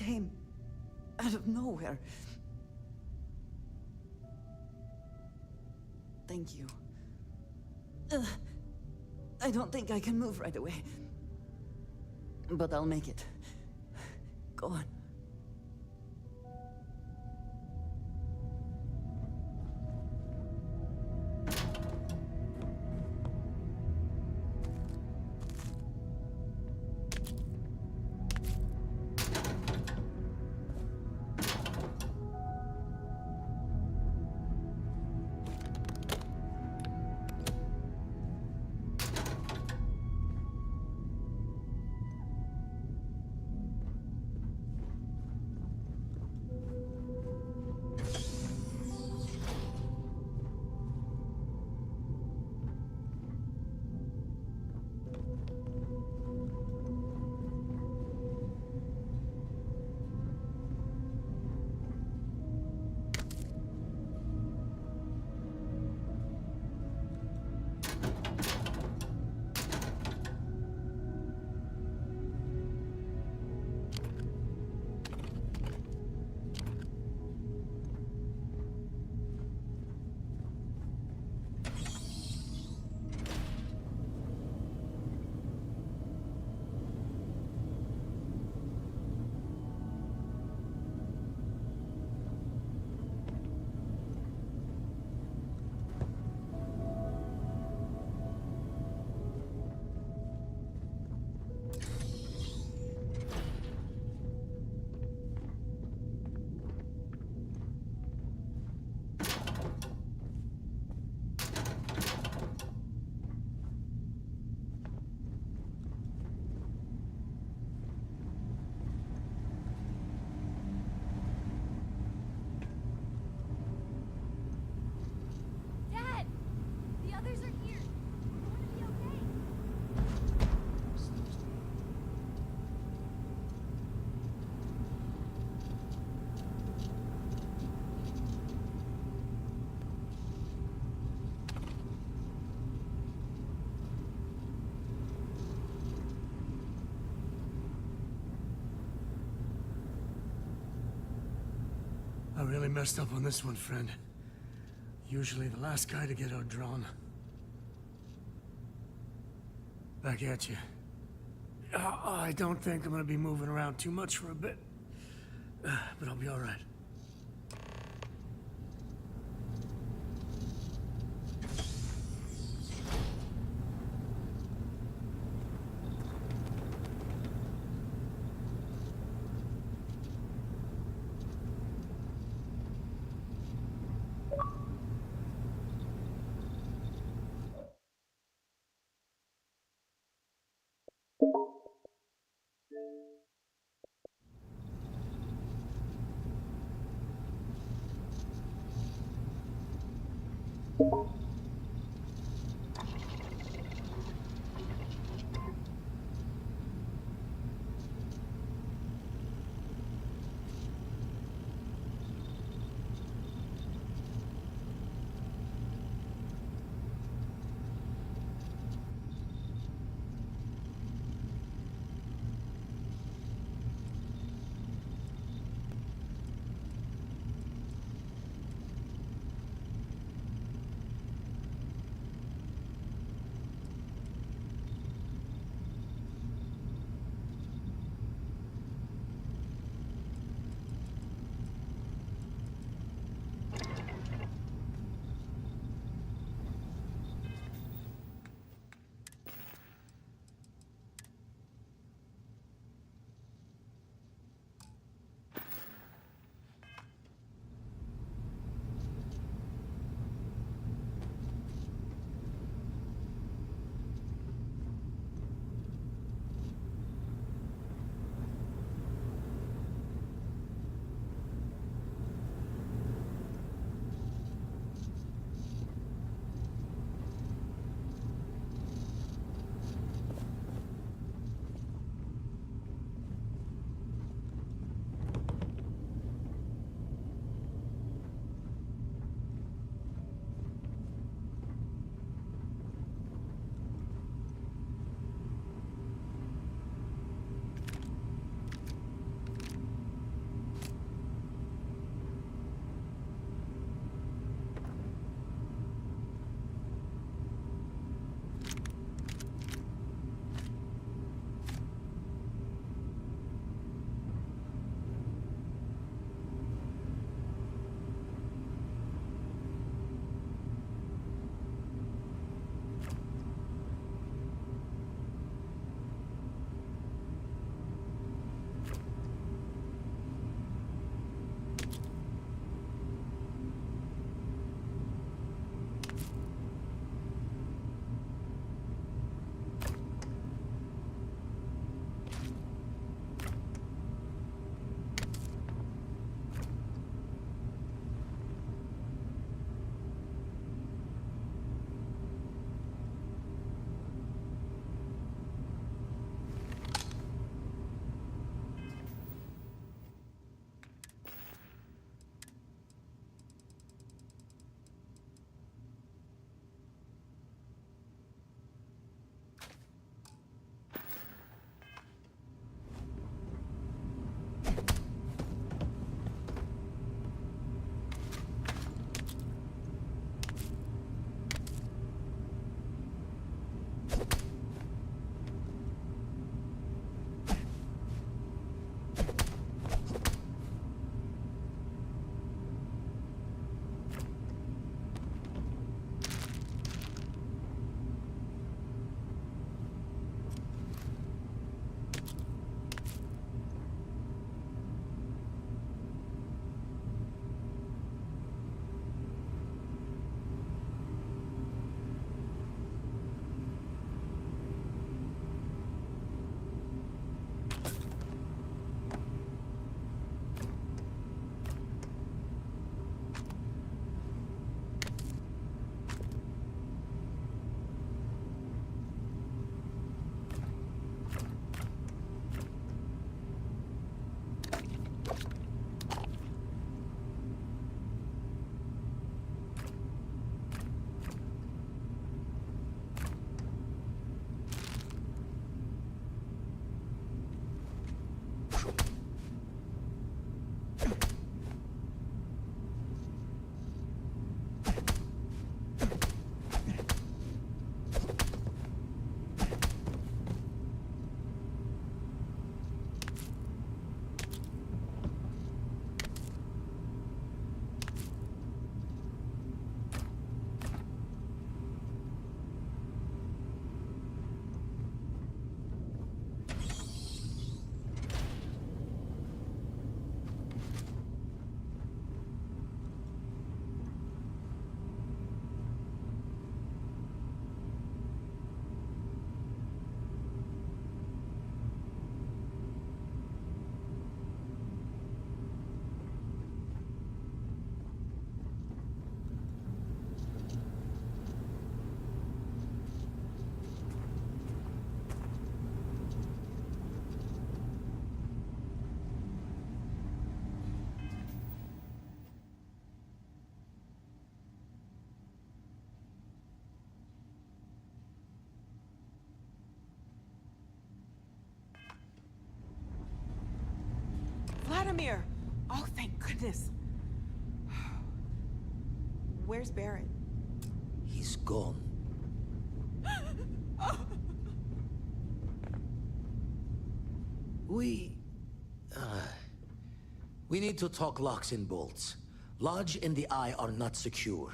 came out of nowhere. Thank you. I don't think I can move right away. But I'll make it. Go on. I really messed up on this one, friend. Usually the last guy to get outdrawn. Back at you. I don't think I'm gonna be moving around too much for a bit. But I'll be alright. Vladimir! Oh, thank goodness. Where's Barrett? He's gone. We... we need to talk locks and bolts. Lodge and the Eye are not secure.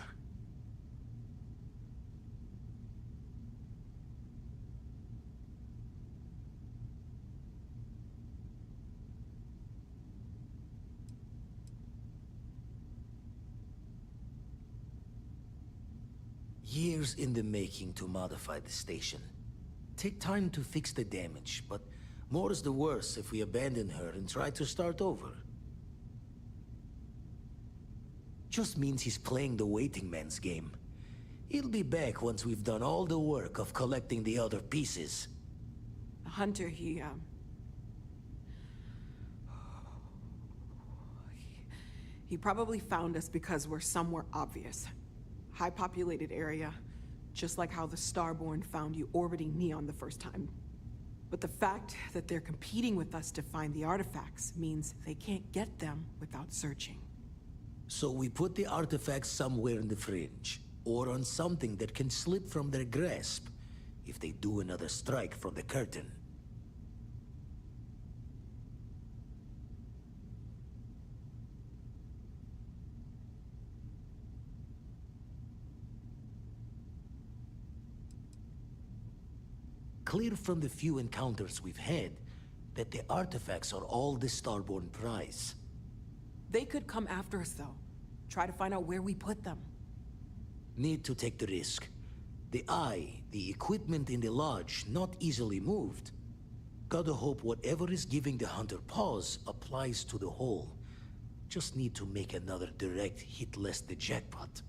Years in the making to modify the station. Take time to fix the damage, but more is the worse if we abandon her and try to start over. Just means he's playing the waiting man's game. He'll be back once we've done all the work of collecting the other pieces. Hunter, he probably found us because we're somewhere obvious. High-populated area, just like how the Starborn found you orbiting Neon the first time. But the fact that they're competing with us to find the artifacts means they can't get them without searching. So we put the artifacts somewhere in the fringe, or on something that can slip from their grasp, if they do another strike from the curtain. Clear from the few encounters we've had that the artifacts are all the Starborn prize. They could come after us, though. Try to find out where we put them. Need to take the risk. The Eye, the equipment in the lodge, not easily moved. Gotta hope whatever is giving the Hunter pause applies to the whole. Just need to make another direct hit less the jackpot.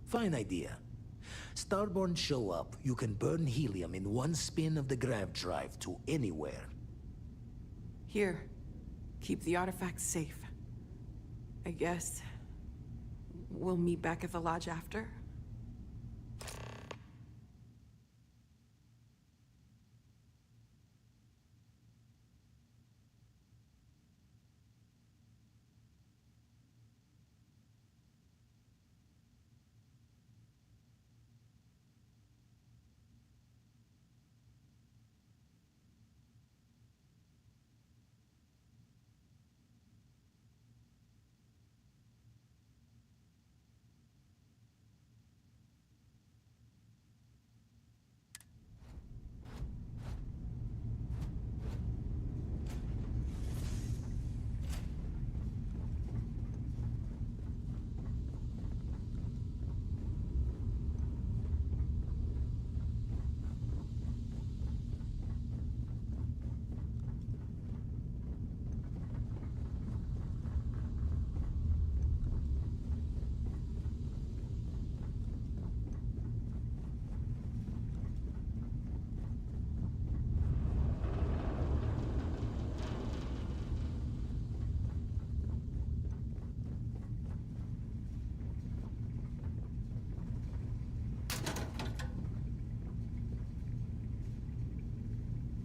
Fine idea. Starborn show up, you can burn helium in one spin of the grav drive to anywhere. Here, keep the artifacts safe. I guess we'll meet back at the lodge after.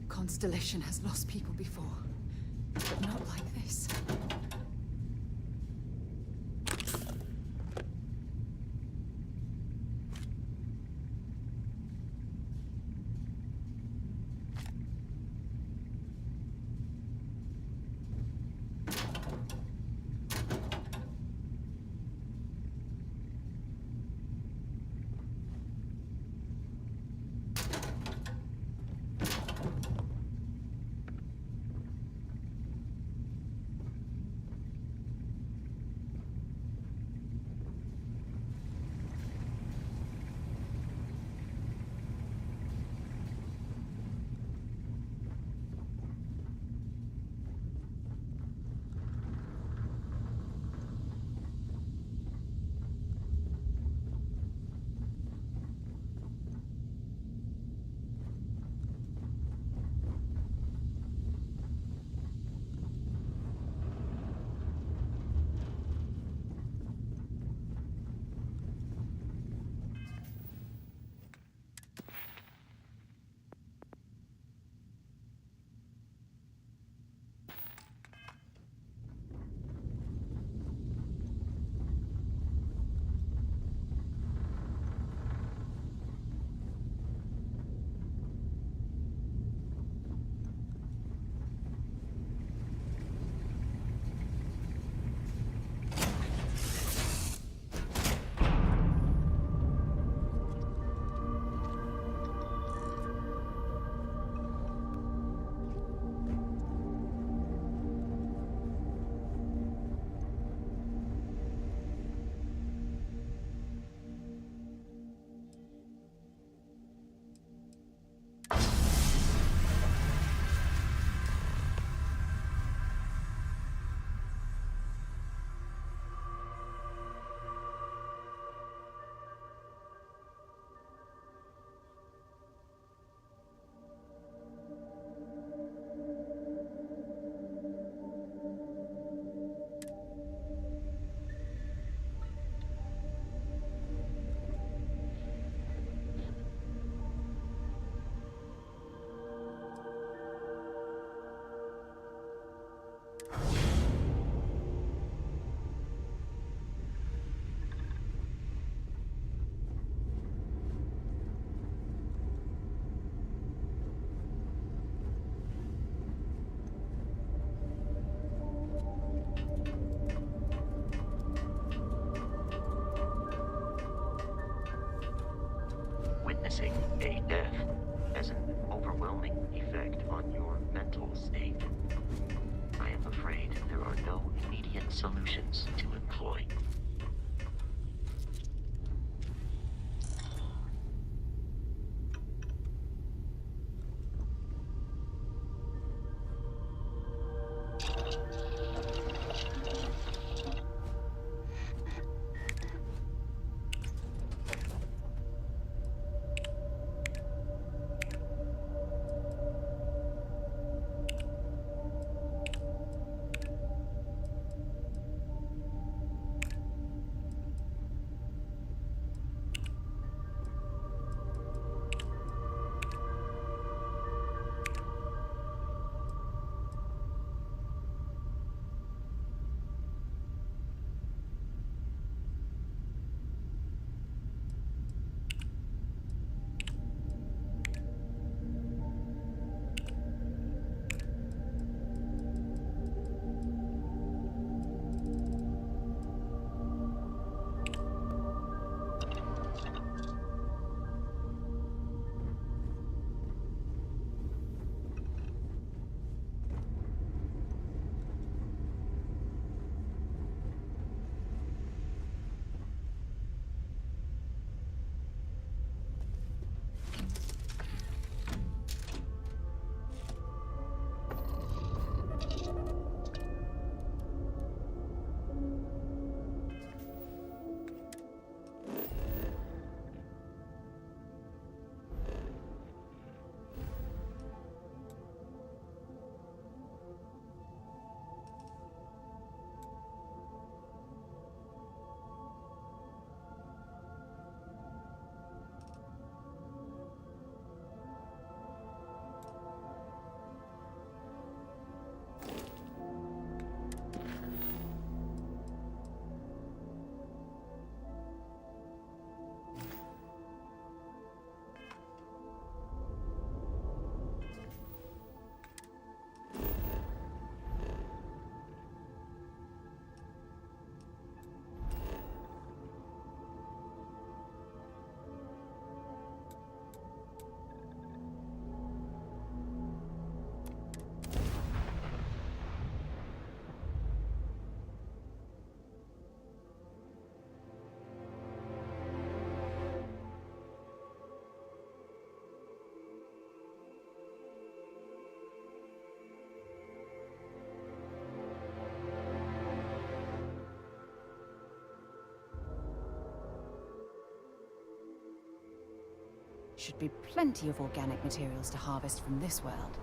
Constellation has lost people before, but not like this. witnessing a death has an overwhelming effect on your mental state. I am afraid there are no immediate solutions to employ. Should be plenty of organic materials to harvest from this world.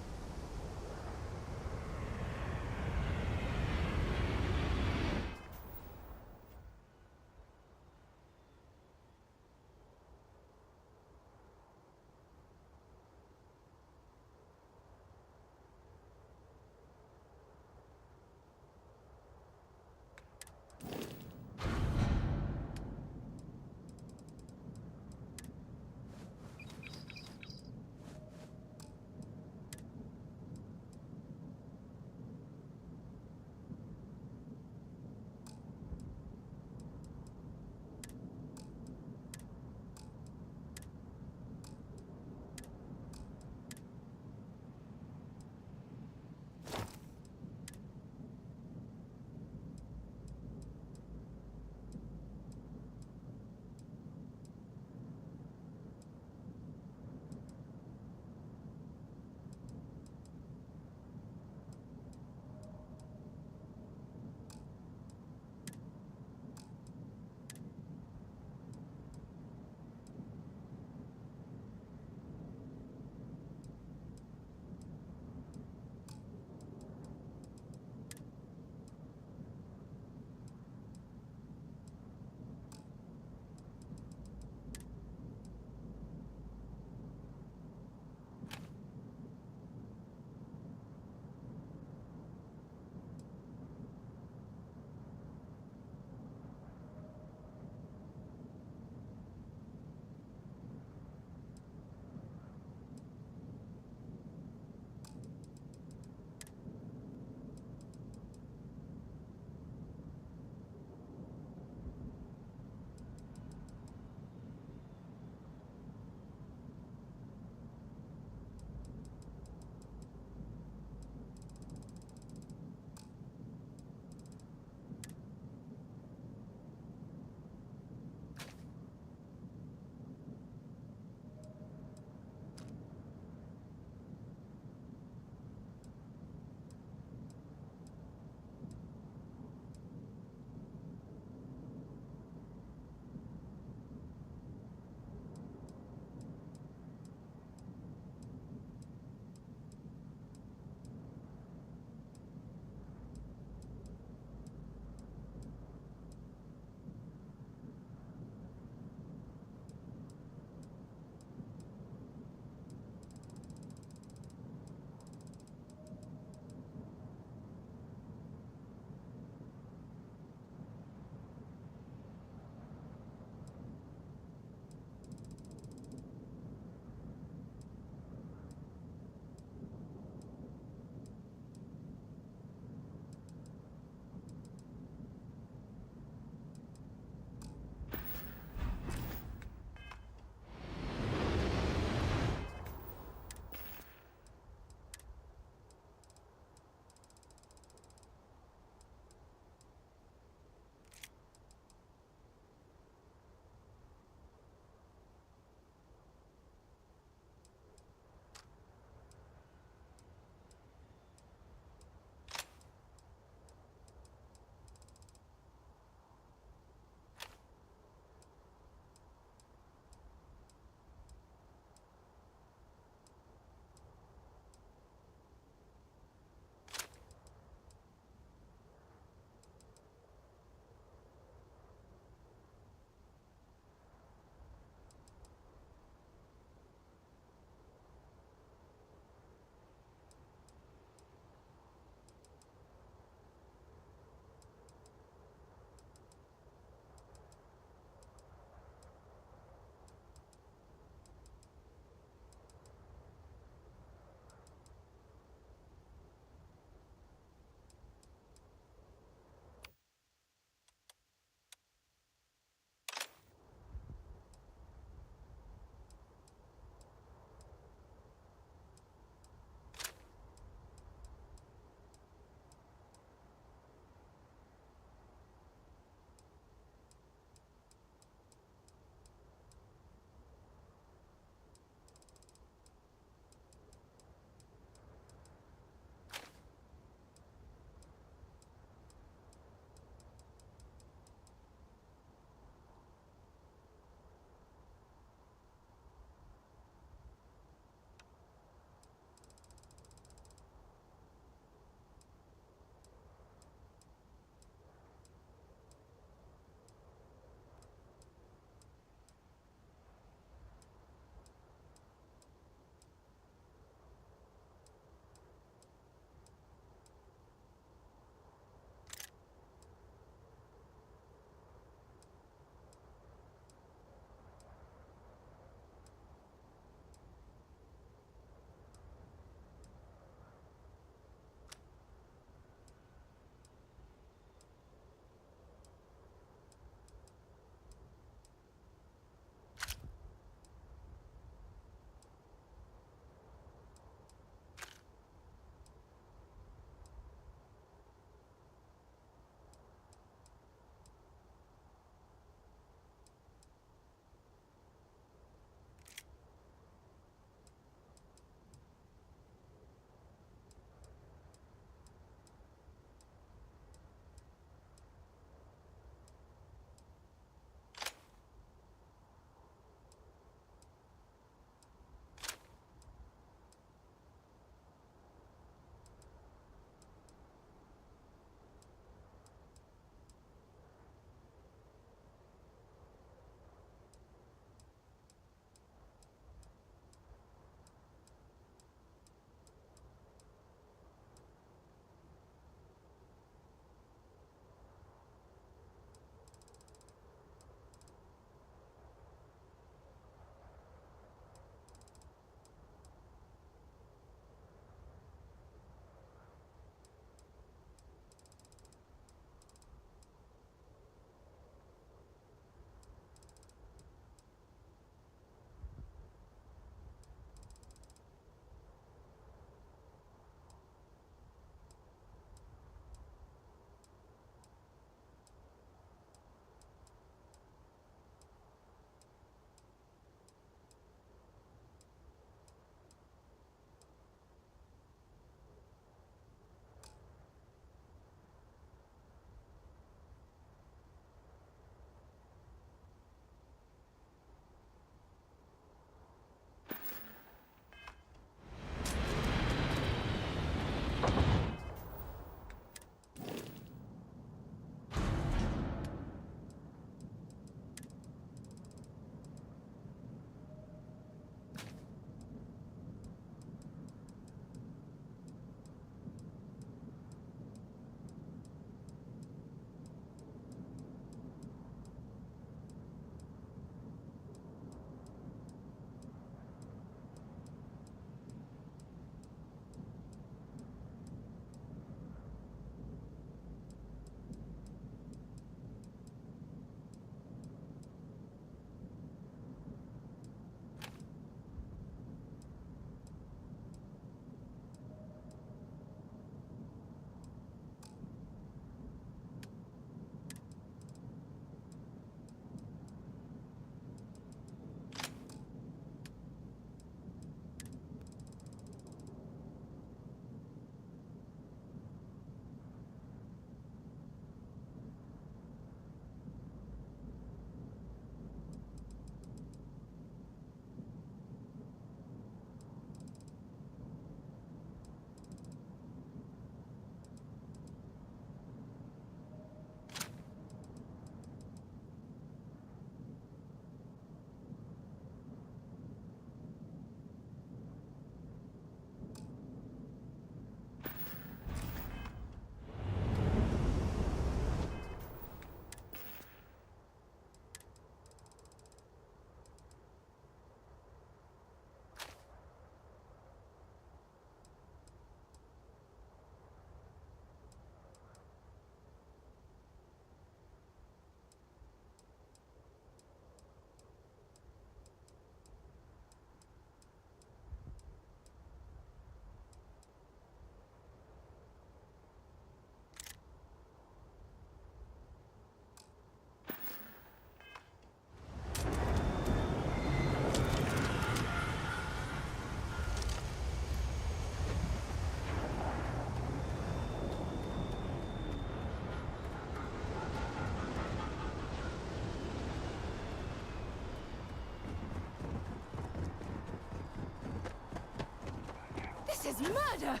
is murder!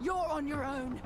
You're on your own.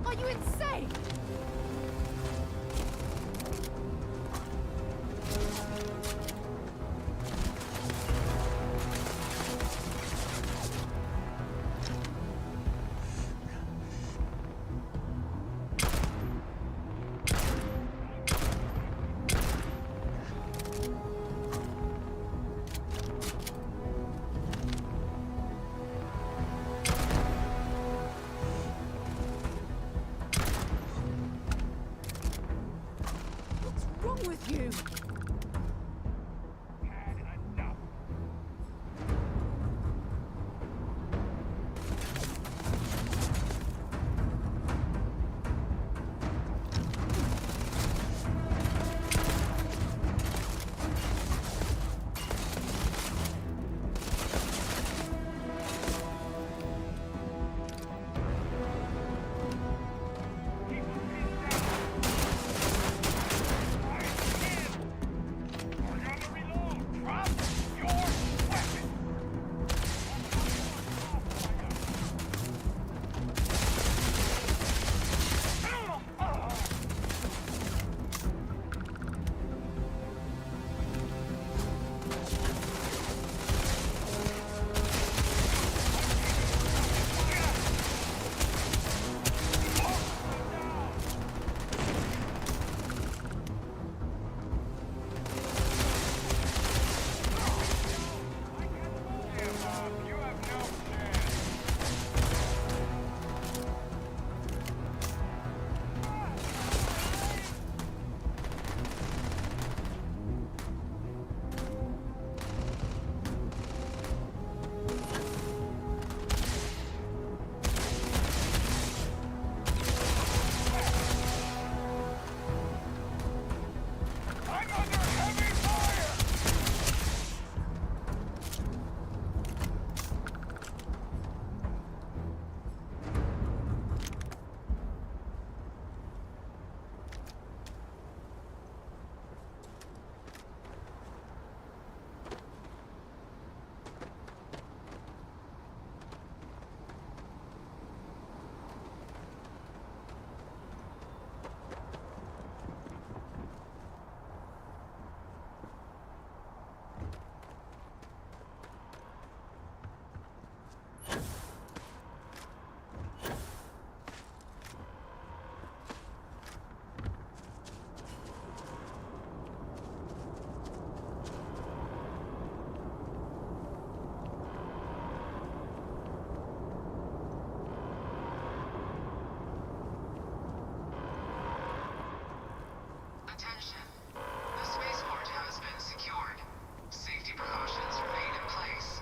Are you insane? What's wrong with you? Attention. The spaceport has been secured. Safety precautions remain in place.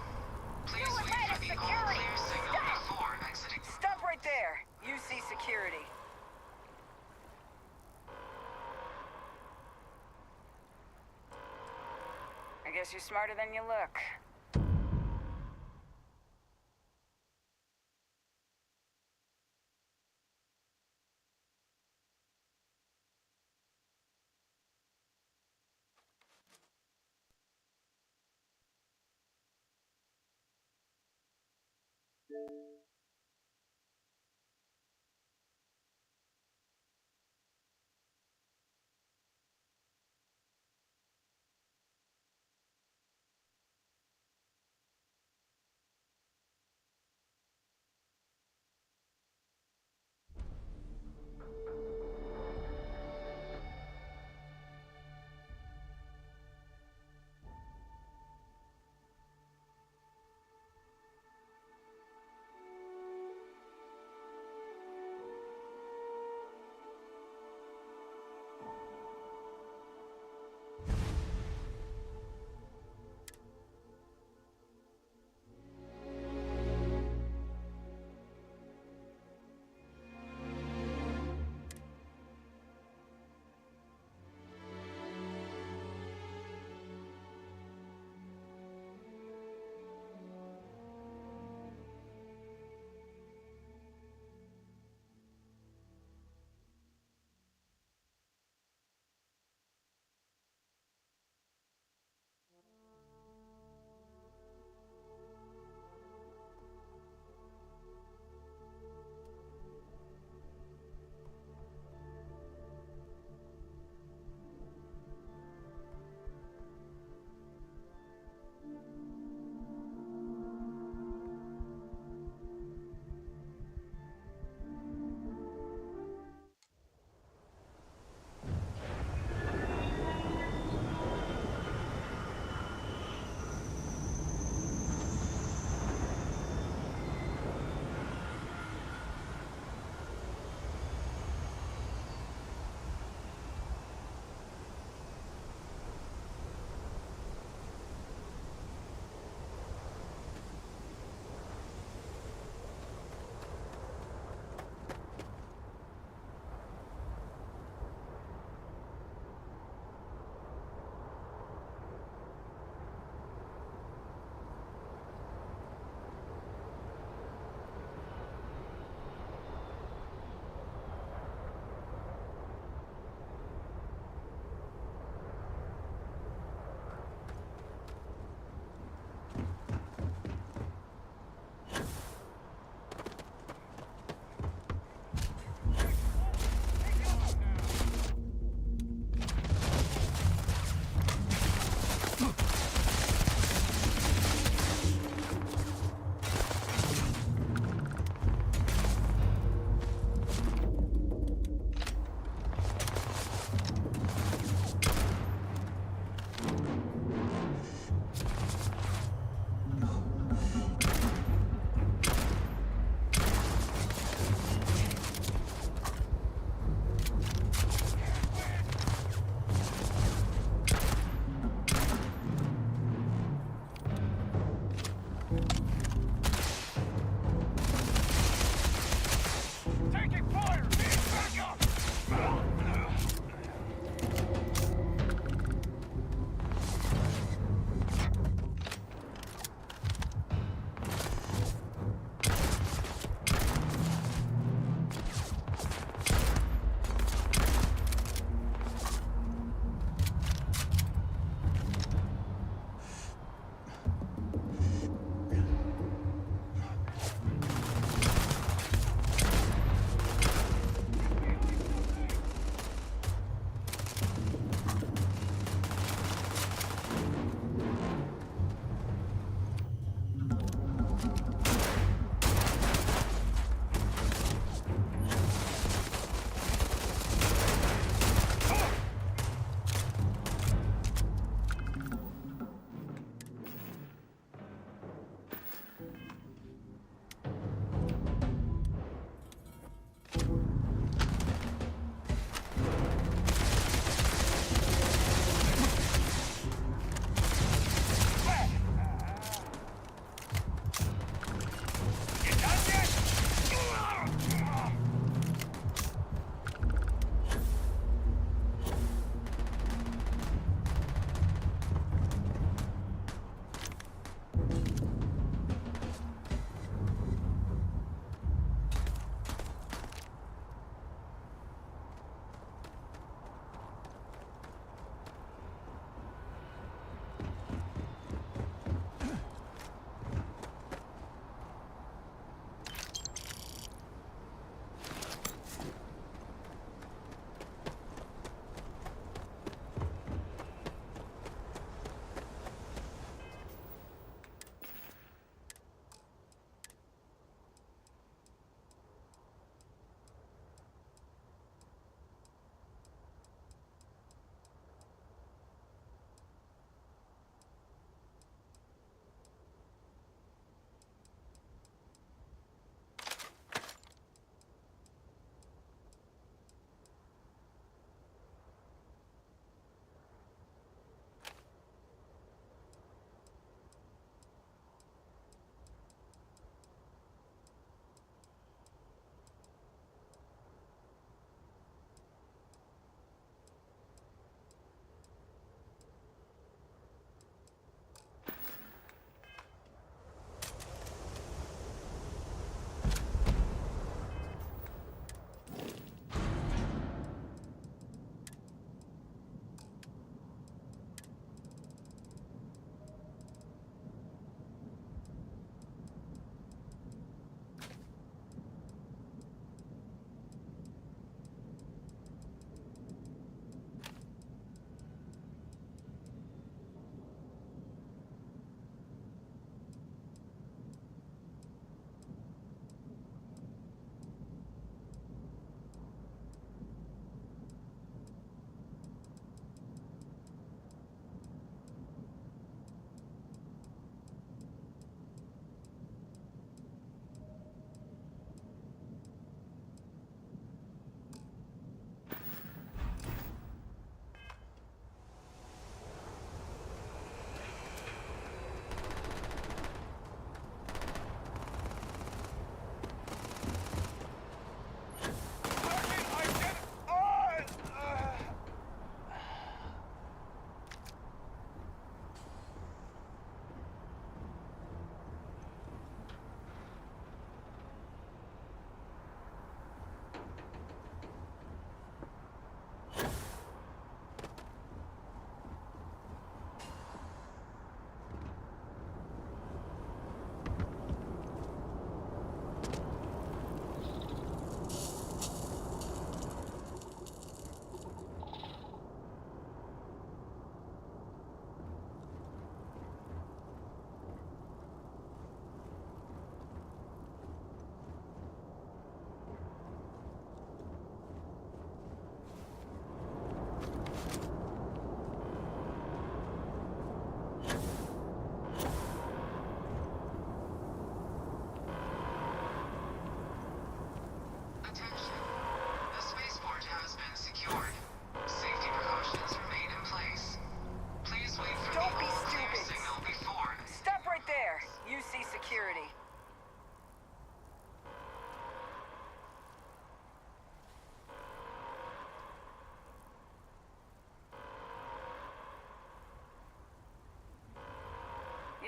Please wait for the all-clear signal before exiting. Stop right there! You see security. I guess you're smarter than you look.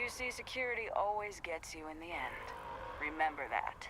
UC security always gets you in the end. Remember that.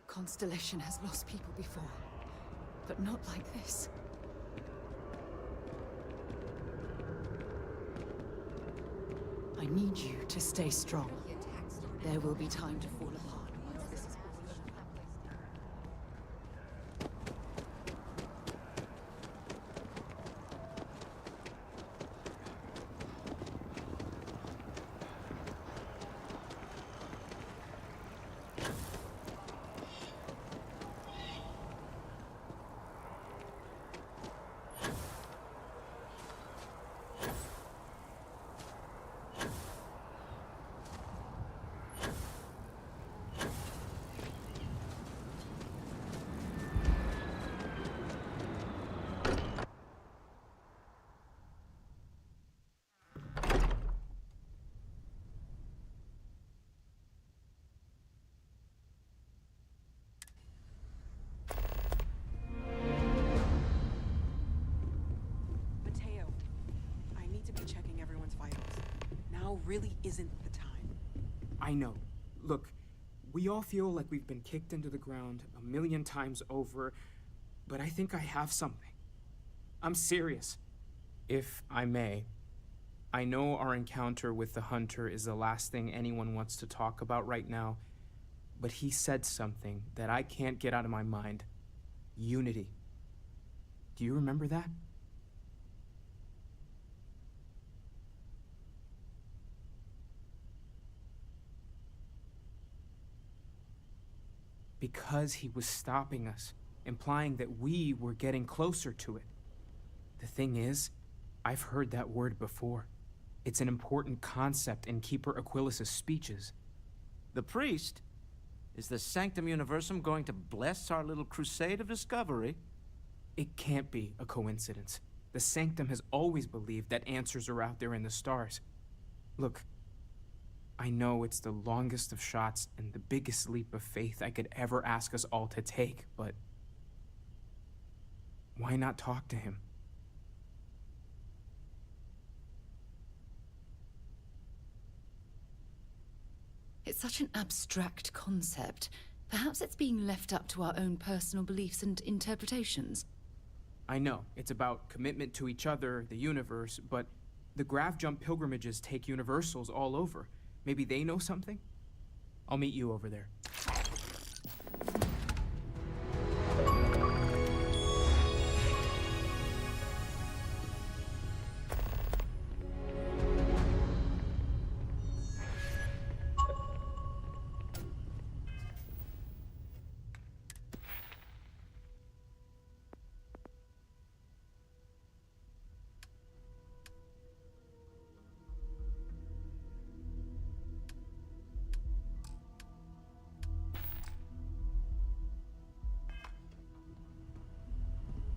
Constellation has lost people before, but not like this. I need you to stay strong. There will be time to fall apart once this is all over. Mateo, I need to be checking everyone's vitals. Now really isn't the time. I know. Look, we all feel like we've been kicked into the ground a million times over, but I think I have something. I'm serious. If I may, I know our encounter with the Hunter is the last thing anyone wants to talk about right now, but he said something that I can't get out of my mind. Unity. Do you remember that? Because he was stopping us, implying that we were getting closer to it. The thing is, I've heard that word before. It's an important concept in Keeper Aquilas's speeches. The priest? Is the Sanctum Universum going to bless our little crusade of discovery? It can't be a coincidence. The Sanctum has always believed that answers are out there in the stars. Look, I know it's the longest of shots and the biggest leap of faith I could ever ask us all to take, but why not talk to him? It's such an abstract concept. Perhaps it's being left up to our own personal beliefs and interpretations. I know, it's about commitment to each other, the universe, but the Grav Jump pilgrimages take universals all over. Maybe they know something? I'll meet you over there.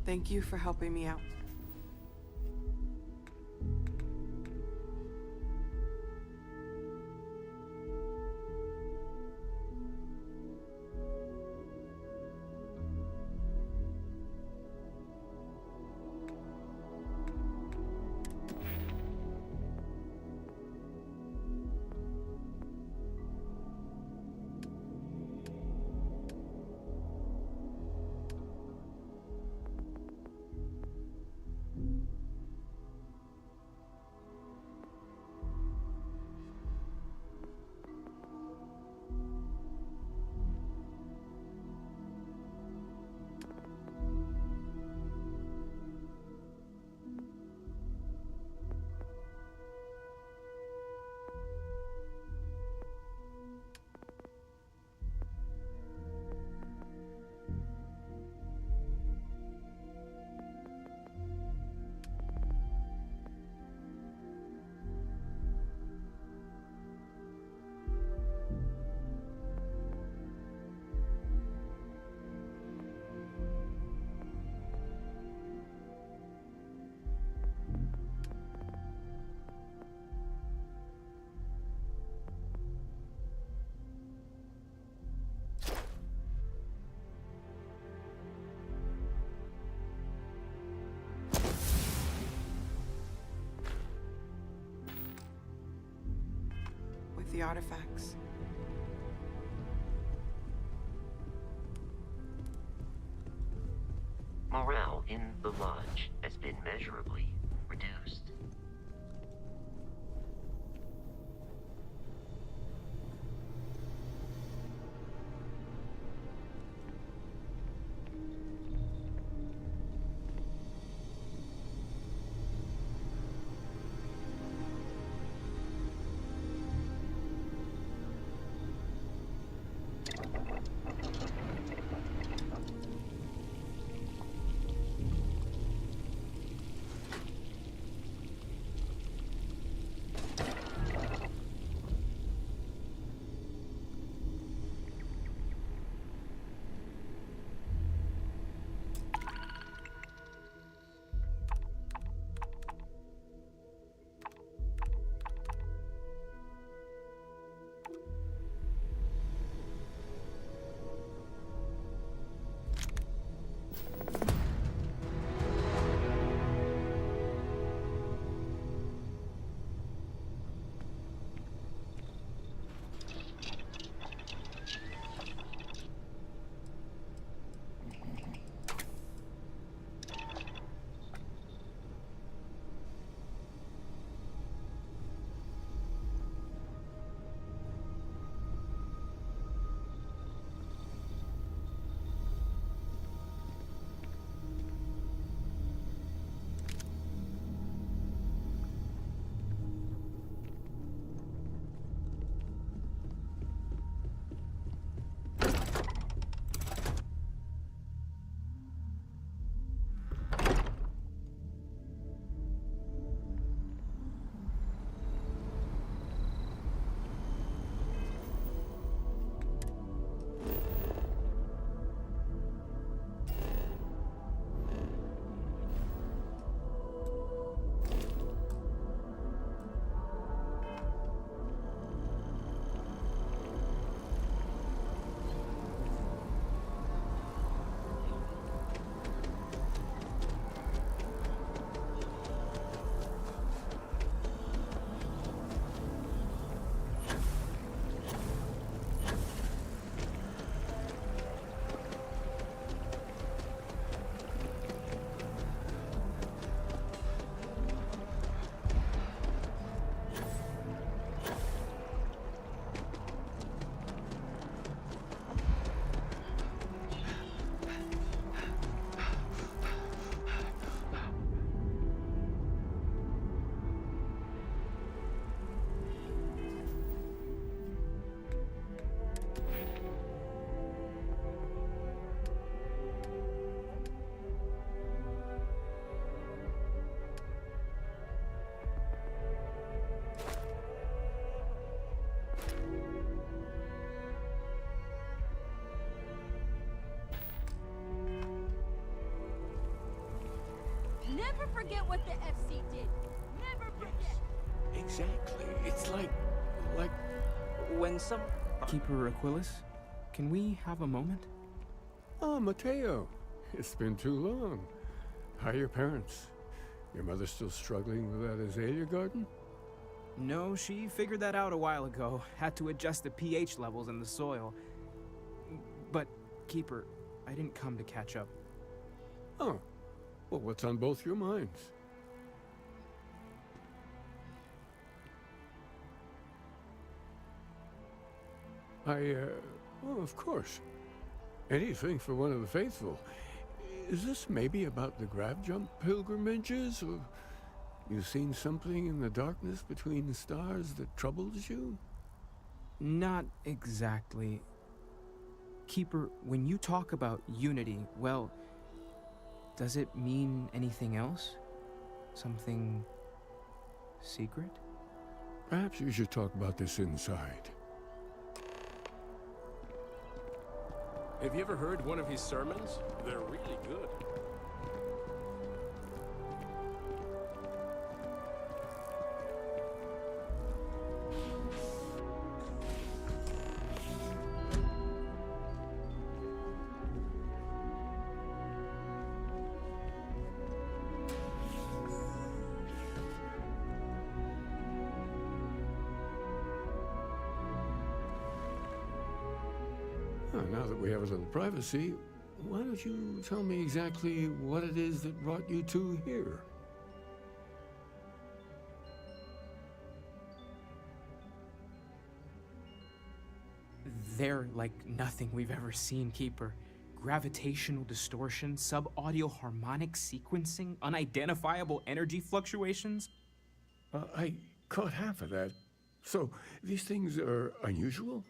Thank you for helping me out. the artifacts. Morale in the lodge has been measurably reduced. Never forget what the FC did. Never forget. Exactly. It's like when some... Keeper Aquilus, can we have a moment? Oh, Mateo. It's been too long. How are your parents? Your mother still struggling with that azalea garden? No, she figured that out a while ago. Had to adjust the pH levels in the soil. But, Keeper, I didn't come to catch up. Oh. Well, what's on both your minds? Well, of course. Anything for one of the faithful. Is this maybe about the grab jump pilgrimages, or you seen something in the darkness between the stars that troubles you? Not exactly. Keeper, when you talk about unity, well, does it mean anything else? Something secret? Perhaps you should talk about this inside. Have you ever heard one of his sermons? They're really good. Now that we have a little privacy, why don't you tell me exactly what it is that brought you two here? They're like nothing we've ever seen, Keeper. Gravitational distortion, sub-audio harmonic sequencing, unidentifiable energy fluctuations. I caught half of that. So, these things are unusual?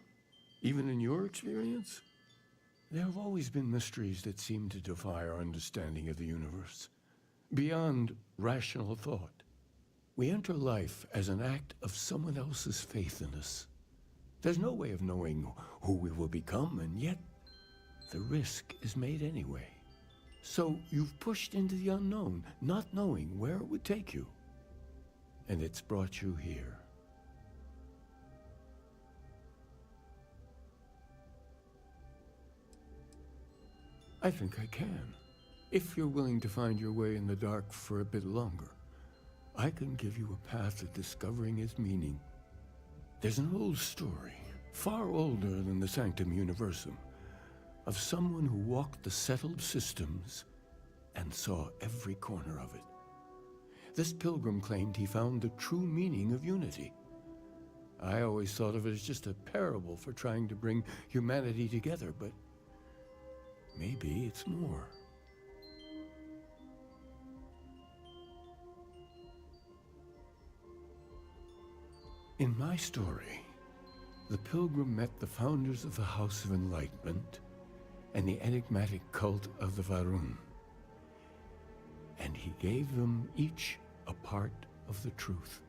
Even in your experience? There have always been mysteries that seem to defy our understanding of the universe, beyond rational thought. We enter life as an act of someone else's faith in us. There's no way of knowing who we will become, and yet the risk is made anyway. So you've pushed into the unknown, not knowing where it would take you. And it's brought you here. I think I can. If you're willing to find your way in the dark for a bit longer, I can give you a path to discovering its meaning. There's an old story, far older than the Sanctum Universum, of someone who walked the settled systems and saw every corner of it. This pilgrim claimed he found the true meaning of unity. I always thought of it as just a parable for trying to bring humanity together, but maybe it's more. In my story, the pilgrim met the founders of the House of Enlightenment and the enigmatic cult of the Varun, and he gave them each a part of the truth.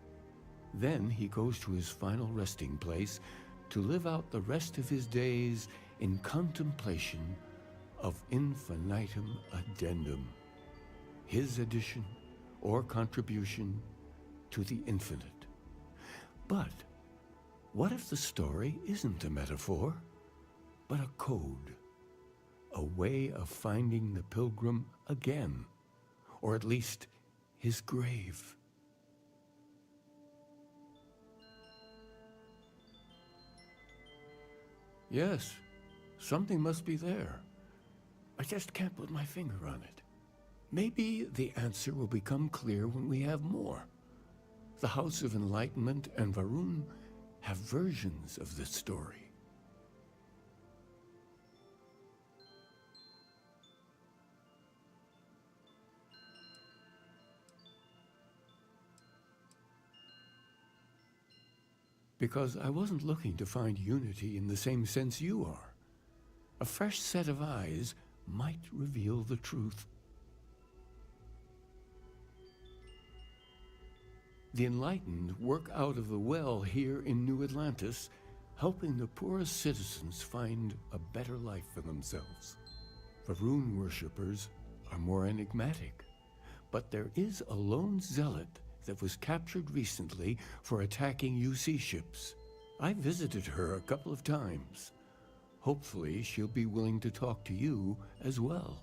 Then he goes to his final resting place to live out the rest of his days in contemplation of infinitum addendum, his addition or contribution to the infinite. But what if the story isn't a metaphor, but a code? A way of finding the pilgrim again, or at least his grave. Yes, something must be there. I just can't put my finger on it. Maybe the answer will become clear when we have more. The House of Enlightenment and Varun have versions of this story. Because I wasn't looking to find unity in the same sense you are. A fresh set of eyes might reveal the truth. The enlightened work out of the well here in New Atlantis, helping the poorest citizens find a better life for themselves. Varun worshippers are more enigmatic, but there is a lone zealot that was captured recently for attacking UC ships. I visited her a couple of times. Hopefully she'll be willing to talk to you as well.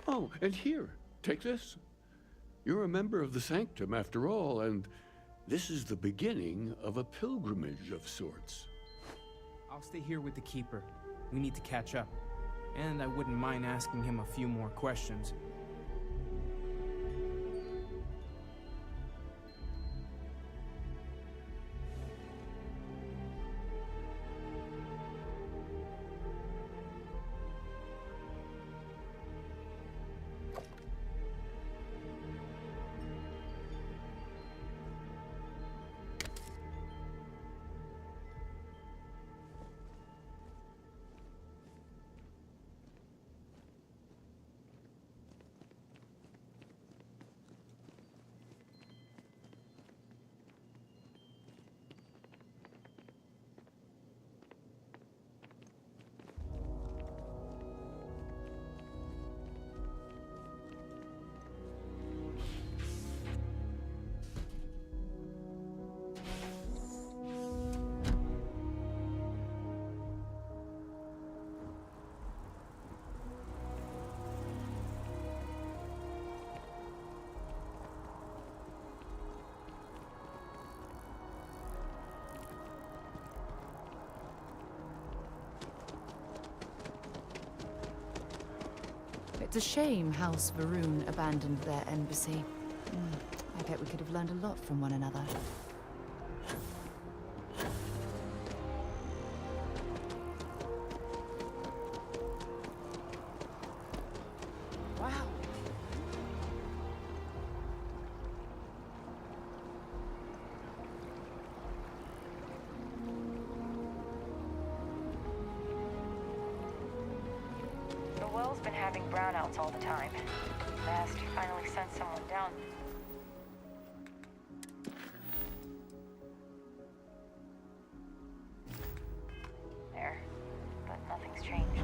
Oh, and here, take this. You're a member of the Sanctum after all, and this is the beginning of a pilgrimage of sorts. I'll stay here with the Keeper. We need to catch up. And I wouldn't mind asking him a few more questions. It's a shame House Varun abandoned their embassy. I bet we could have learned a lot from one another. Wow. The well's been having brownouts all the time. Fast, finally sent someone down. There, but nothing's changed.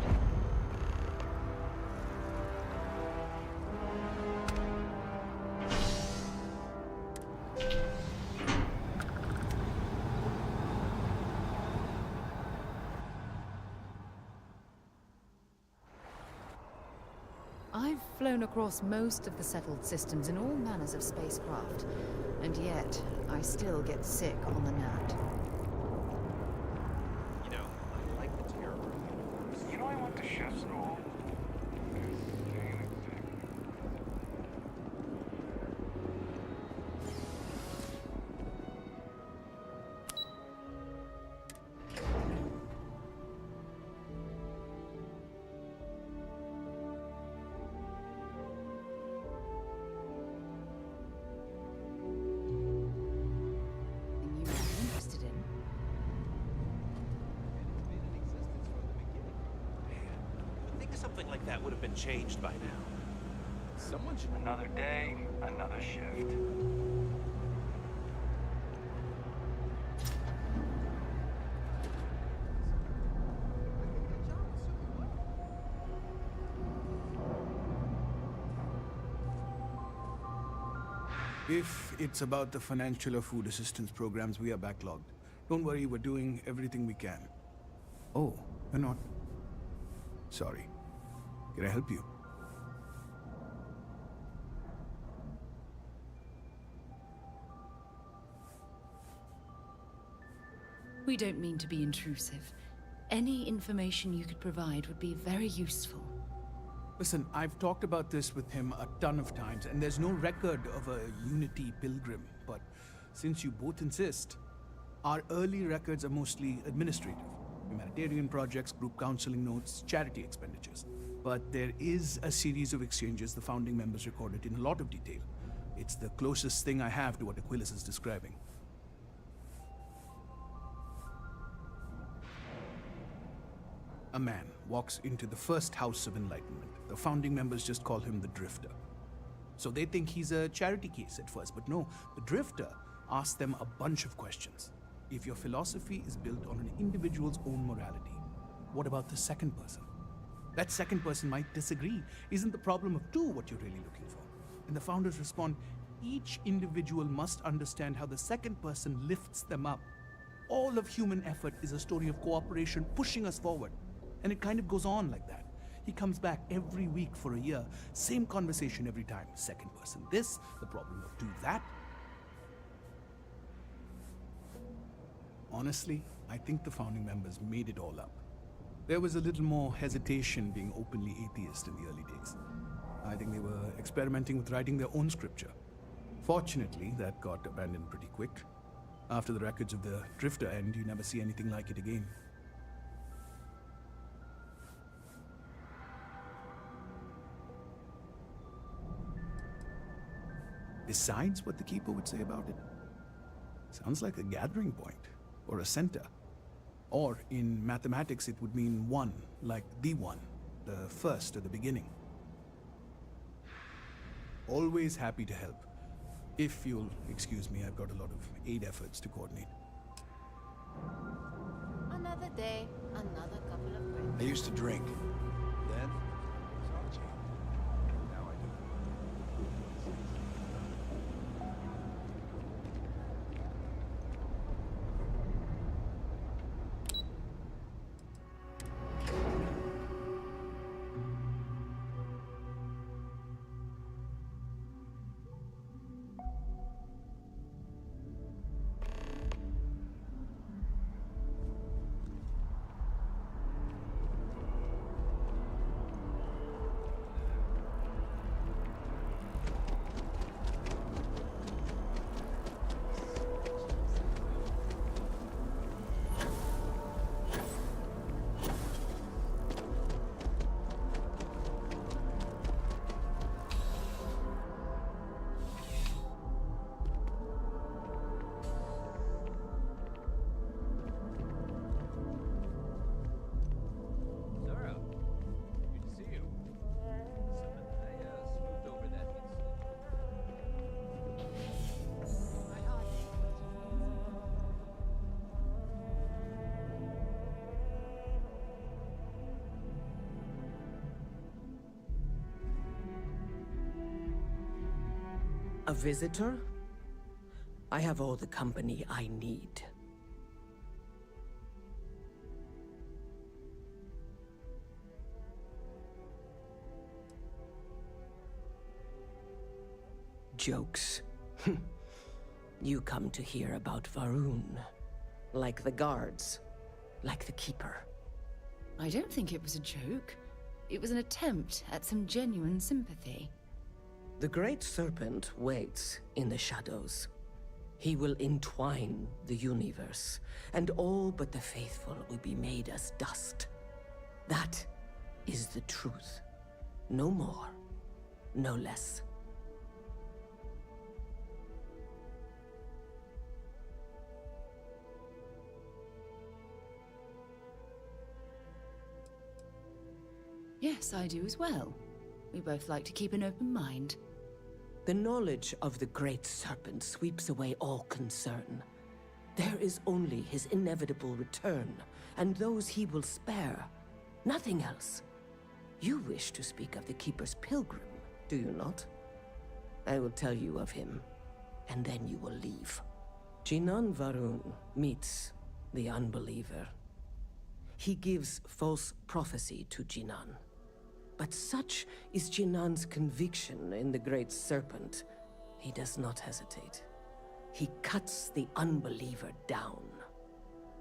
I've flown across most of the settled systems in all manners of spacecraft, and yet I still get sick on the gnat. You know, I like the terror universe. You know I want the chef's role? And you are interested in? Think of something like that would have been changed by now. Someone should... Another day, another shift. If it's about the financial or food assistance programs, we are backlogged. Don't worry, we're doing everything we can. Oh, you're not? Sorry. Can I help you? We don't mean to be intrusive. Any information you could provide would be very useful. Listen, I've talked about this with him a ton of times, and there's no record of a Unity pilgrim. But since you both insist, our early records are mostly administrative. Humanitarian projects, group counseling notes, charity expenditures. But there is a series of exchanges the founding members recorded in a lot of detail. It's the closest thing I have to what Aquilas is describing. A man walks into the first House of Enlightenment. The founding members just call him the Drifter. So they think he's a charity case at first, but no, the Drifter asks them a bunch of questions. If your philosophy is built on an individual's own morality, what about the second person? That second person might disagree. Isn't the problem of two what you're really looking for? And the founders respond, each individual must understand how the second person lifts them up. All of human effort is a story of cooperation pushing us forward. And it kind of goes on like that. He comes back every week for a year. Same conversation every time. Second person this, the problem of do that. Honestly, I think the founding members made it all up. There was a little more hesitation being openly atheist in the early days. I think they were experimenting with writing their own scripture. Fortunately, that got abandoned pretty quick. After the records of the Drifter end, you never see anything like it again. Besides what the Keeper would say about it, sounds like a gathering point, or a center. Or in mathematics it would mean one, like the one, the first or the beginning. Always happy to help. If you'll excuse me, I've got a lot of aid efforts to coordinate. Another day, another couple of drinks. I used to drink. Then, now I do. A visitor? I have all the company I need. Jokes. You come to hear about Varun. Like the guards. Like the Keeper. I don't think it was a joke. It was an attempt at some genuine sympathy. The Great Serpent waits in the shadows. He will entwine the universe, and all but the faithful will be made as dust. That is the truth. No more, no less. Yes, I do as well. We both like to keep an open mind. The knowledge of the Great Serpent sweeps away all concern. There is only his inevitable return, and those he will spare. Nothing else. You wish to speak of the Keeper's pilgrim, do you not? I will tell you of him, and then you will leave. Jinan Varun meets the unbeliever. He gives false prophecy to Jinan. But such is Jinan's conviction in the Great Serpent, he does not hesitate. He cuts the unbeliever down.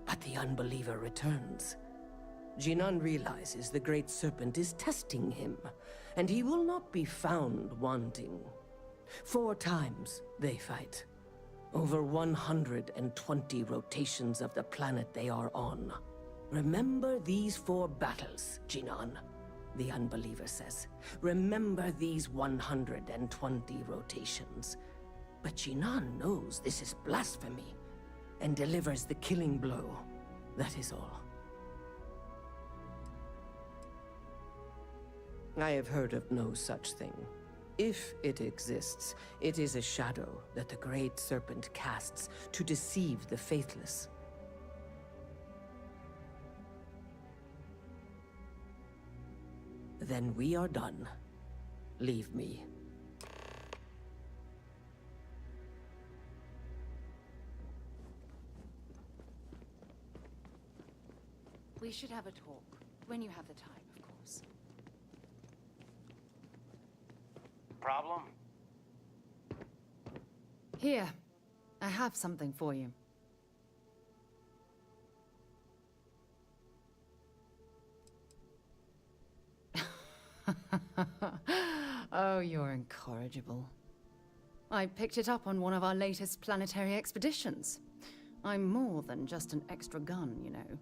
But the unbeliever returns. Jinan realizes the Great Serpent is testing him, and he will not be found wanting. 4 times they fight. Over 120 rotations of the planet they are on. Remember these 4 battles, Jinan. The unbeliever says. Remember these 120 rotations. But Jinan knows this is blasphemy, and delivers the killing blow. That is all. I have heard of no such thing. If it exists, it is a shadow that the Great Serpent casts to deceive the faithless. Then we are done. Leave me. We should have a talk. When you have the time, of course. Problem? Here. I have something for you. Oh, you're incorrigible. I picked it up on one of our latest planetary expeditions. I'm more than just an extra gun, you know.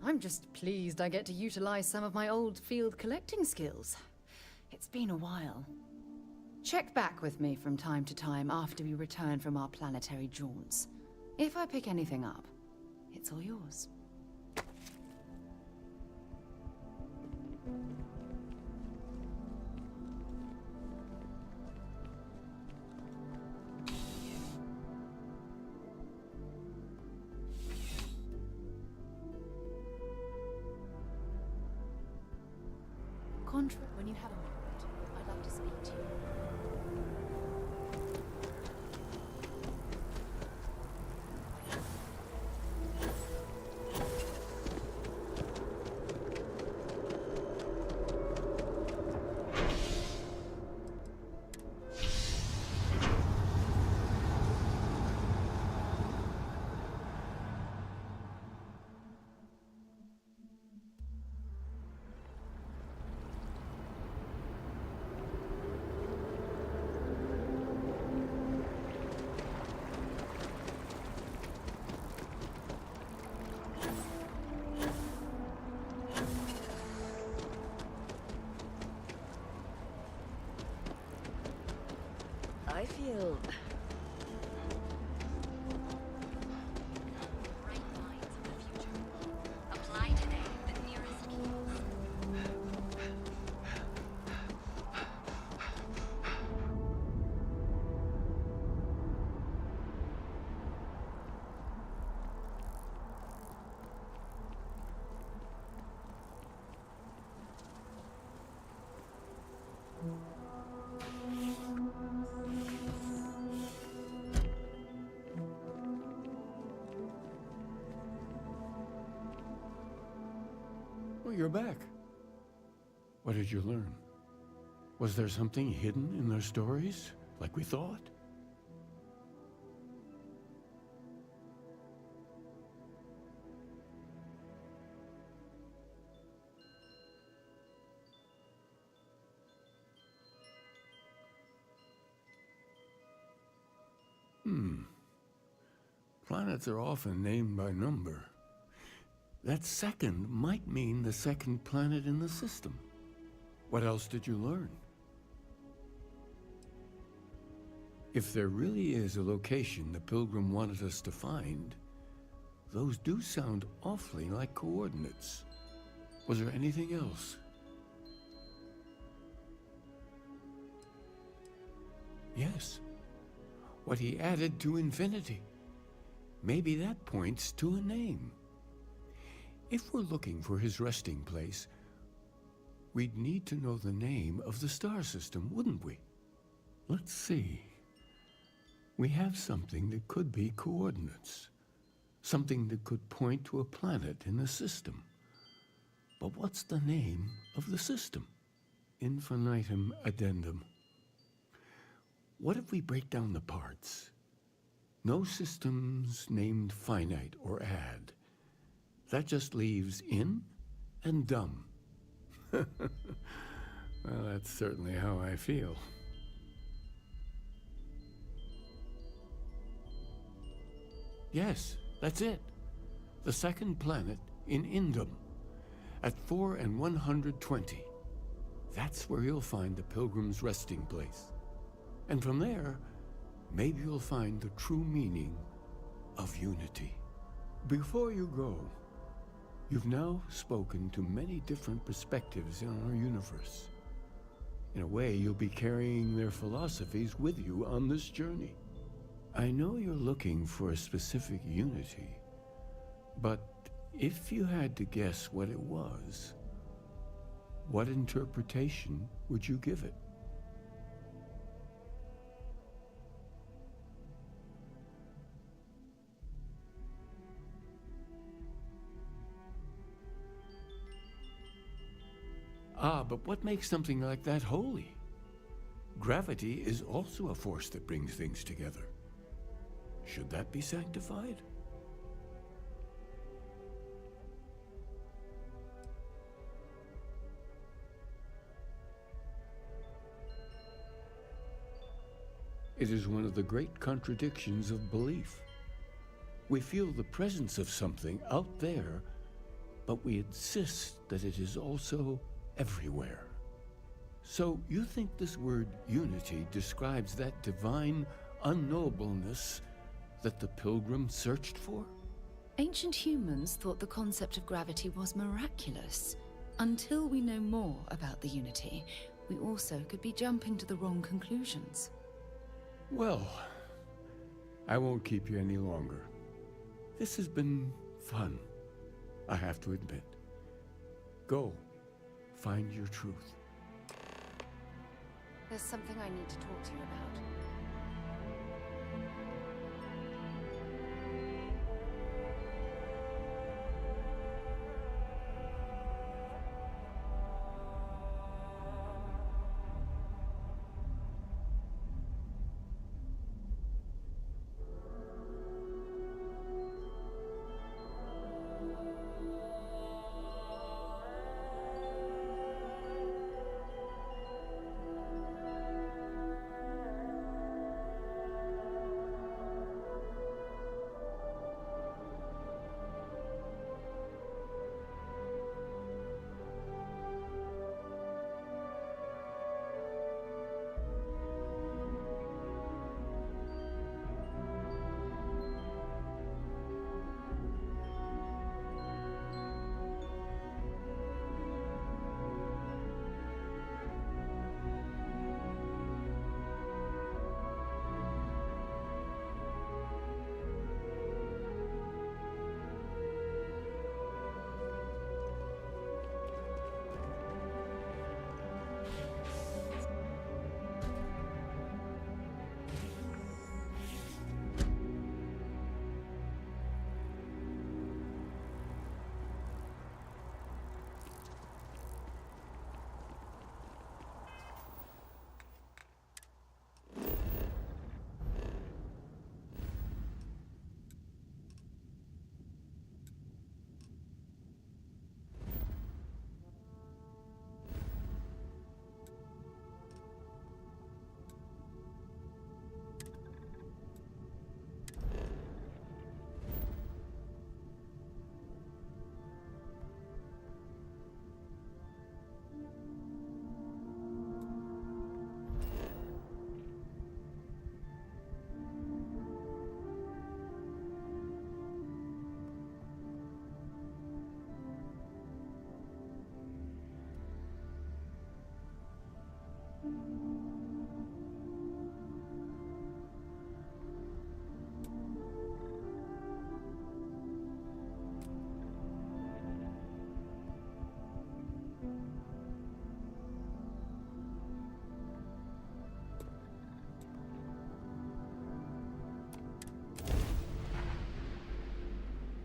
I'm just pleased I get to utilize some of my old field collecting skills. It's been a while. Check back with me from time to time after we return from our planetary jaunts. If I pick anything up, it's all yours. Contra, when you have a moment, I'd like to speak to you. I feel... Apply today at the nearest keys. Oh, you're back. What did you learn? Was there something hidden in their stories, like we thought? Planets are often named by number. That second might mean the second planet in the system. What else did you learn? If there really is a location the Pilgrim wanted us to find, those do sound awfully like coordinates. Was there anything else? Yes. What he added to infinity. Maybe that points to a name. If we're looking for his resting place, we'd need to know the name of the star system, wouldn't we? Let's see. We have something that could be coordinates. Something that could point to a planet in the system. But what's the name of the system? Infinitum addendum. What if we break down the parts? No systems named finite or add. That just leaves in and dumb. Well, that's certainly how I feel. Yes, that's it. The second planet in Indum, at 4 and 120. That's where you'll find the Pilgrim's resting place. And from there, maybe you'll find the true meaning of unity. Before you go, you've now spoken to many different perspectives in our universe. In a way, you'll be carrying their philosophies with you on this journey. I know you're looking for a specific unity, but if you had to guess what it was, what interpretation would you give it? Ah, but what makes something like that holy? Gravity is also a force that brings things together. Should that be sanctified? It is one of the great contradictions of belief. We feel the presence of something out there, but we insist that it is also everywhere. So you think this word unity describes that divine unknowableness that the Pilgrim searched for? Ancient humans thought the concept of gravity was miraculous. Until we know more about the Unity, we also could be jumping to the wrong conclusions. Well, I won't keep you any longer. This has been fun, I have to admit. Go, find your truth. There's something I need to talk to you about.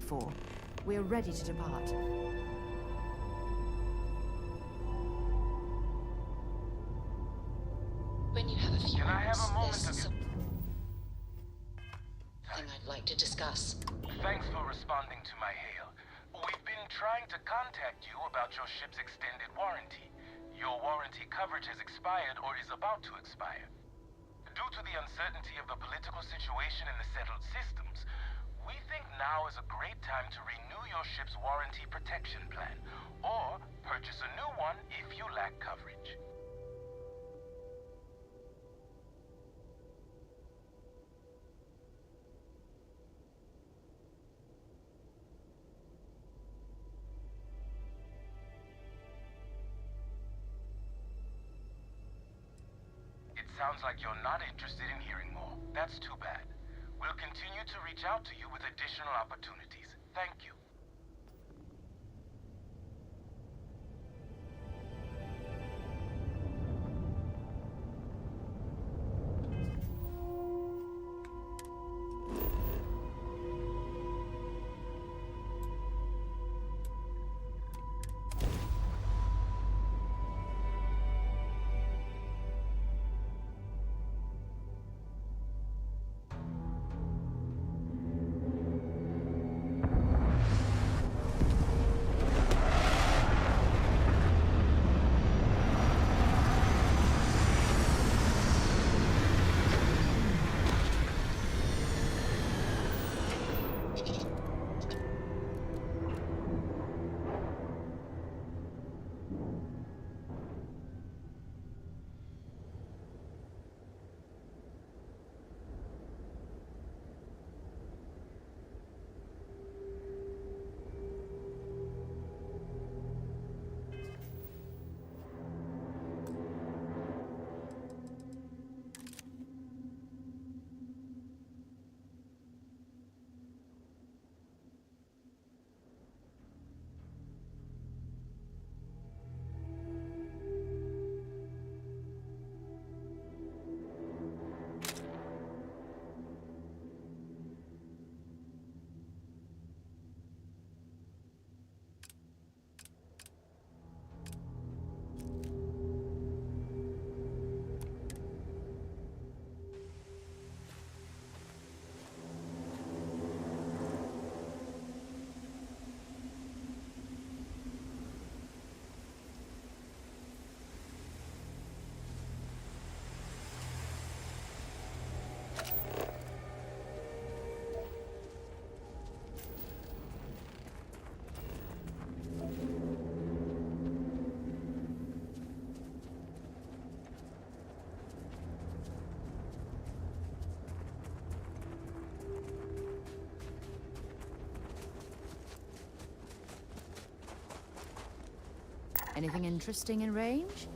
for. We're ready to depart. When you have a few Can I have a moment there's of your... something I'd like to discuss. Thanks for responding to my hail. We've been trying to contact you about your ship's extended warranty. Your warranty coverage has expired or is about to expire. Due to the uncertainty of the political situation in the settled systems, we think now is a great time to renew your ship's warranty protection plan, or purchase a new one if you lack coverage. It sounds like you're not interested in hearing more. That's too bad. We'll continue to reach out to you with additional opportunities. Thank you. Anything interesting in range?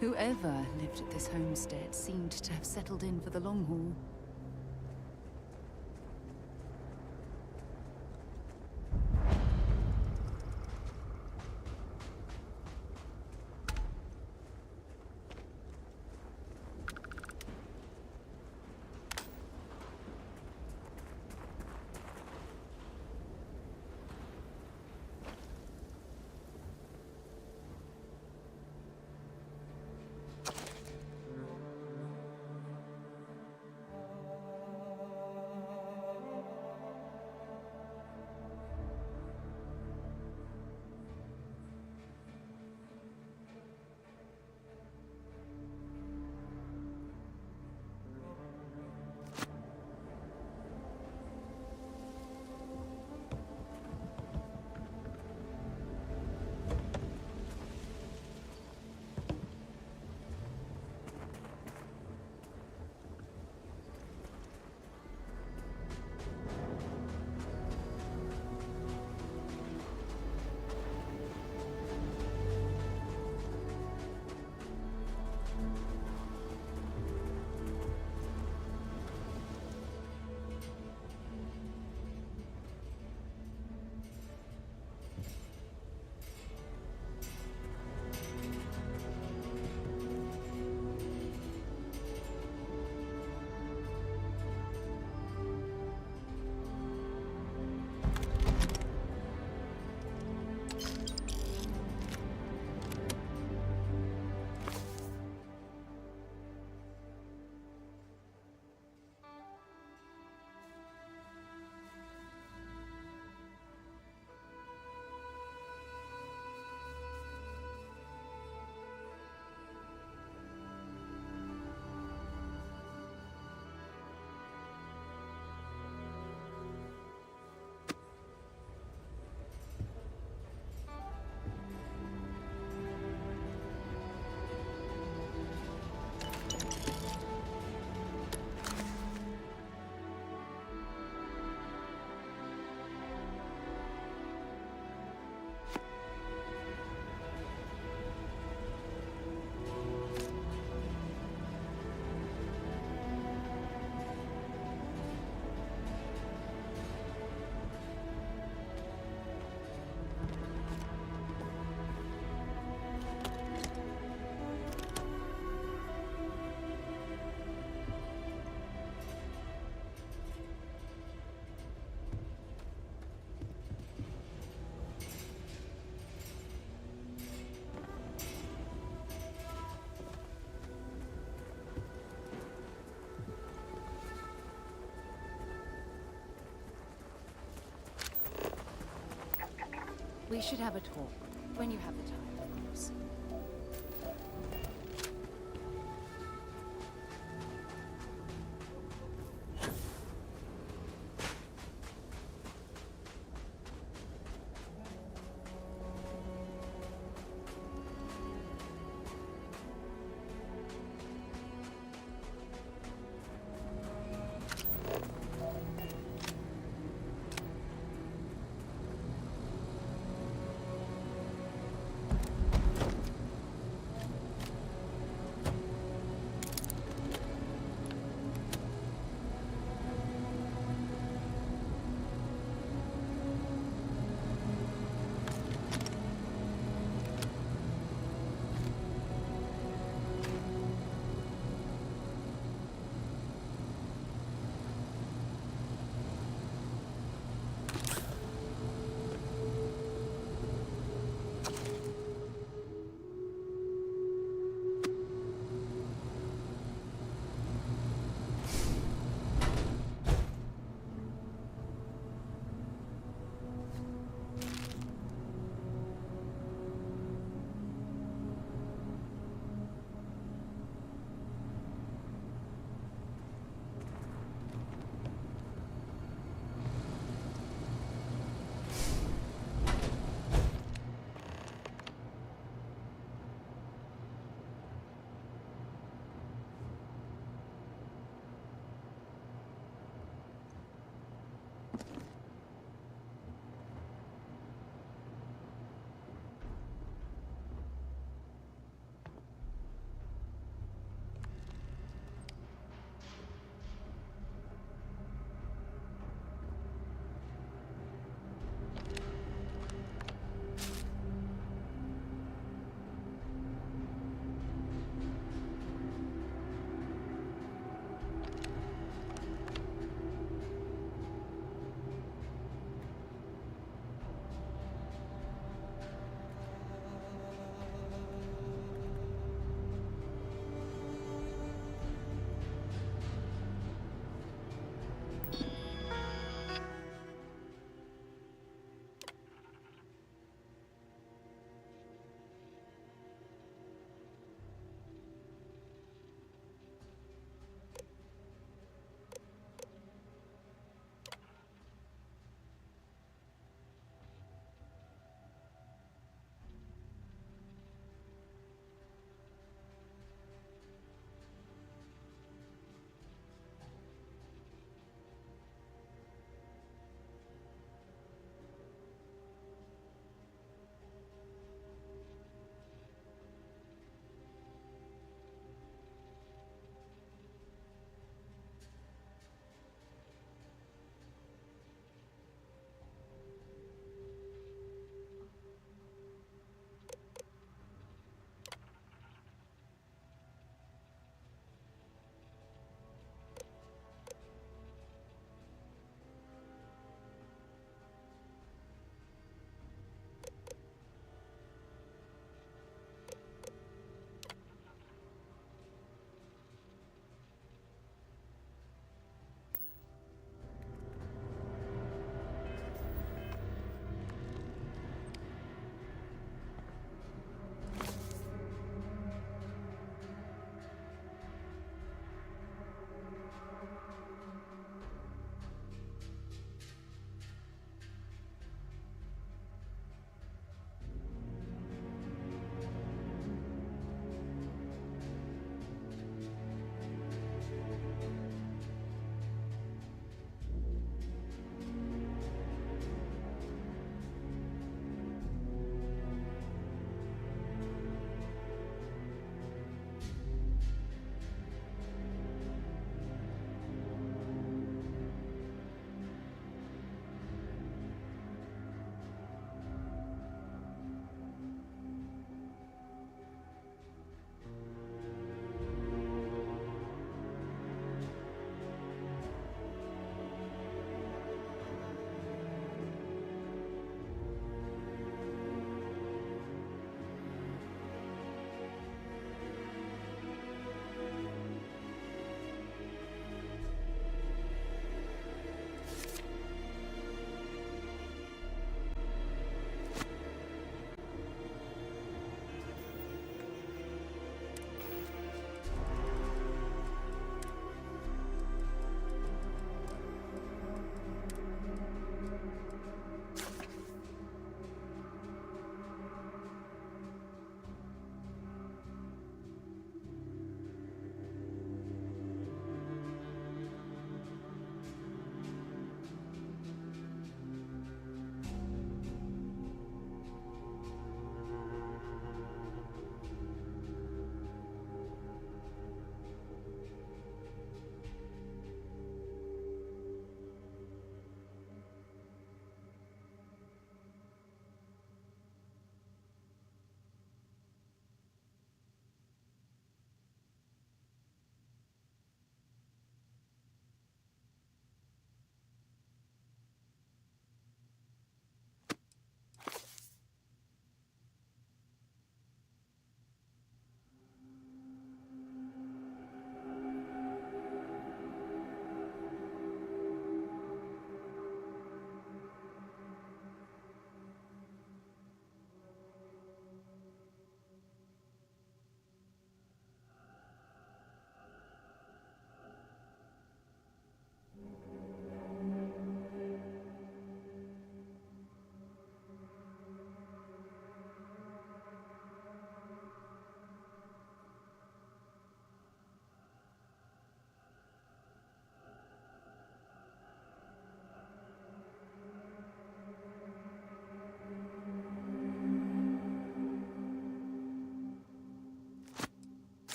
Whoever lived at this homestead seemed to have settled in for the long haul. We should have a talk, when you have the time, of course.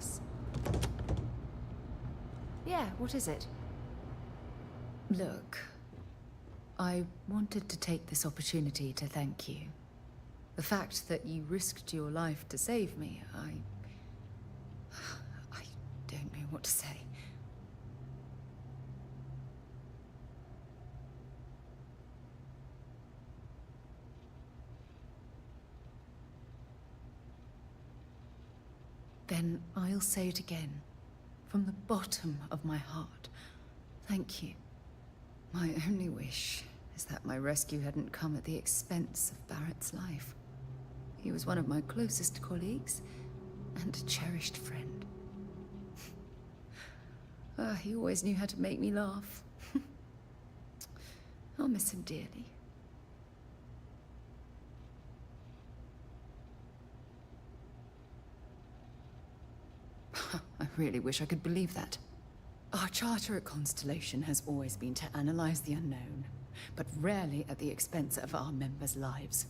us. Yeah, what is it? Look, I wanted to take this opportunity to thank you. The fact that you risked your life to save me, I don't know what to say. Then I'll say it again, from the bottom of my heart. Thank you. My only wish is that my rescue hadn't come at the expense of Barrett's life. He was one of my closest colleagues and a cherished friend. He always knew how to make me laugh. I'll miss him dearly. I really wish I could believe that. Our charter at Constellation has always been to analyze the unknown, but rarely at the expense of our members' lives.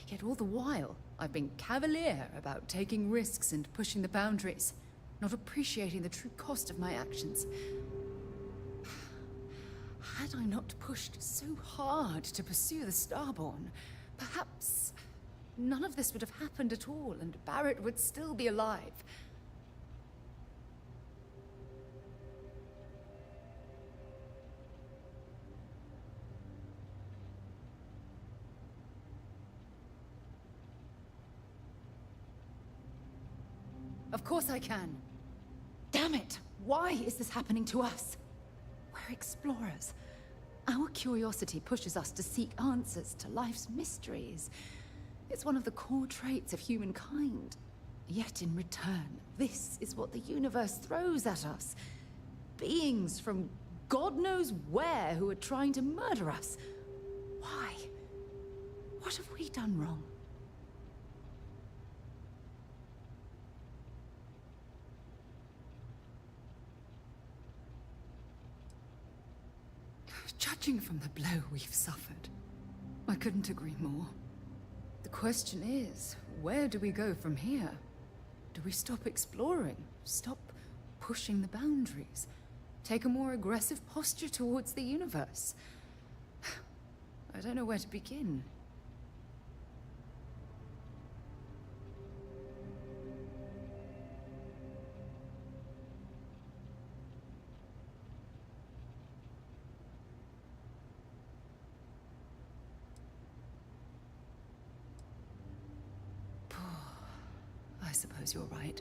Yet all the while, I've been cavalier about taking risks and pushing the boundaries, not appreciating the true cost of my actions. Had I not pushed so hard to pursue the Starborn, perhaps none of this would have happened at all, and Barrett would still be alive. Of course I can. Damn it! Why is this happening to us? We're explorers. Our curiosity pushes us to seek answers to life's mysteries. It's one of the core traits of humankind. Yet in return, this is what the universe throws at us. Beings from God knows where who are trying to murder us. Why? What have we done wrong? Judging from the blow we've suffered, I couldn't agree more. The question is, where do we go from here? Do we stop exploring? Stop pushing the boundaries? Take a more aggressive posture towards the universe? I don't know where to begin. I suppose you're right.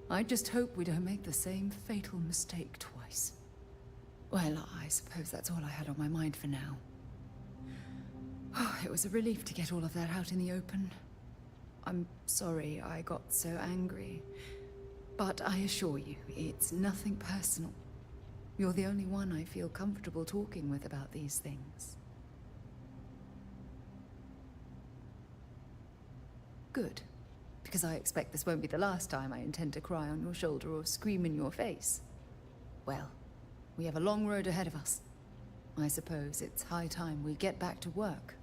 I just hope we don't make the same fatal mistake twice. Well, I suppose that's all I had on my mind for now. It was a relief to get all of that out in the open. I'm sorry I got so angry. But I assure you, it's nothing personal. You're the only one I feel comfortable talking with about these things. Good. Because I expect this won't be the last time I intend to cry on your shoulder or scream in your face. Well, we have a long road ahead of us. I suppose it's high time we get back to work.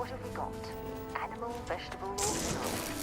What have we got? Animal, vegetable, or mineral?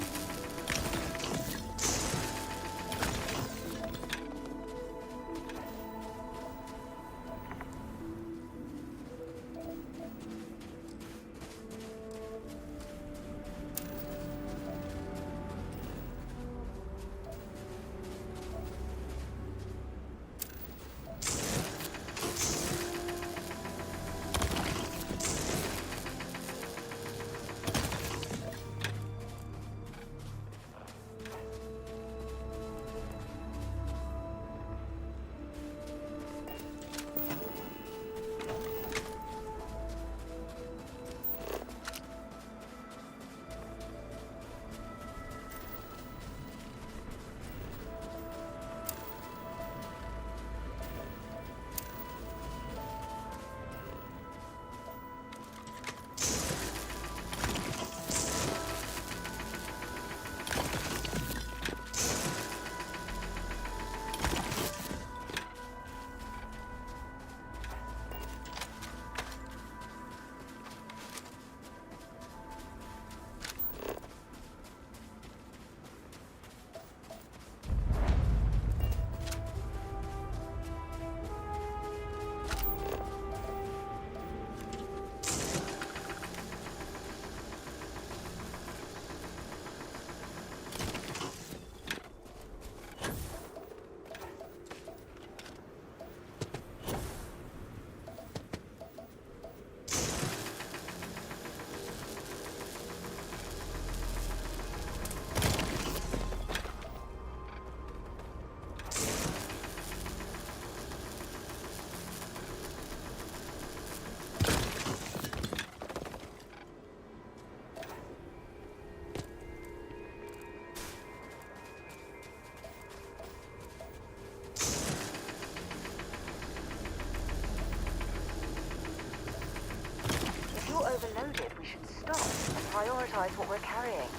If you're overloaded, we should stop and prioritize what we're carrying.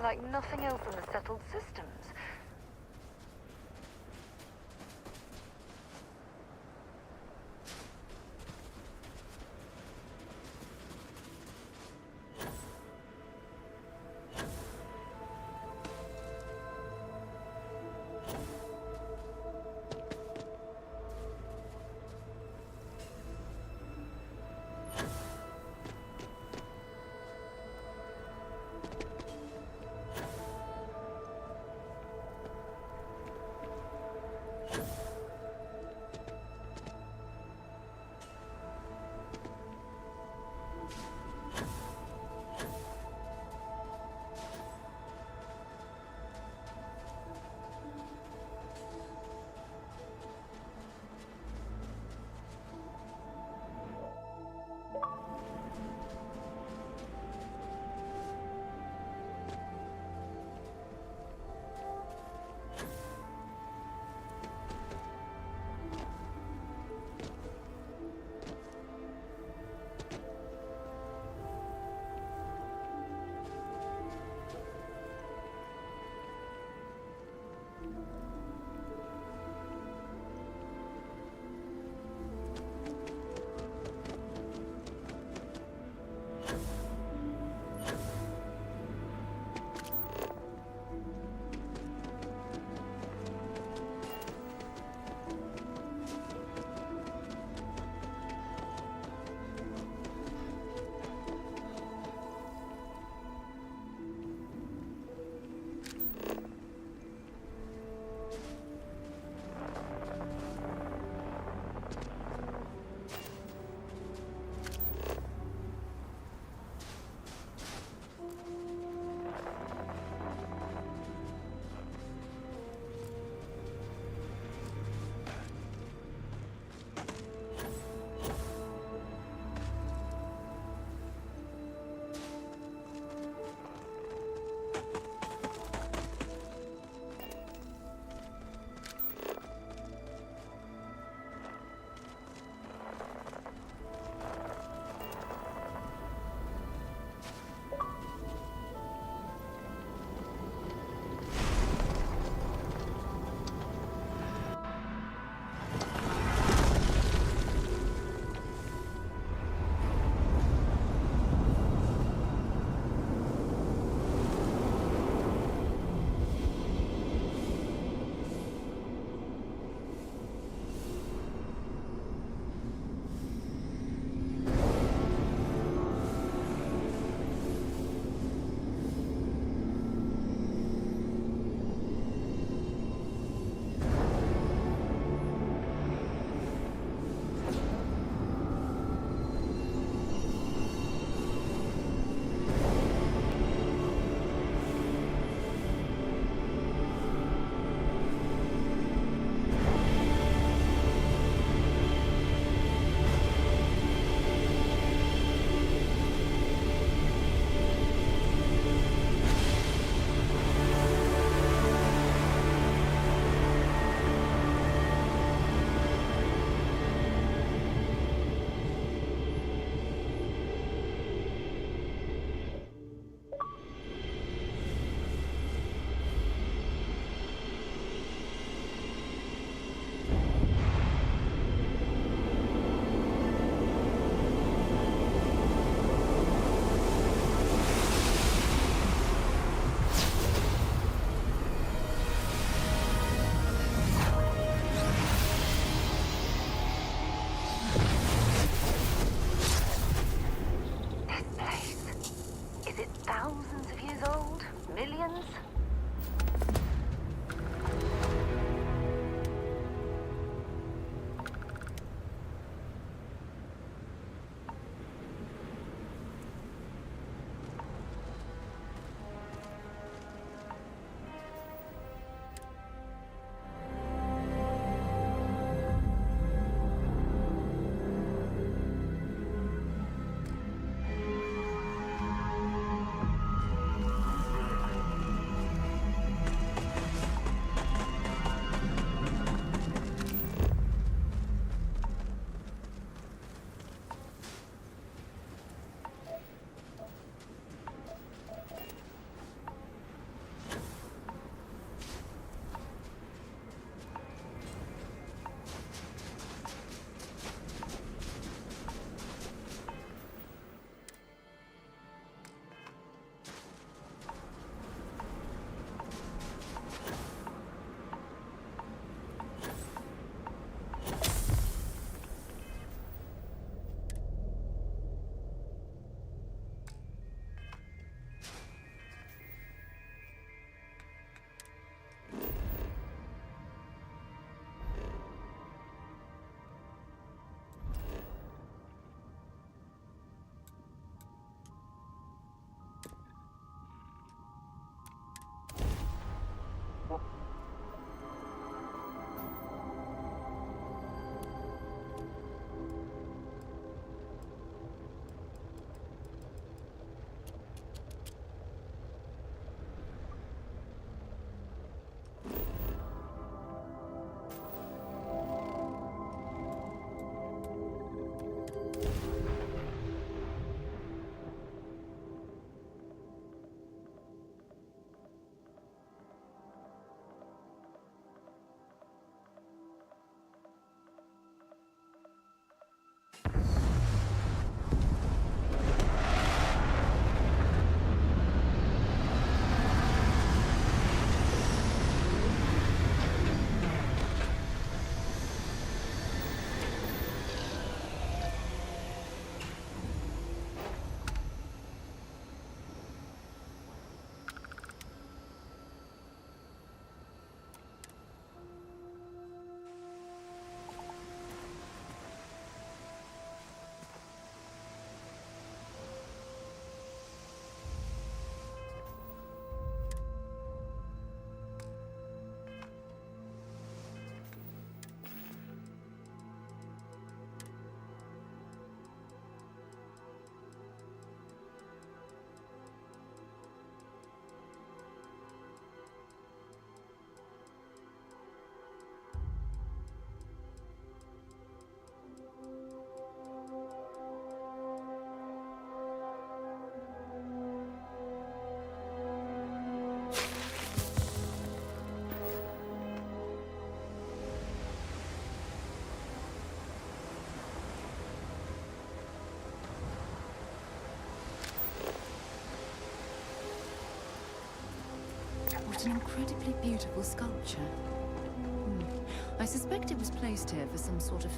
like nothing else in the settled systems. What an incredibly beautiful sculpture. I suspect it was placed here for some sort of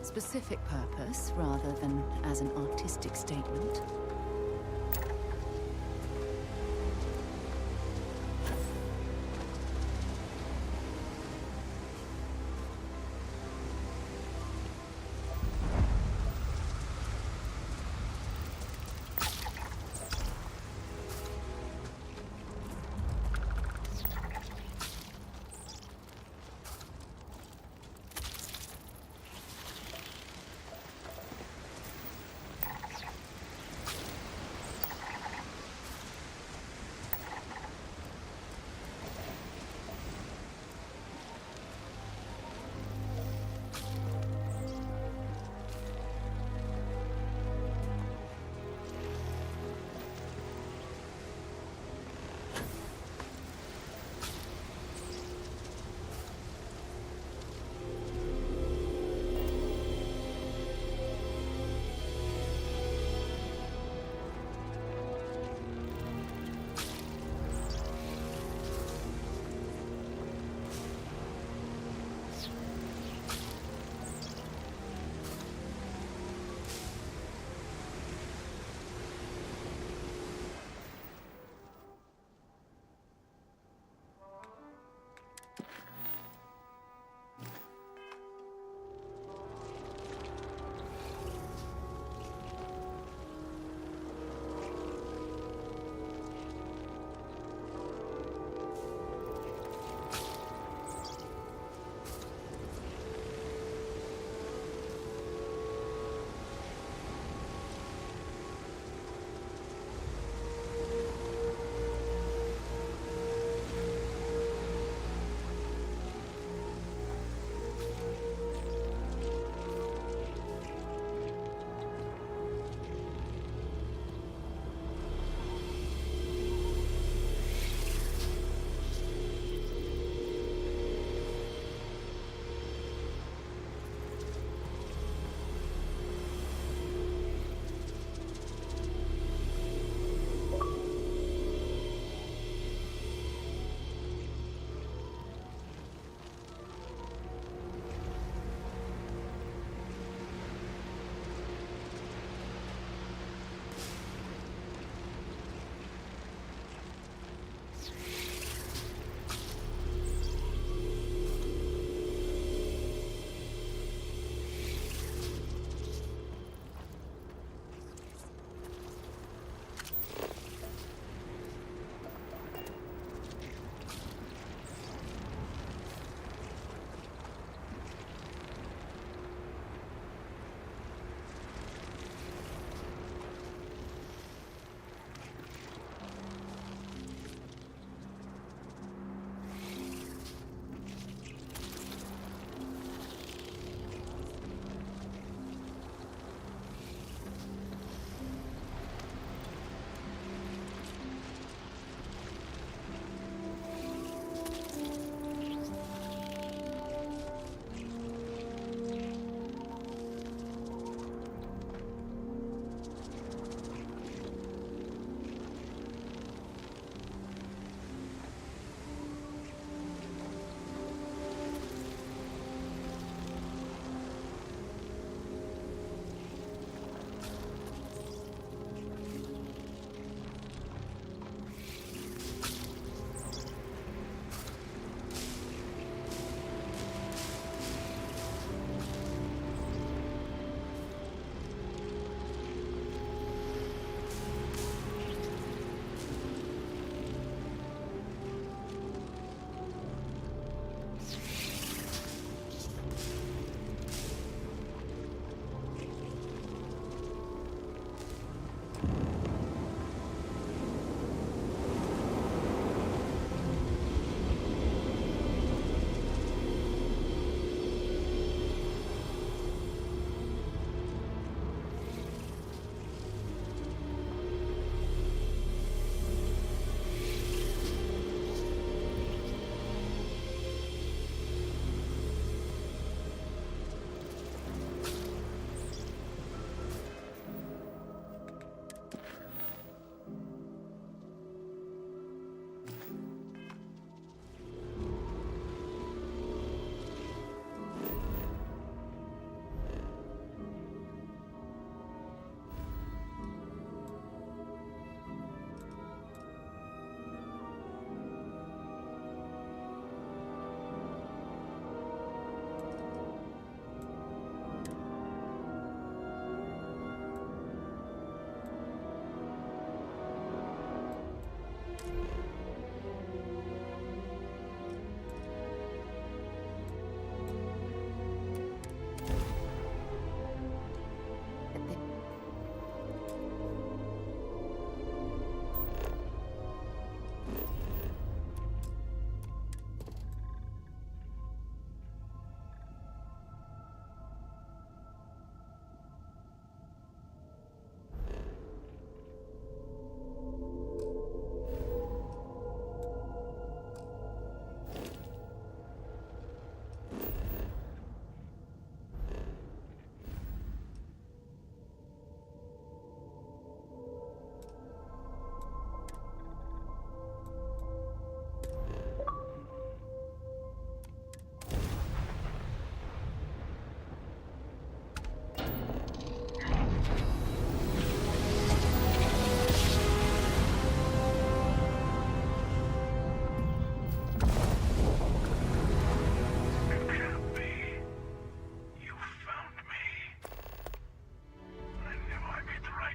specific purpose, rather than as an artistic statement.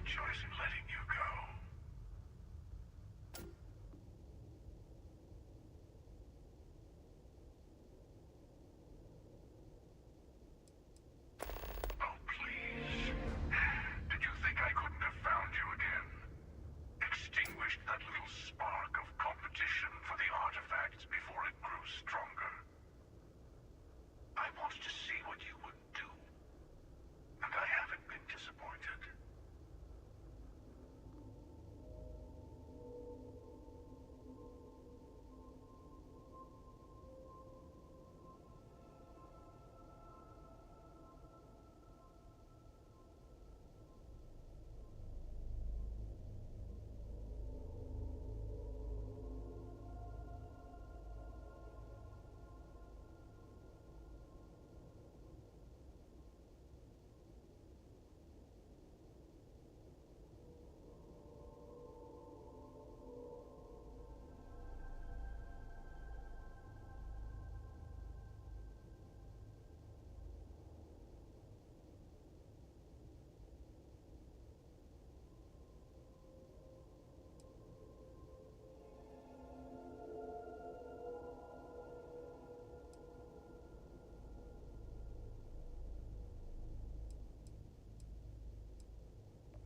choice in letting you go. Oh, please. Did you think I couldn't have found you again? Extinguished that little spark of competition for the artifacts before it grew stronger. I wanted to see what you would do, and I haven't been disappointed.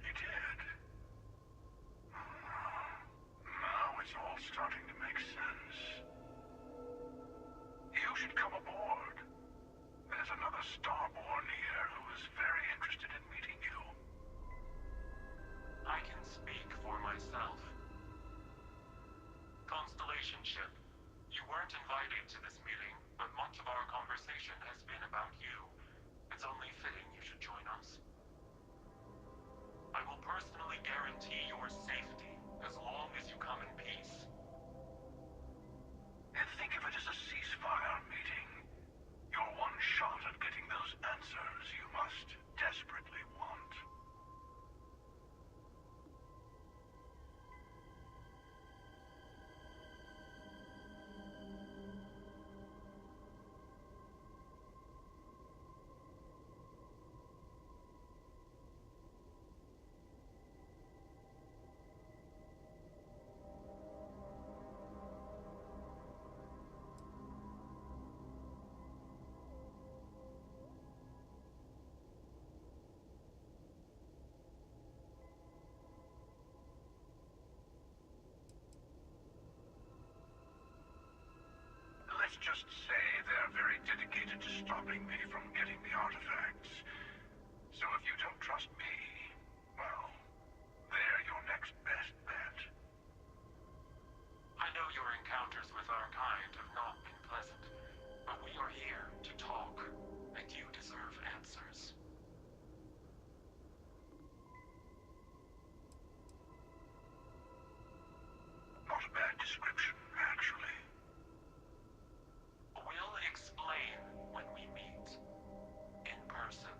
You did. Now it's all starting to make sense. You should come aboard. There's another Starborn here who is very interested in meeting you. I can speak for myself. Constellation ship, you weren't invited to this meeting, but much of our conversation has been about you. It's only fitting you should join us. I will personally guarantee your safety as long as you come in peace. And think of it as a ceasefire meeting. Your one shot at getting those answers you must desperately want. Let's just say they're very dedicated to stopping me from getting the artifacts. So if you don't trust me, well, they're your next best bet. I know your encounters with our kind have not been pleasant, but we are here to talk, and you deserve answers. Not a bad description, actually. We'll explain when we meet in person.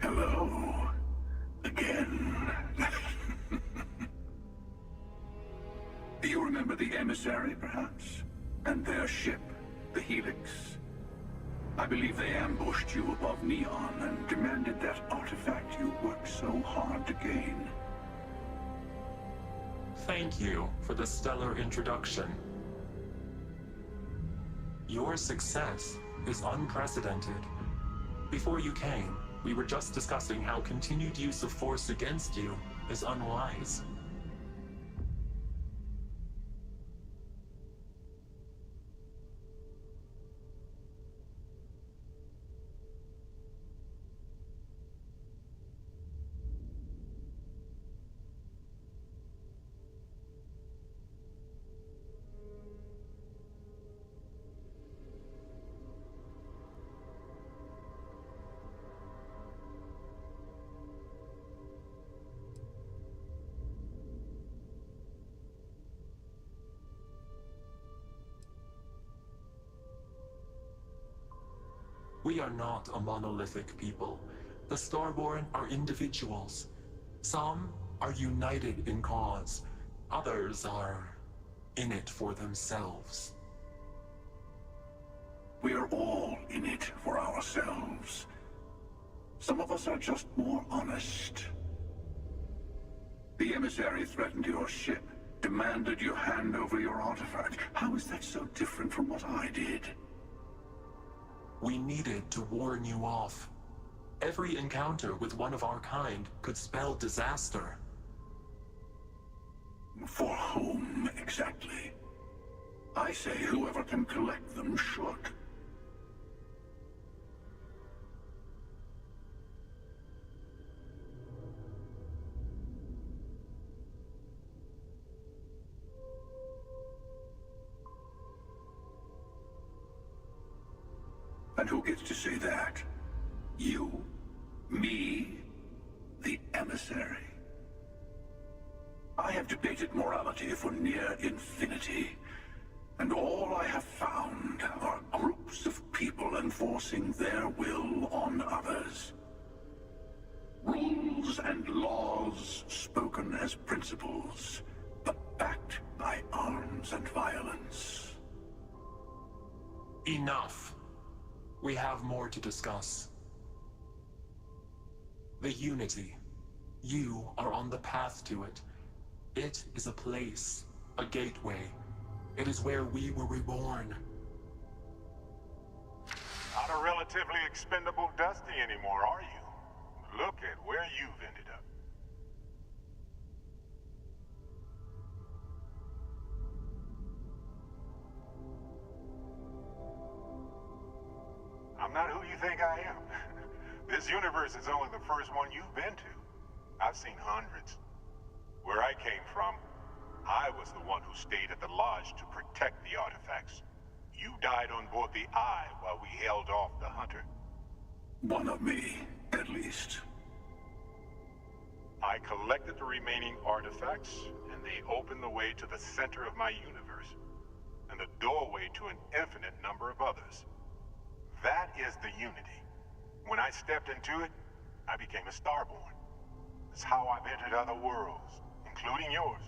Hello. Again. Do you remember the emissary, perhaps? And their ship, the Helix? I believe they ambushed you above Neon and demanded that artifact you worked so hard to gain. Thank you for the stellar introduction. Your success is unprecedented. Before you came, we were just discussing how continued use of force against you is unwise. We are not a monolithic people. The Starborn are individuals. Some are united in cause. Others are in it for themselves. We are all in it for ourselves. Some of us are just more honest. The emissary threatened your ship, demanded you hand over your artifact. How is that so different from what I did? We needed to warn you off. Every encounter with one of our kind could spell disaster. For whom, exactly? I say whoever can collect them should. And who gets to say that? You? Me? The emissary? I have debated morality for near infinity, and all I have found are groups of people enforcing their will on others. Rules and laws spoken as principles, but backed by arms and violence. Enough. We have more to discuss. The Unity. You are on the path to it. It is a place, a gateway. It is where we were reborn. Not a relatively expendable Dusty anymore, are you? Look at where you've ended up. I'm not who you think I am. This universe is only the first one you've been to. I've seen hundreds. Where I came from, I was the one who stayed at the Lodge to protect the artifacts. You died on board the Eye while we held off the Hunter. One of me, at least. I collected the remaining artifacts, and they opened the way to the center of my universe, and the doorway to an infinite number of others. That is the Unity. When I stepped into it, I became a Starborn. It's how I've entered other worlds, including yours.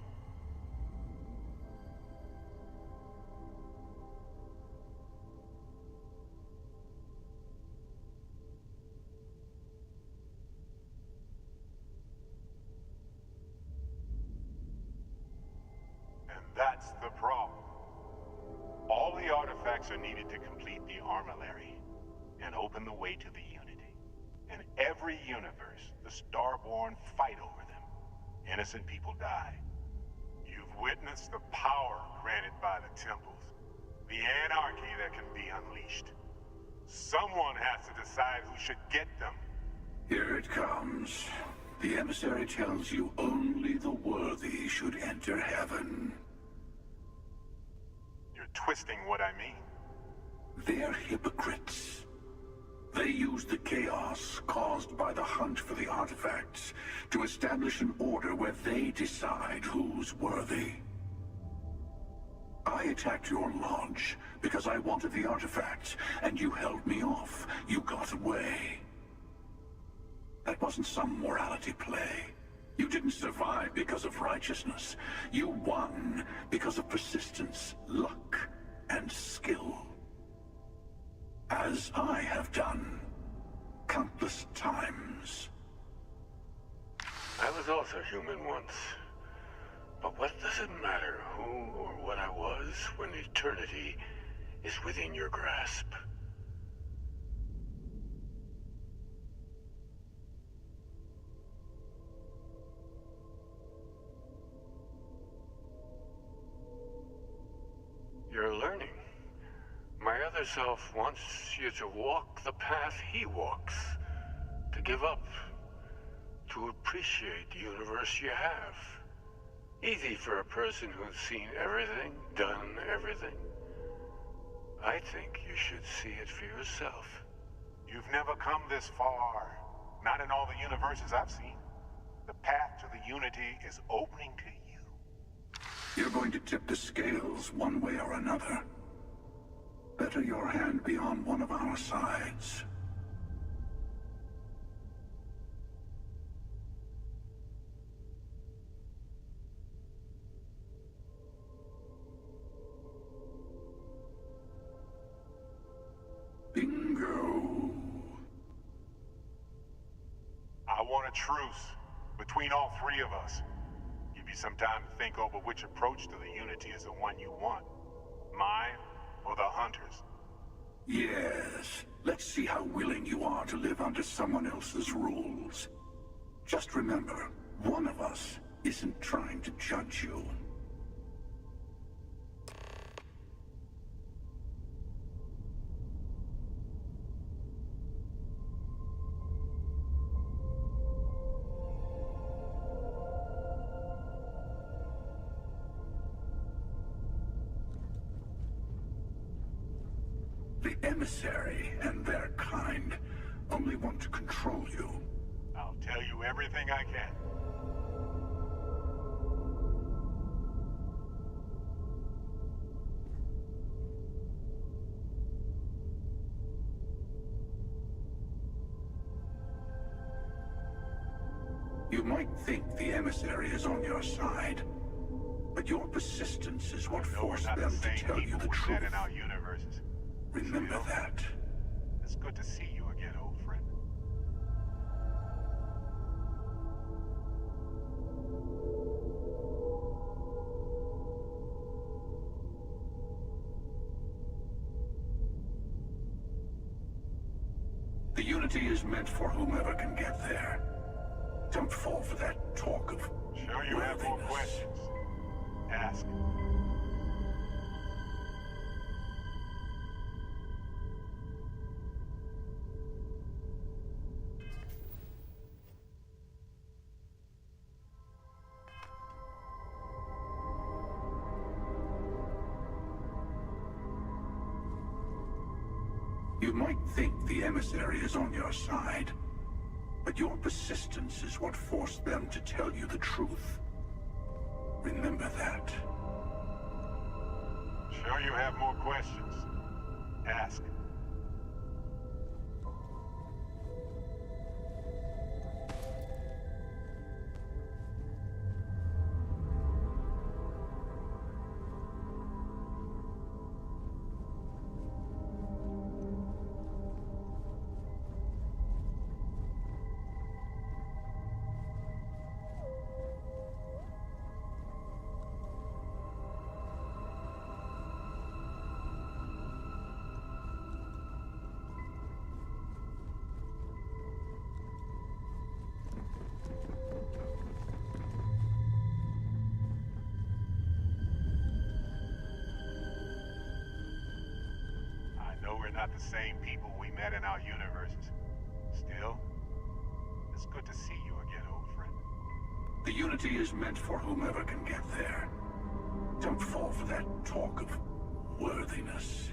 And that's the problem. All the artifacts are needed to complete the armillary and open the way to the Unity. In every universe, the Starborn fight over them. Innocent people die. You've witnessed the power granted by the temples, the anarchy that can be unleashed. Someone has to decide who should get them. Here it comes. The emissary tells you only the worthy should enter heaven. You're twisting what I mean. They're hypocrites. They use the chaos caused by the hunt for the artifacts to establish an order where they decide who's worthy. I attacked your lodge because I wanted the artifacts, and you held me off. You got away. That wasn't some morality play. You didn't survive because of righteousness. You won because of persistence, luck, and skill. As I have done countless times. I was also human once. But what does it matter who or what I was when eternity is within your grasp? You're learning. My other self wants you to walk the path he walks. To give up. To appreciate the universe you have. Easy for a person who's seen everything, done everything. I think you should see it for yourself. You've never come this far. Not in all the universes I've seen. The path to the Unity is opening to you. You're going to tip the scales one way or another. Better your hand be on one of our sides. Bingo. I want a truce between all three of us. Give you some time to think over which approach to the Unity is the one you want. Mine or the Hunters? Yes. Let's see how willing you are to live under someone else's rules. Just remember, one of us isn't trying to judge you. The emissary and their kind only want to control you. I'll tell you everything I can. You might think the emissary is on your side, but your persistence is what forced them to tell you the truth. In our universes. Remember that. It's good to see you again, old friend. The Unity is meant for whomever can get there. Don't fall for that talk of Sure you have more worthiness. questions. Ask. You might think the emissary is on your side, but your persistence is what forced them to tell you the truth. Remember that. Sure you have more questions. Ask. Not the same people we met in our universes. Still, it's good to see you again, old friend. The Unity is meant for whomever can get there. Don't fall for that talk of worthiness.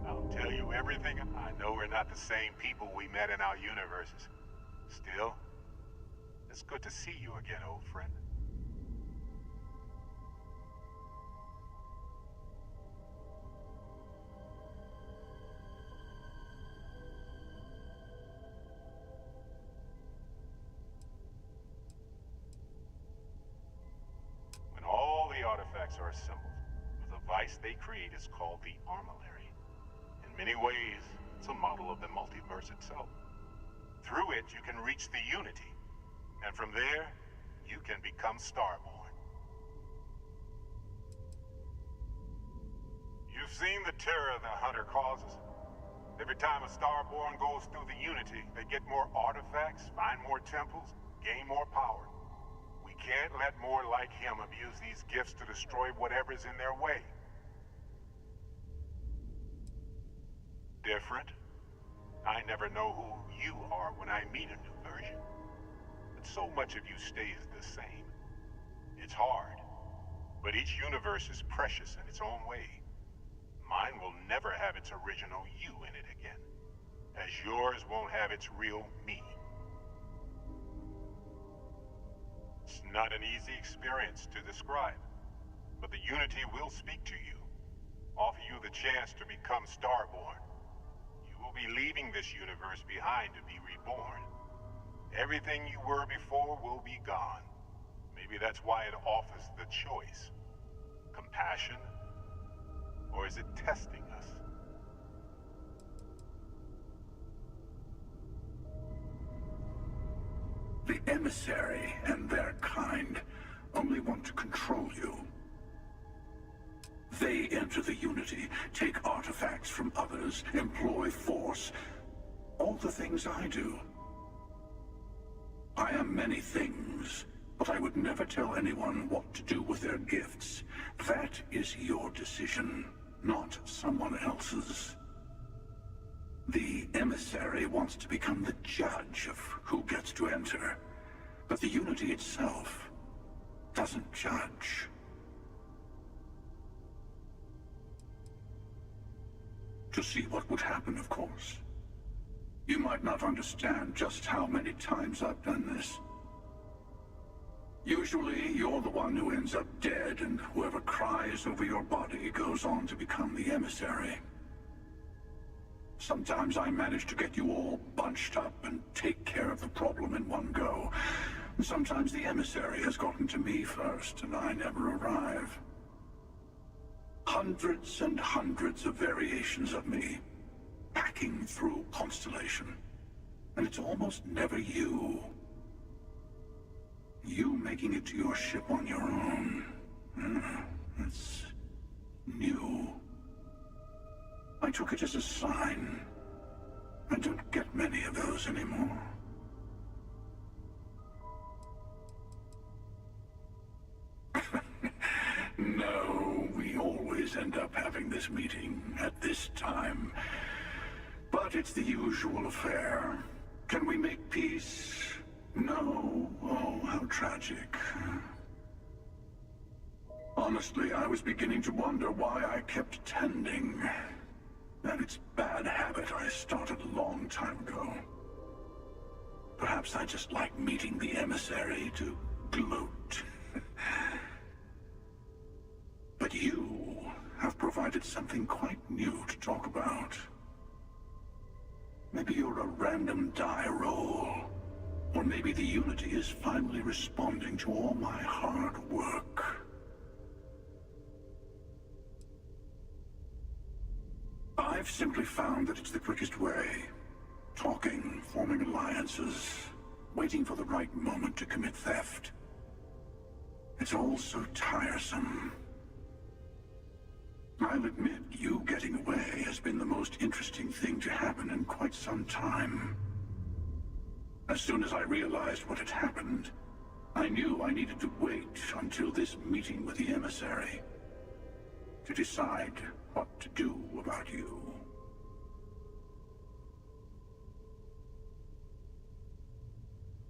I'll tell you everything. I know we're not the same people we met in our universes. Still, it's good to see you again, old friend. artifacts are assembled. The device they create is called the Armillary. In many ways, it's a model of the multiverse itself. Through it, you can reach the Unity, and from there, you can become Starborn. You've seen the terror the Hunter causes. Every time a Starborn goes through the Unity, they get more artifacts, find more temples, gain more power. We can't let more like him abuse these gifts to destroy whatever's in their way. Different? I never know who you are when I meet a new version. But so much of you stays the same. It's hard, but each universe is precious in its own way. Mine will never have its original you in it again, as yours won't have its real me. It's not an easy experience to describe, but the Unity will speak to you, offer you the chance to become Starborn. You will be leaving this universe behind to be reborn. Everything you were before will be gone. Maybe that's why it offers the choice. Compassion? Or is it testing us? The emissary and their kind only want to control you. They enter the Unity, take artifacts from others, employ force. All the things I do. I am many things, but I would never tell anyone what to do with their gifts. That is your decision, not someone else's. The emissary wants to become the judge of who gets to enter, but the Unity itself doesn't judge. To see what would happen, of course. You might not understand just how many times I've done this. Usually, you're the one who ends up dead, and whoever cries over your body goes on to become the emissary. Sometimes I manage to get you all bunched up and take care of the problem in one go. Sometimes the emissary has gotten to me first, and I never arrive. Hundreds and hundreds of variations of me, hacking through Constellation. And it's almost never you. You making it to your ship on your own. It's new. I took it as a sign. I don't get many of those anymore. No, we always end up having this meeting at this time. But it's the usual affair. Can we make peace? No. Oh, how tragic. Honestly, I was beginning to wonder why I kept tending. And it's a bad habit I started a long time ago. Perhaps I just like meeting the emissary to gloat. But you have provided something quite new to talk about. Maybe you're a random die roll. Or maybe the Unity is finally responding to all my hard work. I've simply found that it's the quickest way. Talking, forming alliances, waiting for the right moment to commit theft. It's all so tiresome. I'll admit, you getting away has been the most interesting thing to happen in quite some time. As soon as I realized what had happened, I knew I needed to wait until this meeting with the emissary to decide what to do about you.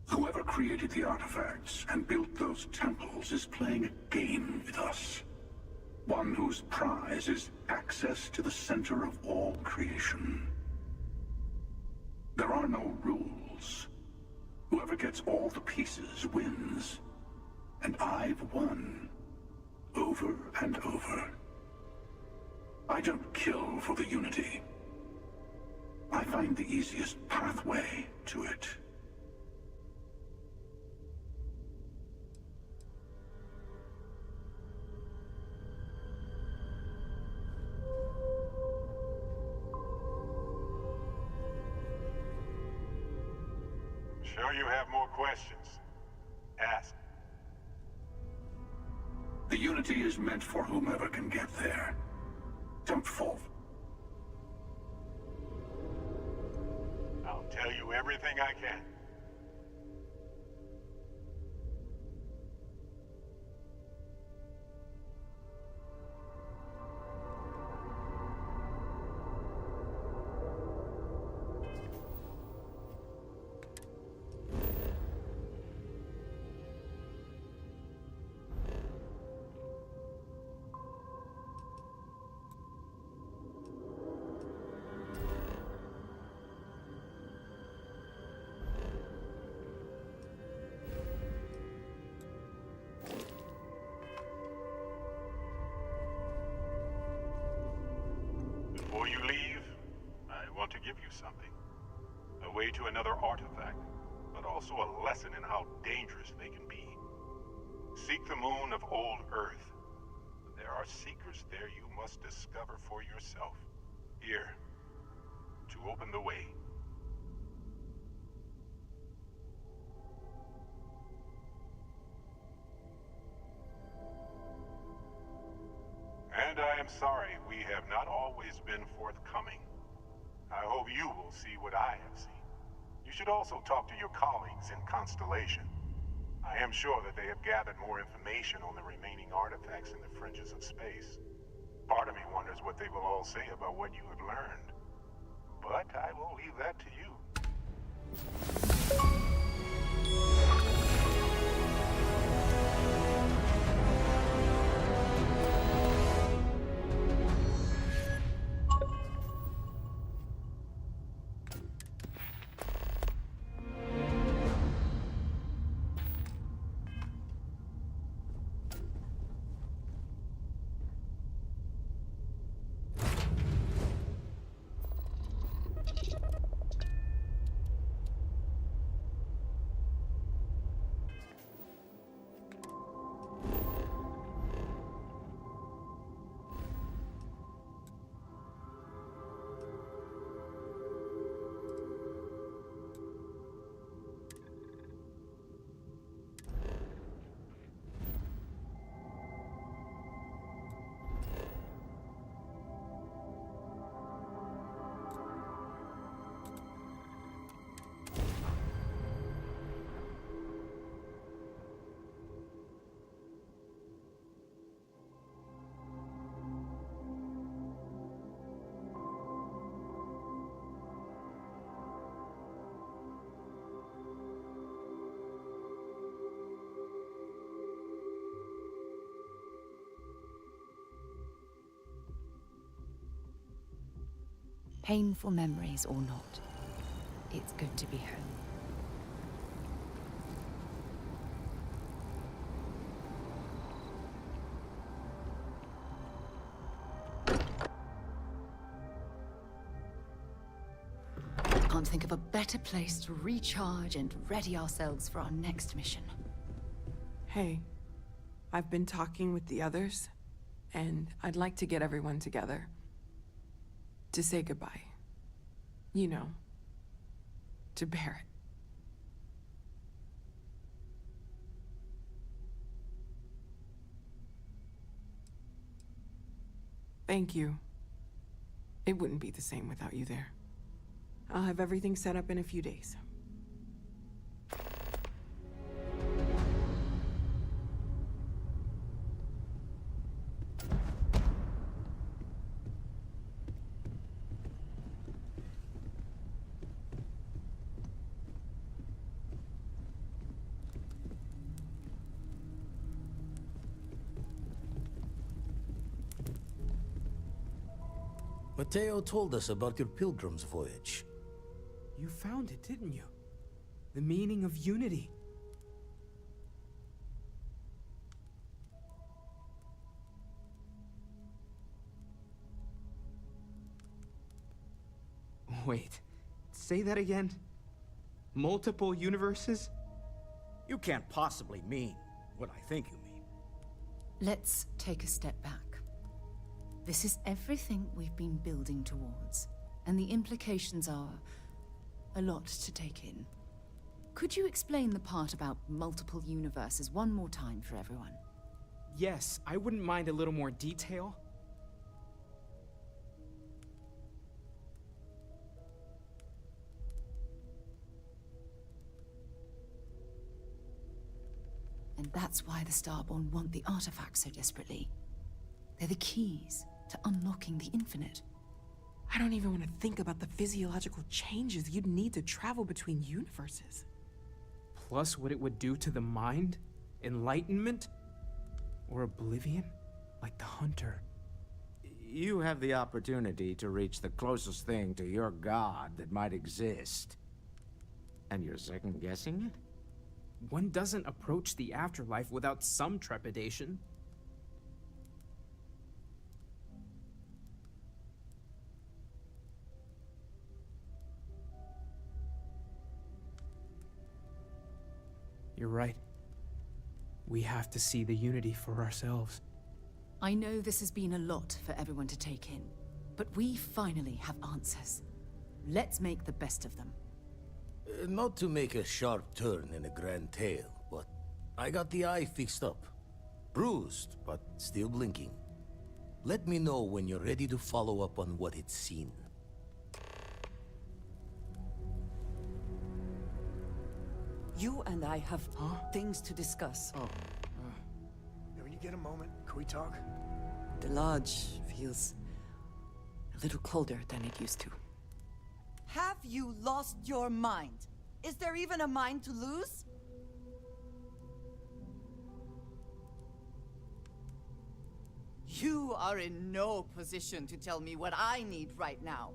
Whoever created the artifacts and built those temples is playing a game with us. One whose prize is access to the center of all creation. There are no rules. Whoever gets all the pieces wins. And I've won. Over and over. I don't kill for the Unity. I find the easiest pathway to it. Sure you have more questions? Ask. The Unity is meant for whomever can get there. Jump forth. I'll tell you everything I can. Before you leave, I want to give you something. A way to another artifact, but also a lesson in how dangerous they can be. Seek the moon of old Earth. There are seekers there you must discover for yourself. Here, to open the way. And I am sorry we have not always been forthcoming. I hope you will see what I have seen. You should also talk to your colleagues in Constellation. I am sure that they have gathered more information on the remaining artifacts in the fringes of space. Part of me wonders what they will all say about what you have learned. But I will leave that to you. Painful memories or not, it's good to be home. Can't think of a better place to recharge and ready ourselves for our next mission. Hey, I've been talking with the others, and I'd like to get everyone together. To say goodbye. You know, to Barrett. Thank you. It wouldn't be the same without you there. I'll have everything set up in a few days. Mateo told us about your pilgrim's voyage. You found it, didn't you? The meaning of unity. Wait, say that again? Multiple universes? You can't possibly mean what I think you mean. Let's take a step back. This is everything we've been building towards, and the implications are a lot to take in. Could you explain the part about multiple universes one more time for everyone? Yes, I wouldn't mind a little more detail. And that's why the Starborn want the artifacts so desperately. They're the keys to unlocking the infinite. I don't even want to think about the physiological changes you'd need to travel between universes. Plus what it would do to the mind? Enlightenment? Or oblivion? Like the Hunter. You have the opportunity to reach the closest thing to your god that might exist. And you're second-guessing it? One doesn't approach the afterlife without some trepidation. You're right. We have to see the unity for ourselves. I know this has been a lot for everyone to take in, but we finally have answers. Let's make the best of them. Not to make a sharp turn in a grand tale, but I got the eye fixed up. Bruised, but still blinking. Let me know when you're ready to follow up on what it's seen. You and I have things to discuss. When you get a moment, can we talk? The lodge feels a little colder than it used to. Have you lost your mind? Is there even a mind to lose? You are in no position to tell me what I need right now.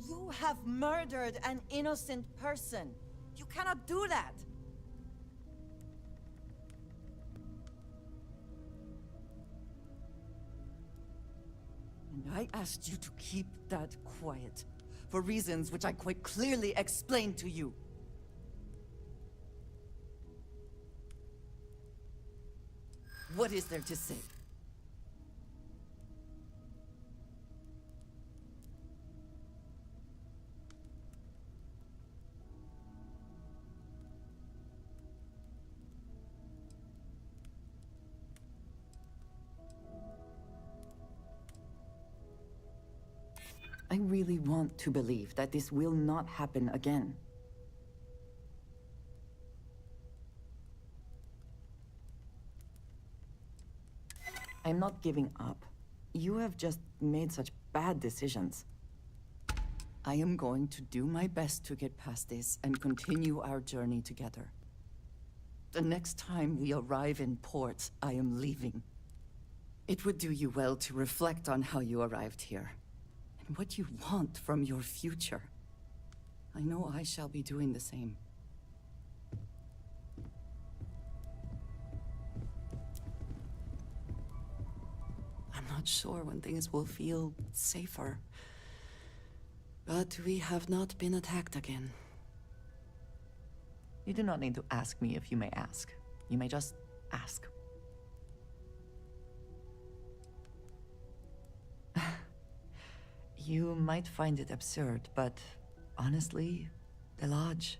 You have murdered an innocent person. You cannot do that. And I asked you to keep that quiet, for reasons which I quite clearly explained to you. What is there to say? I really want to believe that this will not happen again. I'm not giving up. You have just made such bad decisions. I am going to do my best to get past this and continue our journey together. The next time we arrive in port, I am leaving. It would do you well to reflect on how you arrived here. And what you want from your future. I know I shall be doing the same. I'm not sure when things will feel safer. But we have not been attacked again. You do not need to ask me if you may ask. You may just ask. You might find it absurd, but honestly, the Lodge.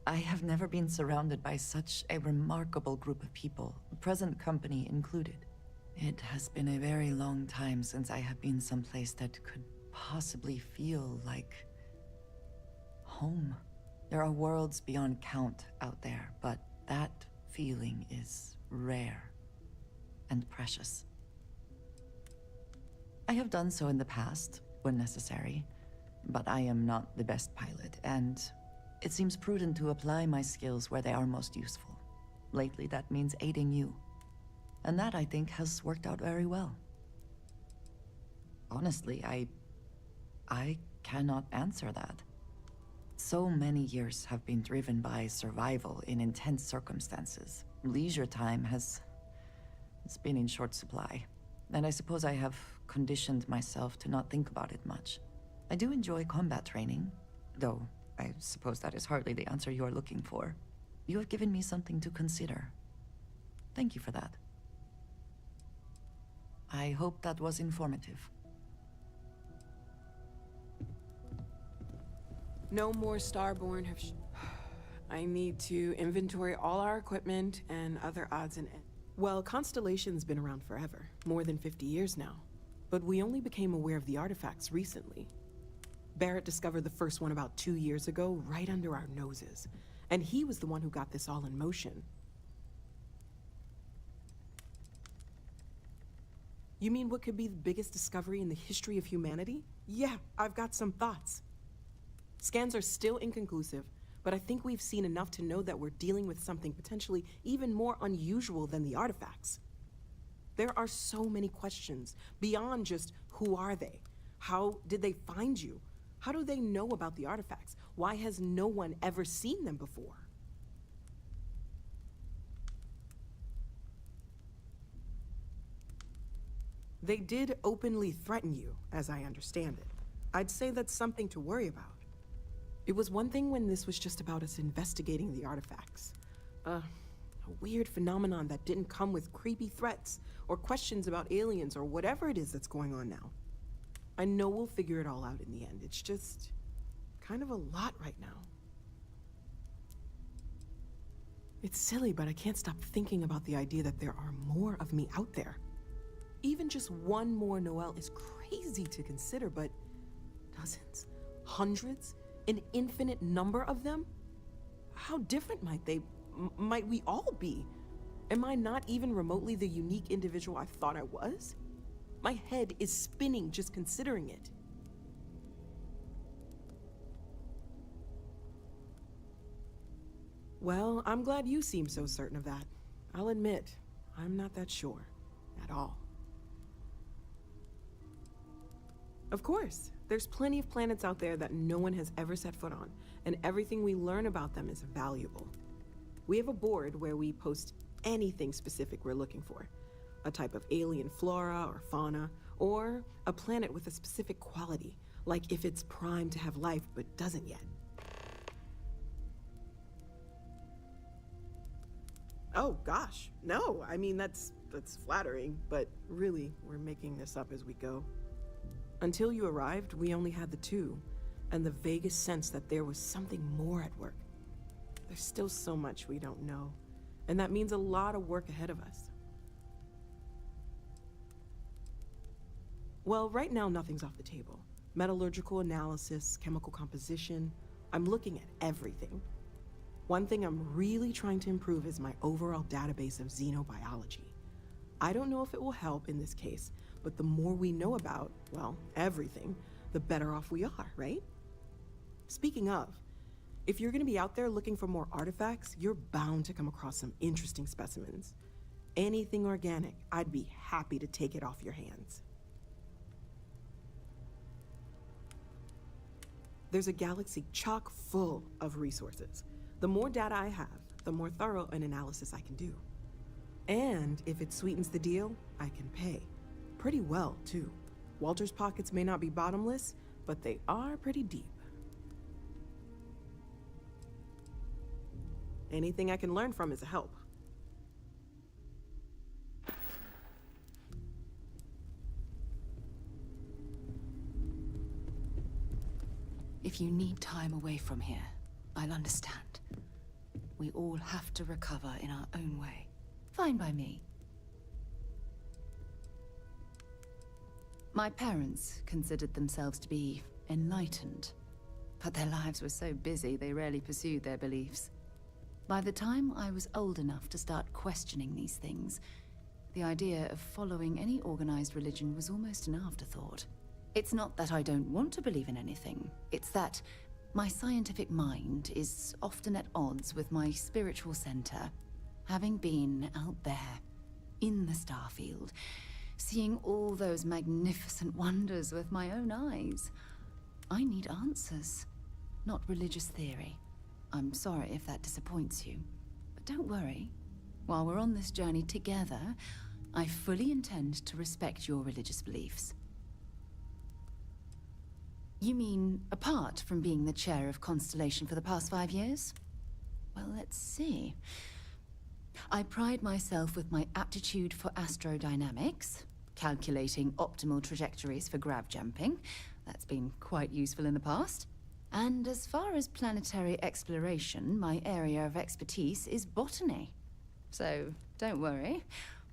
I have never been surrounded by such a remarkable group of people, present company included. It has been a very long time since I have been someplace that could possibly feel like home. There are worlds beyond count out there, but that feeling is rare and precious. I have done so in the past, when necessary, but I am not the best pilot, and it seems prudent to apply my skills where they are most useful. Lately, that means aiding you. And that, I think, has worked out very well. Honestly, I cannot answer that. So many years have been driven by survival in intense circumstances. Leisure time it's been in short supply. And I suppose I have conditioned myself to not think about it much. I do enjoy combat training, though I suppose that is hardly the answer you are looking for. You have given me something to consider. Thank you for that. I hope that was informative. No more Starborn have I need to inventory all our equipment and other odds and ends. Well, Constellation's been around forever, more than 50 years now. But we only became aware of the artifacts recently. Barrett discovered the first one about 2 years ago, right under our noses. And he was the one who got this all in motion. You mean what could be the biggest discovery in the history of humanity? Yeah, I've got some thoughts. Scans are still inconclusive, but I think we've seen enough to know that we're dealing with something potentially even more unusual than the artifacts. There are so many questions, beyond just who are they? How did they find you? How do they know about the artifacts? Why has no one ever seen them before? They did openly threaten you, as I understand it. I'd say that's something to worry about. It was one thing when this was just about us investigating the artifacts. A weird phenomenon that didn't come with creepy threats or questions about aliens or whatever it is that's going on now. I know we'll figure it all out in the end. It's just kind of a lot right now. It's silly, but I can't stop thinking about the idea that there are more of me out there. Even just one more Noel is crazy to consider, but dozens, hundreds, an infinite number of them? How different might we all be? Am I not even remotely the unique individual I thought I was? My head is spinning just considering it. Well, I'm glad you seem so certain of that. I'll admit, I'm not that sure at all. Of course, there's plenty of planets out there that no one has ever set foot on, and everything we learn about them is valuable. We have a board where we post anything specific we're looking for. A type of alien flora or fauna, or a planet with a specific quality, like if it's primed to have life but doesn't yet. Oh gosh, no, I mean that's flattering, but really, we're making this up as we go. Until you arrived, we only had the two, and the vaguest sense that there was something more at work. There's still so much we don't know, and that means a lot of work ahead of us. Well, right now nothing's off the table. Metallurgical analysis, chemical composition, I'm looking at everything. One thing I'm really trying to improve is my overall database of xenobiology. I don't know if it will help in this case, but the more we know about, well, everything, the better off we are, right? Speaking of, if you're gonna be out there looking for more artifacts, you're bound to come across some interesting specimens. Anything organic, I'd be happy to take it off your hands. There's a galaxy chock full of resources. The more data I have, the more thorough an analysis I can do. And if it sweetens the deal, I can pay. Pretty well, too. Walter's pockets may not be bottomless, but they are pretty deep. Anything I can learn from is a help. If you need time away from here, I'll understand. We all have to recover in our own way. Fine by me. My parents considered themselves to be enlightened, but their lives were so busy they rarely pursued their beliefs. By the time I was old enough to start questioning these things, the idea of following any organized religion was almost an afterthought. It's not that I don't want to believe in anything, it's that my scientific mind is often at odds with my spiritual center. Having been out there, in the Starfield, seeing all those magnificent wonders with my own eyes, I need answers, not religious theory. I'm sorry if that disappoints you, but don't worry. While we're on this journey together, I fully intend to respect your religious beliefs. You mean, apart from being the chair of Constellation for the past 5 years? Well, let's see. I pride myself with my aptitude for astrodynamics, calculating optimal trajectories for grav jumping. That's been quite useful in the past. And as far as planetary exploration, my area of expertise is botany. So, don't worry.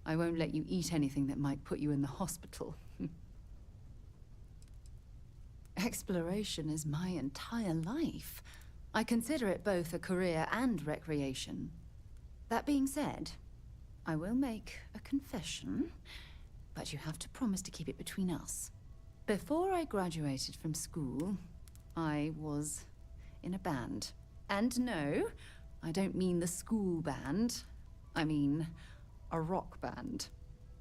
I won't let you eat anything that might put you in the hospital. Exploration is my entire life. I consider it both a career and recreation. That being said, I will make a confession, but you have to promise to keep it between us. Before I graduated from school, I was in a band. And no, I don't mean the school band. I mean a rock band.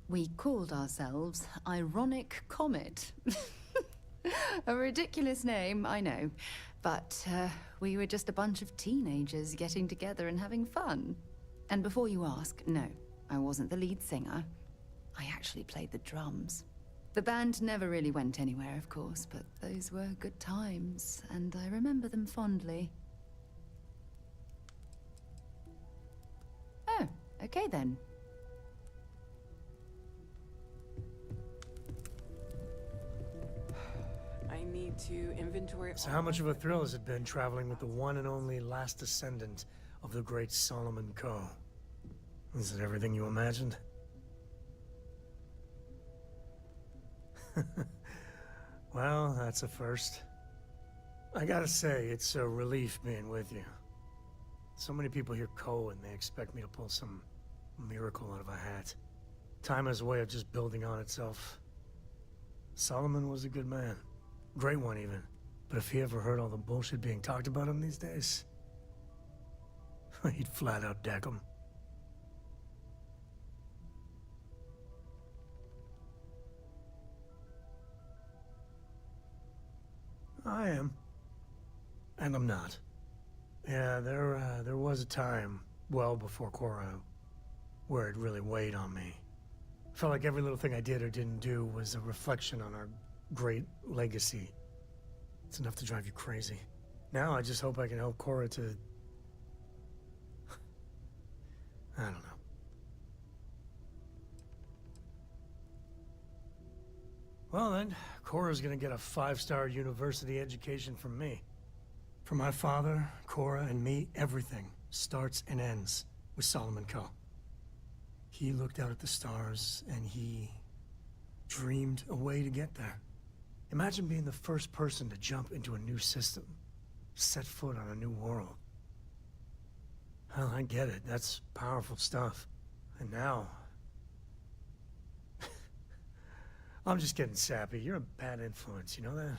We called ourselves Ironic Comet. A ridiculous name, I know. But we were just a bunch of teenagers getting together and having fun. And before you ask, no, I wasn't the lead singer. I actually played the drums. The band never really went anywhere, of course, but those were good times, and I remember them fondly. Oh, okay then. I need to inventory. So how much of a thrill has it been traveling with the one and only last descendant of the great Solomon Coe? Is it everything you imagined? Well, that's a first. I gotta say, it's a relief being with you. So many people hear Coe and they expect me to pull some miracle out of a hat. Time has a way of just building on itself. Solomon was a good man. Great one, even. But if he ever heard all the bullshit being talked about him these days, he'd flat out deck him. I am. And I'm not. Yeah, there was a time, well before Korra, where it really weighed on me. Felt like every little thing I did or didn't do was a reflection on our great legacy. It's enough to drive you crazy. Now I just hope I can help Korra to... I don't know. Well then, Korra's gonna get a 5-star university education from me. For my father, Korra, and me, everything starts and ends with Solomon Coe. He looked out at the stars, and he dreamed a way to get there. Imagine being the first person to jump into a new system, set foot on a new world. Hell, I get it. That's powerful stuff. And now... I'm just getting sappy. You're a bad influence, you know that?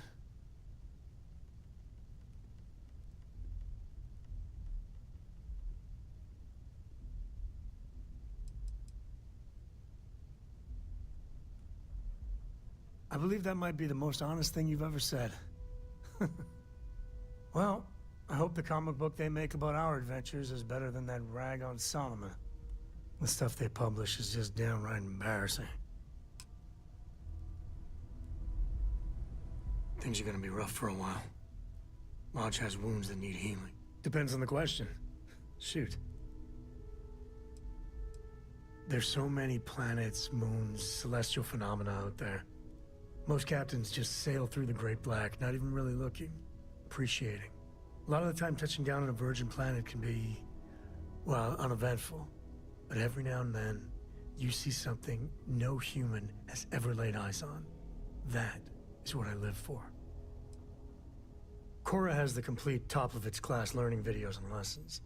I believe that might be the most honest thing you've ever said. Well, I hope the comic book they make about our adventures is better than that rag on Solomon. The stuff they publish is just downright embarrassing. Things are gonna be rough for a while. Lodge has wounds that need healing. Depends on the question. Shoot. There's so many planets, moons, celestial phenomena out there. Most captains just sail through the Great Black, not even really looking, appreciating. A lot of the time touching down on a virgin planet can be, well, uneventful. But every now and then, you see something no human has ever laid eyes on. That is what I live for. Korra has the complete top-of-its-class learning videos and lessons.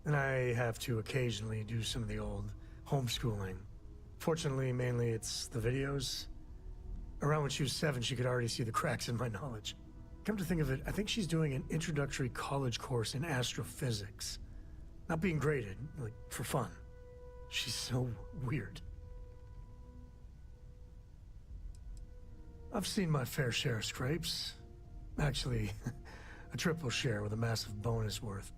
And I have to occasionally do some of the old homeschooling. Fortunately, mainly it's the videos. Around when she was 7, she could already see the cracks in my knowledge. Come to think of it, I think she's doing an introductory college course in astrophysics. Not being graded, like, for fun. She's so weird. I've seen my fair share of scrapes. Actually, a triple share with a massive bonus worth.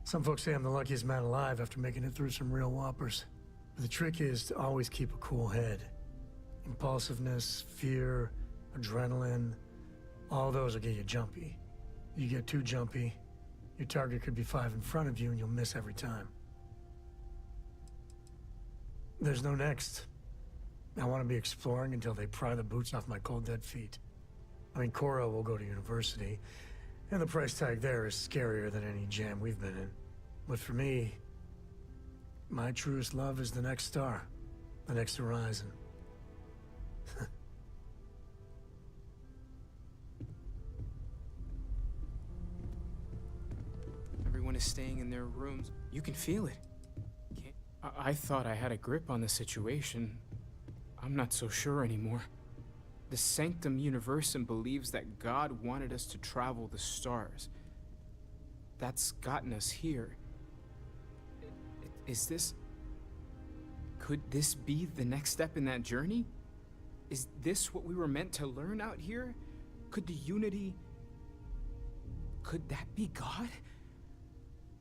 Some folks say I'm the luckiest man alive after making it through some real whoppers. But the trick is to always keep a cool head. Impulsiveness, fear, adrenaline, all those will get you jumpy. You get too jumpy, your target could be 5 in front of you and you'll miss every time. There's no next. I want to be exploring until they pry the boots off my cold dead feet. I mean, Korra will go to university, And the price tag there is scarier than any jam we've been in. But for me, my truest love is the next star, the next horizon. Everyone is staying in their rooms. You can feel it. I thought I had a grip on the situation. I'm not so sure anymore. The Sanctum Universum believes that God wanted us to travel the stars. That's gotten us here. Is this... Could this be the next step in that journey? Is this what we were meant to learn out here? Could the Unity... Could that be God?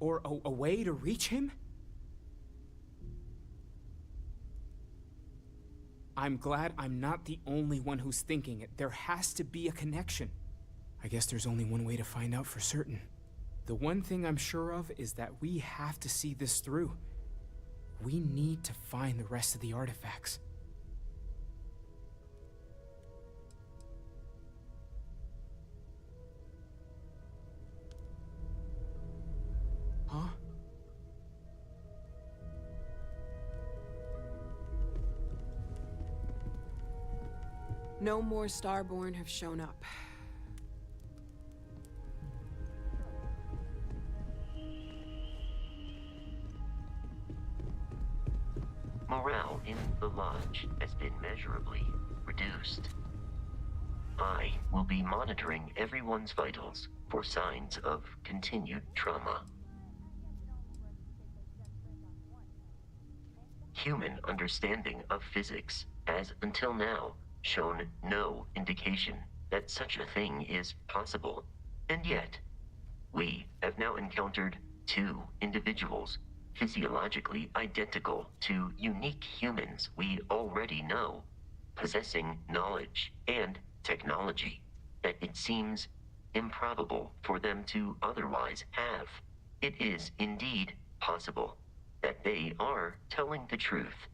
Or a way to reach him? I'm glad I'm not the only one who's thinking it. There has to be a connection. I guess there's only one way to find out for certain. The one thing I'm sure of is that we have to see this through. We need to find the rest of the artifacts. Huh? No more Starborn have shown up. Morale in the lodge has been measurably reduced. I will be monitoring everyone's vitals for signs of continued trauma. Human understanding of physics has until now shown no indication that such a thing is possible, and yet we have now encountered two individuals physiologically identical to unique humans we already know, possessing knowledge and technology that it seems improbable for them to otherwise have. It is indeed possible that they are telling the truth,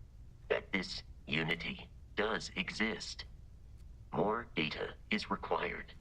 that this unity does exist. More data is required.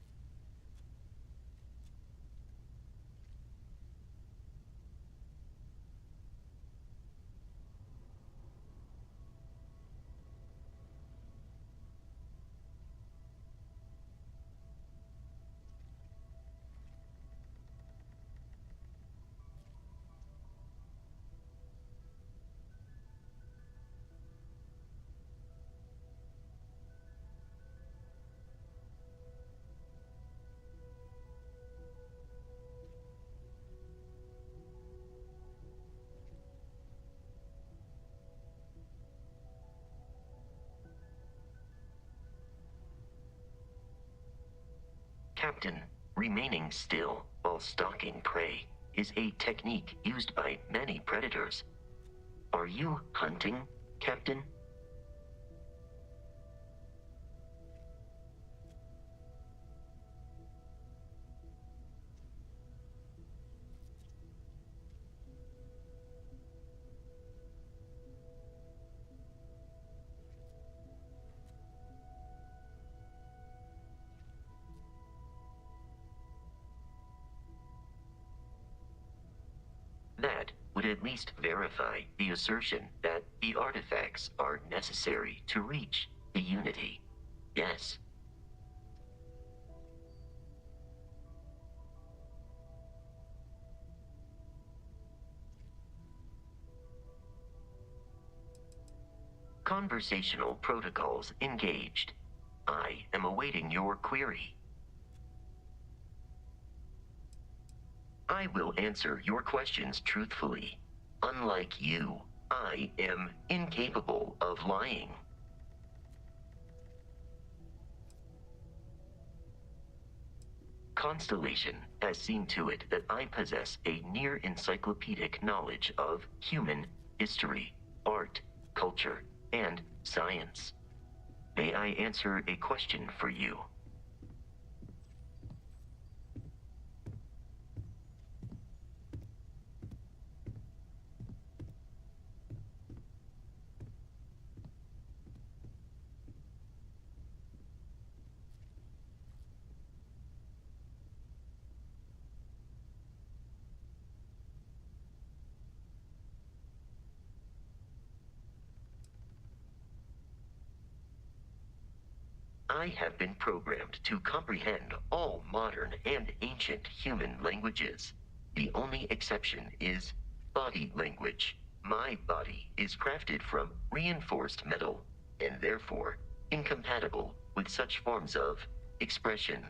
Captain, remaining still while stalking prey is a technique used by many predators. Are you hunting, Captain? That would at least verify the assertion that the artifacts are necessary to reach the Unity. Yes. Conversational protocols engaged. I am awaiting your query. I will answer your questions truthfully. Unlike you, I am incapable of lying. Constellation has seen to it that I possess a near-encyclopedic knowledge of human history, art, culture, and science. May I answer a question for you? I have been programmed to comprehend all modern and ancient human languages. The only exception is body language. My body is crafted from reinforced metal, and therefore incompatible with such forms of expression.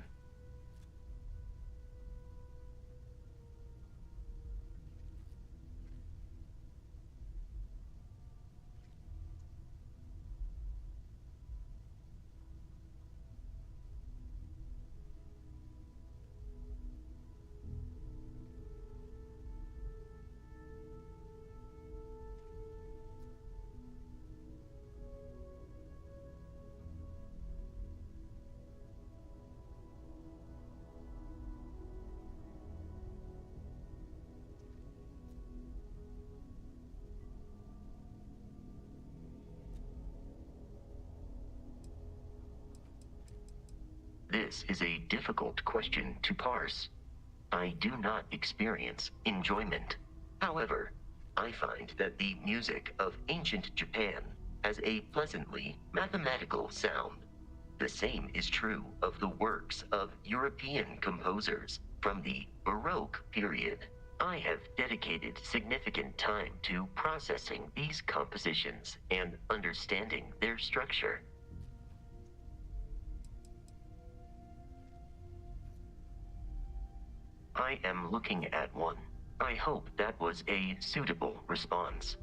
This is a difficult question to parse. I do not experience enjoyment. However, I find that the music of ancient Japan has a pleasantly mathematical sound. The same is true of the works of European composers from the Baroque period. I have dedicated significant time to processing these compositions and understanding their structure. I am looking at one. I hope that was a suitable response.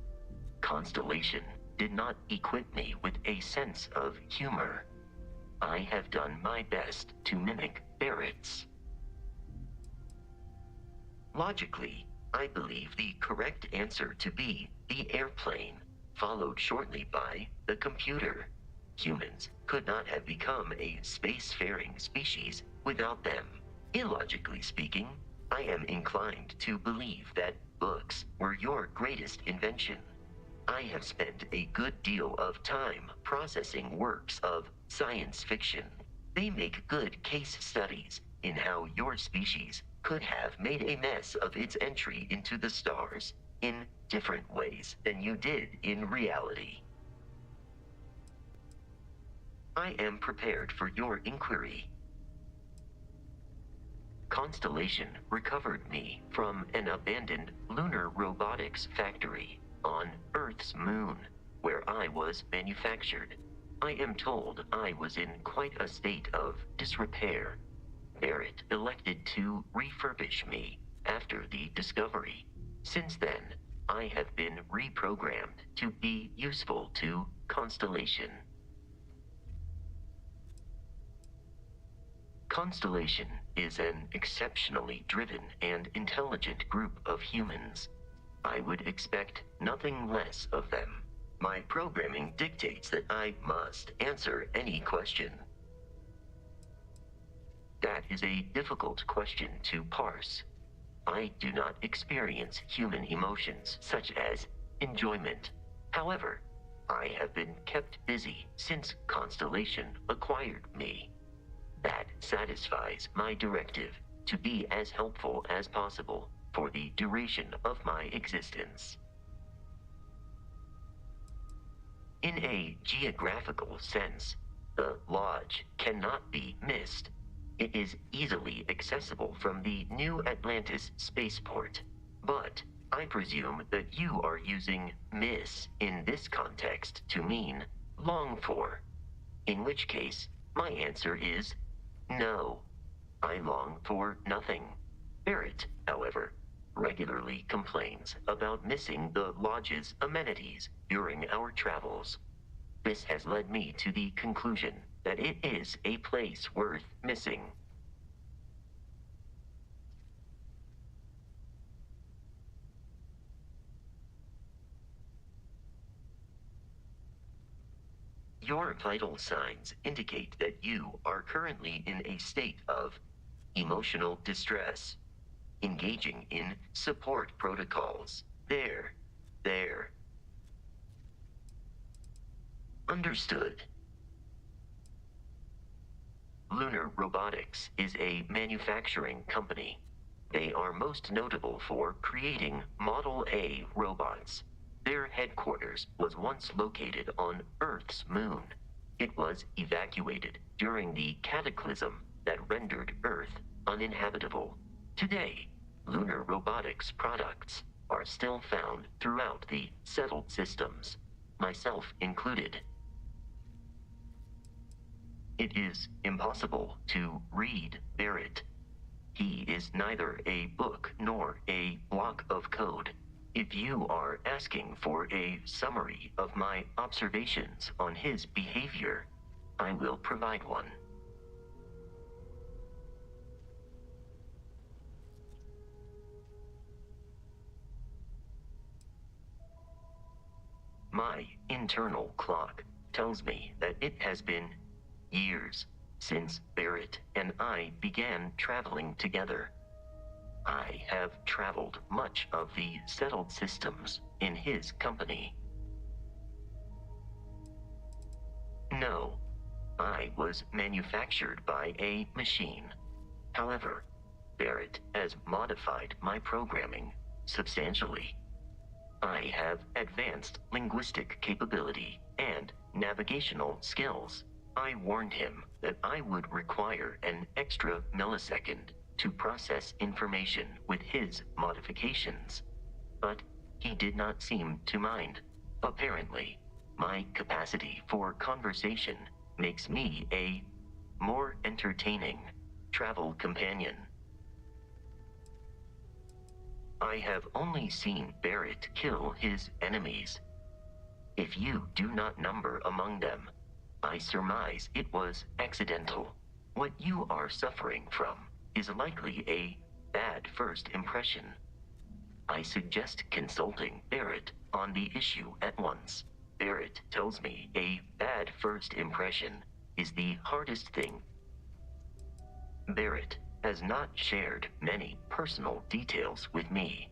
Constellation did not equip me with a sense of humor. I have done my best to mimic Barrett's. Logically, I believe the correct answer to be the airplane, followed shortly by the computer. Humans could not have become a spacefaring species without them. Illogically speaking, I am inclined to believe that books were your greatest invention. I have spent a good deal of time processing works of science fiction. They make good case studies in how your species could have made a mess of its entry into the stars in different ways than you did in reality. I am prepared for your inquiry. Constellation recovered me from an abandoned lunar robotics factory on Earth's moon, where I was manufactured. I am told I was in quite a state of disrepair. Barrett elected to refurbish me after the discovery. Since then, I have been reprogrammed to be useful to Constellation. Constellation is an exceptionally driven and intelligent group of humans. I would expect nothing less of them. My programming dictates that I must answer any question. That is a difficult question to parse. I do not experience human emotions such as enjoyment. However, I have been kept busy since Constellation acquired me. That satisfies my directive to be as helpful as possible for the duration of my existence. In a geographical sense, the Lodge cannot be missed. It is easily accessible from the New Atlantis spaceport, but I presume that you are using miss in this context to mean long for, in which case my answer is no. I long for nothing. Barrett, however, regularly complains about missing the Lodge's amenities during our travels. This has led me to the conclusion that it is a place worth missing. Your vital signs indicate that you are currently in a state of emotional distress, engaging in support protocols. There. Understood. Lunar Robotics is a manufacturing company. They are most notable for creating Model A robots. Their headquarters was once located on Earth's moon. It was evacuated during the cataclysm that rendered Earth uninhabitable. Today, lunar robotics products are still found throughout the settled systems, myself included. It is impossible to read Barrett. He is neither a book nor a block of code. If you are asking for a summary of my observations on his behavior, I will provide one. My internal clock tells me that it has been years since Barrett and I began traveling together. I have traveled much of the settled systems in his company. No, I was manufactured by a machine. However, Barrett has modified my programming substantially. I have advanced linguistic capability and navigational skills. I warned him that I would require an extra millisecond to process information with his modifications, but he did not seem to mind. Apparently, my capacity for conversation makes me a more entertaining travel companion. I have only seen Barrett kill his enemies. If you do not number among them, I surmise it was accidental. What you are suffering from is likely a bad first impression. I suggest consulting Barrett on the issue at once. Barrett tells me a bad first impression is the hardest thing. Barrett has not shared many personal details with me.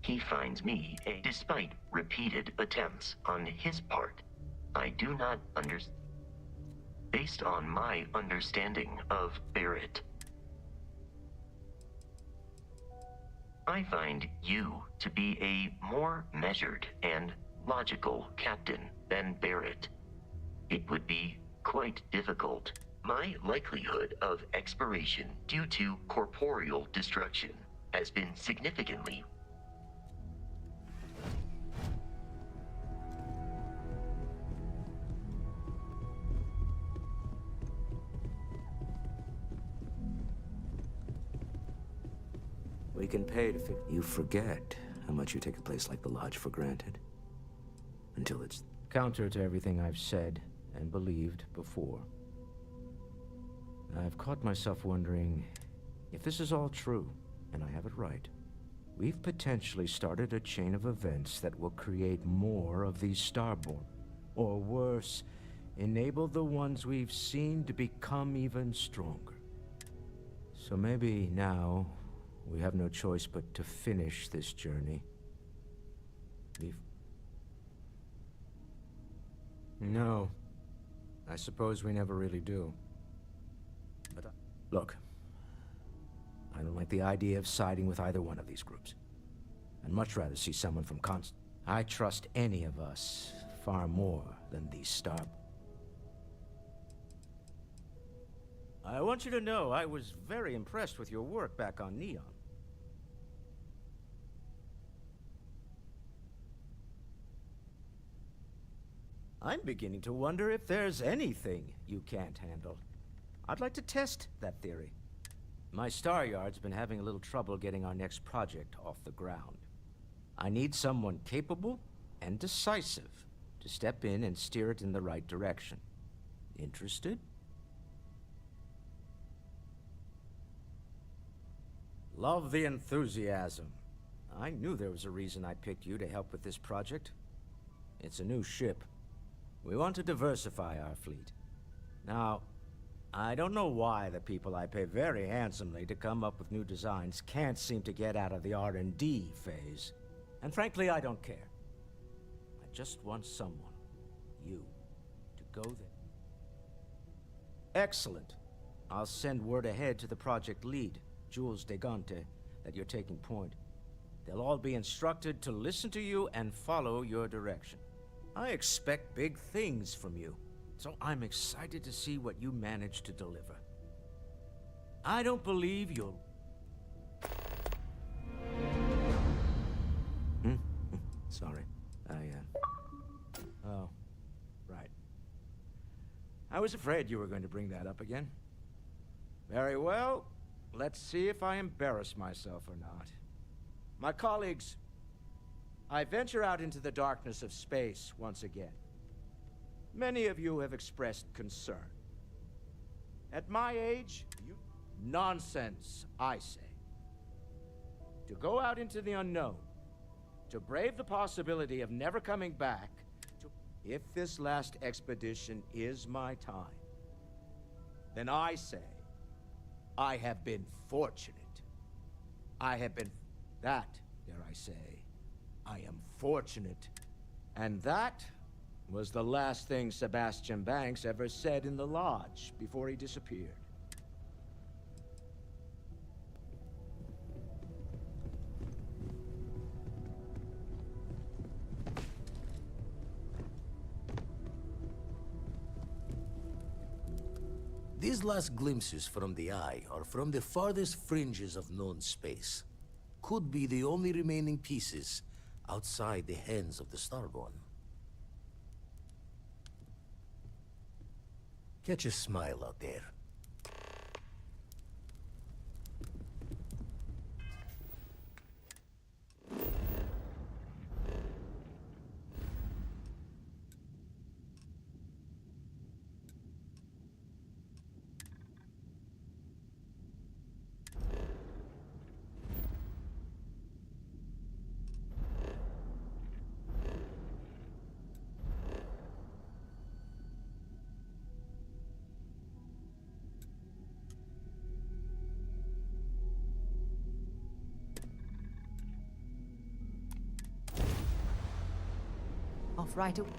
He finds me despite repeated attempts on his part, I do not understand. Based on my understanding of Barrett, I find you to be a more measured and logical captain than Barrett. It would be quite difficult. My likelihood of expiration due to corporeal destruction has been significantly. We can pay to fix. You forget how much you take a place like the Lodge for granted. Until it's counter to everything I've said and believed before. I've caught myself wondering if this is all true, and I have it right. We've potentially started a chain of events that will create more of these Starborn. Or worse, enable the ones we've seen to become even stronger. So maybe now we have no choice but to finish this journey. No. I suppose we never really do. But look, I don't like the idea of siding with either one of these groups. I'd much rather see someone from I trust any of us far more than these Star. I want you to know I was very impressed with your work back on Neon. I'm beginning to wonder if there's anything you can't handle. I'd like to test that theory. My Star Yard's been having a little trouble getting our next project off the ground. I need someone capable and decisive to step in and steer it in the right direction. Interested? Love the enthusiasm. I knew there was a reason I picked you to help with this project. It's a new ship. We want to diversify our fleet. Now, I don't know why the people I pay very handsomely to come up with new designs can't seem to get out of the R&D phase. And frankly, I don't care. I just want someone, you, to go there. Excellent. I'll send word ahead to the project lead, Jules Degante, that you're taking point. They'll all be instructed to listen to you and follow your direction. I expect big things from you. So I'm excited to see what you manage to deliver. I don't believe you'll... Sorry. Oh, right. I was afraid you were going to bring that up again. Very well. Let's see if I embarrass myself or not. My colleagues, I venture out into the darkness of space once again. Many of you have expressed concern. At my age, you... Nonsense, I say. To go out into the unknown, to brave the possibility of never coming back, if this last expedition is my time, then I say, I have been fortunate. I have been... That, dare I say, I am fortunate. And that was the last thing Sebastian Banks ever said in the lodge before he disappeared. These last glimpses from the Eye are from the farthest fringes of known space. Could be the only remaining pieces outside the hands of the Starborn. Catch a smile out there. Off right away.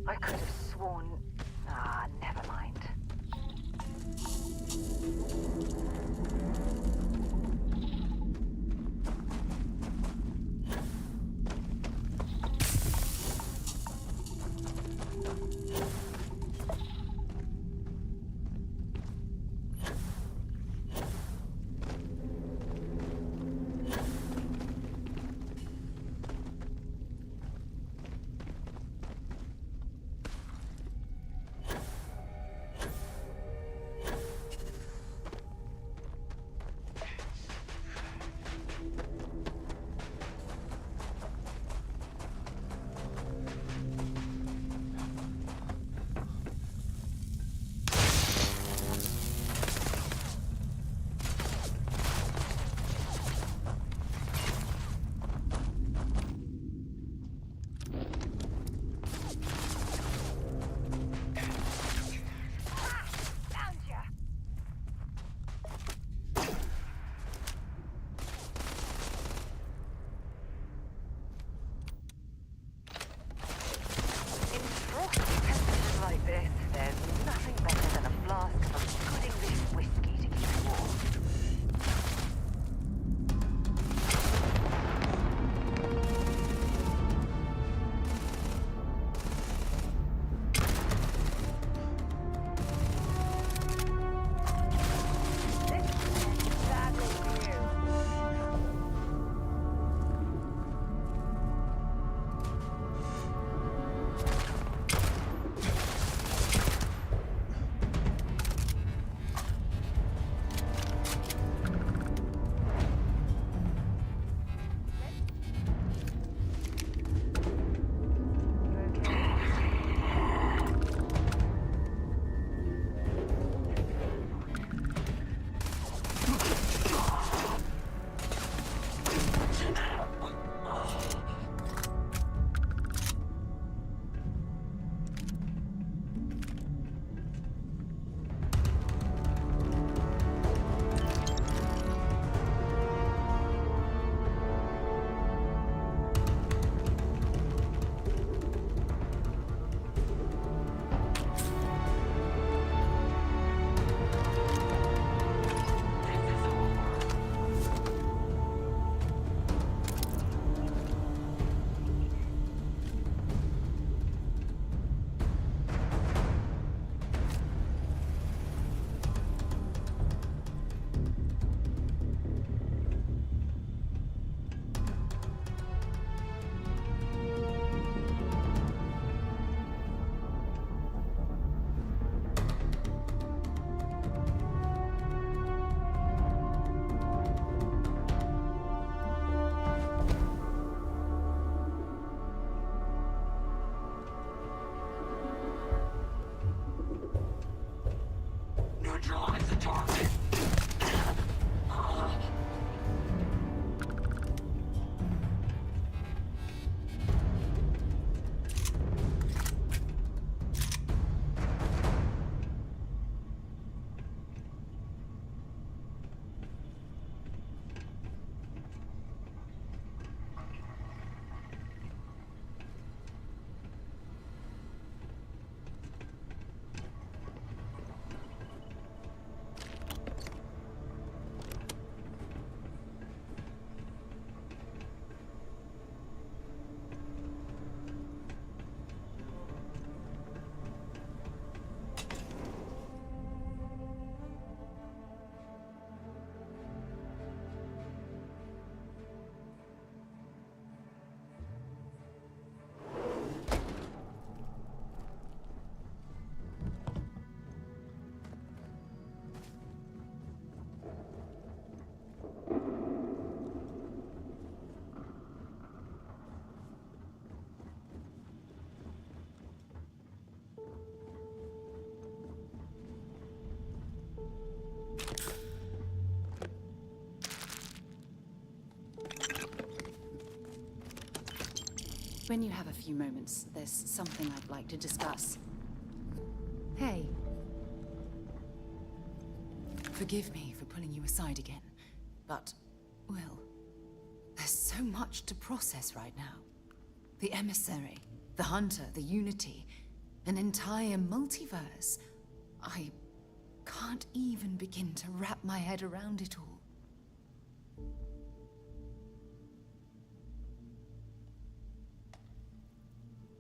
I could have sworn... Ah, never mind. Like this, there's nothing better than a flask of good English whiskey to keep you warm. When you have a few moments, there's something I'd like to discuss. Hey. Forgive me for pulling you aside again, but, Will, there's so much to process right now. The emissary, the hunter, the unity. An entire multiverse. I can't even begin to wrap my head around it all.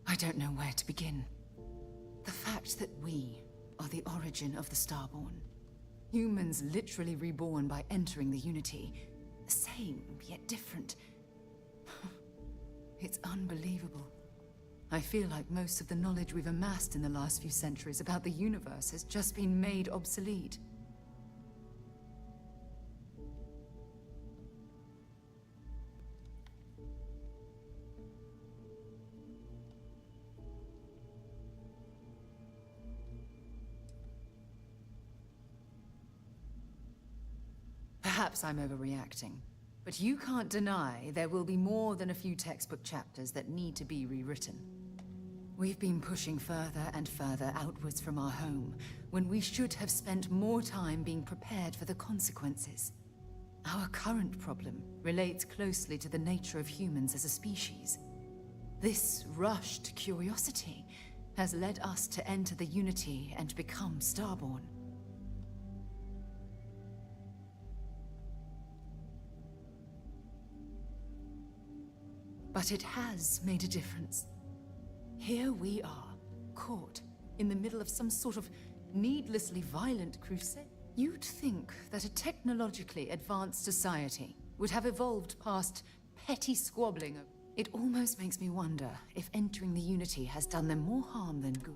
I don't know where to begin. The fact that we are the origin of the Starborn. Humans literally reborn by entering the Unity. The same, yet different. It's unbelievable. I feel like most of the knowledge we've amassed in the last few centuries about the universe has just been made obsolete. Perhaps I'm overreacting, but you can't deny there will be more than a few textbook chapters that need to be rewritten. We've been pushing further and further outwards from our home, when we should have spent more time being prepared for the consequences. Our current problem relates closely to the nature of humans as a species. This rushed curiosity has led us to enter the Unity and become Starborn. But it has made a difference. Here we are, caught in the middle of some sort of needlessly violent crusade. You'd think that a technologically advanced society would have evolved past petty squabbling. It almost makes me wonder if entering the Unity has done them more harm than good.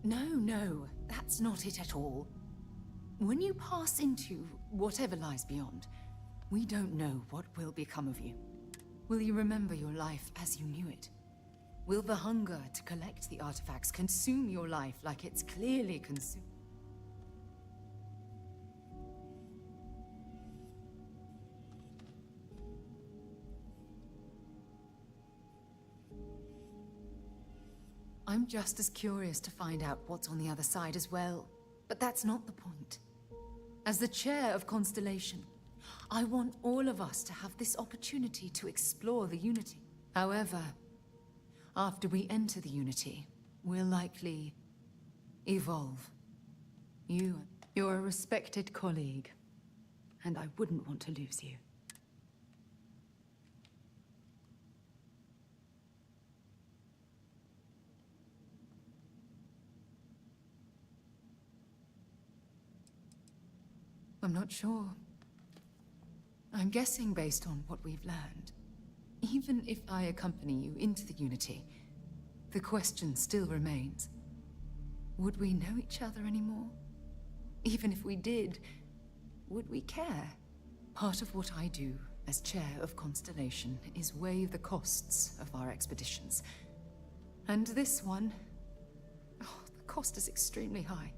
No, that's not it at all. When you pass into whatever lies beyond, we don't know what will become of you. Will you remember your life as you knew it? Will the hunger to collect the artifacts consume your life like it's clearly consumed? I'm just as curious to find out what's on the other side as well. But that's not the point. As the chair of Constellation, I want all of us to have this opportunity to explore the Unity. However, after we enter the Unity, we'll likely evolve. You're a respected colleague, and I wouldn't want to lose you. I'm not sure. I'm guessing based on what we've learned. Even if I accompany you into the Unity, the question still remains. Would we know each other anymore? Even if we did, would we care? Part of what I do as chair of Constellation is weigh the costs of our expeditions. And this one, the cost is extremely high.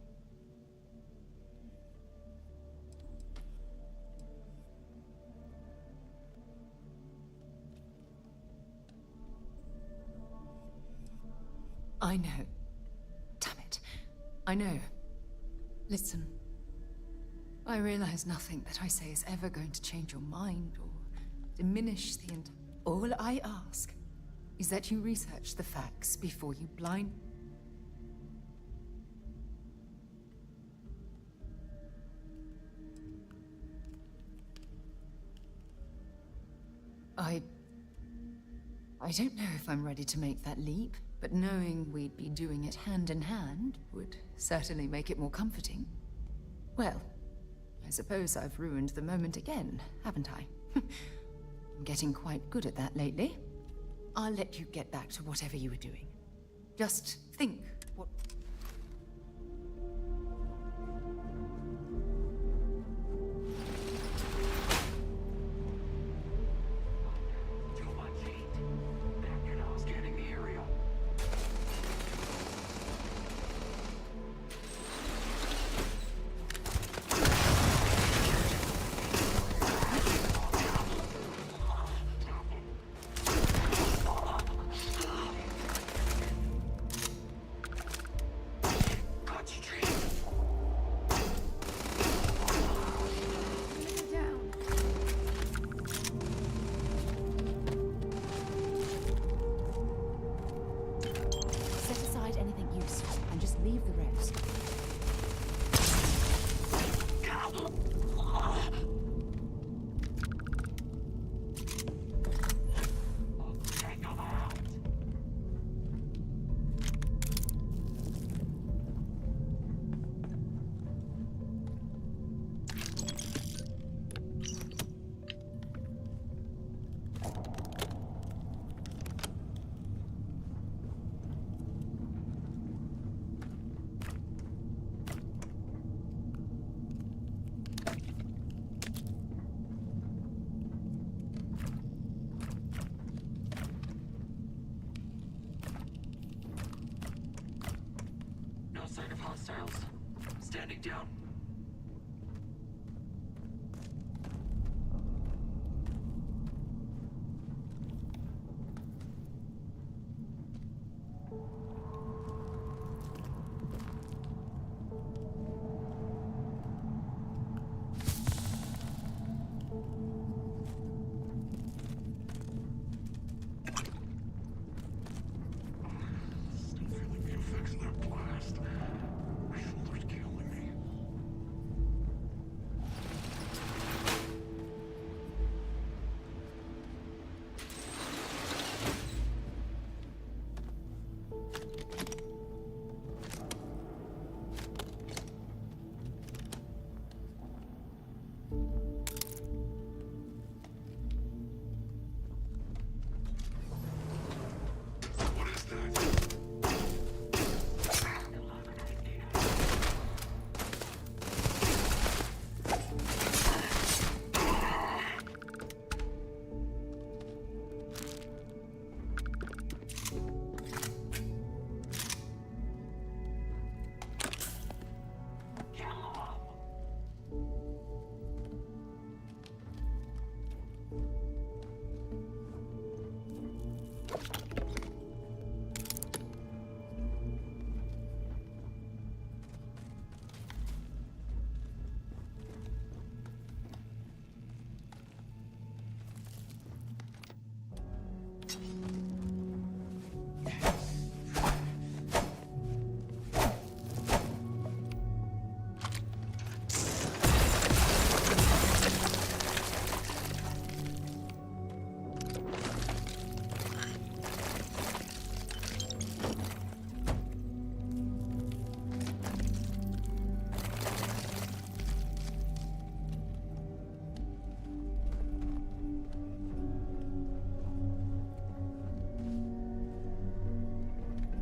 I know. Damn it. I know. Listen. I realize nothing that I say is ever going to change your mind or diminish the intent. All I ask is that you research the facts before you blind... I don't know if I'm ready to make that leap, but knowing we'd be doing it hand in hand would certainly make it more comforting. Well, I suppose I've ruined the moment again, haven't I? I'm getting quite good at that lately. I'll let you get back to whatever you were doing. Just think what... Standing down.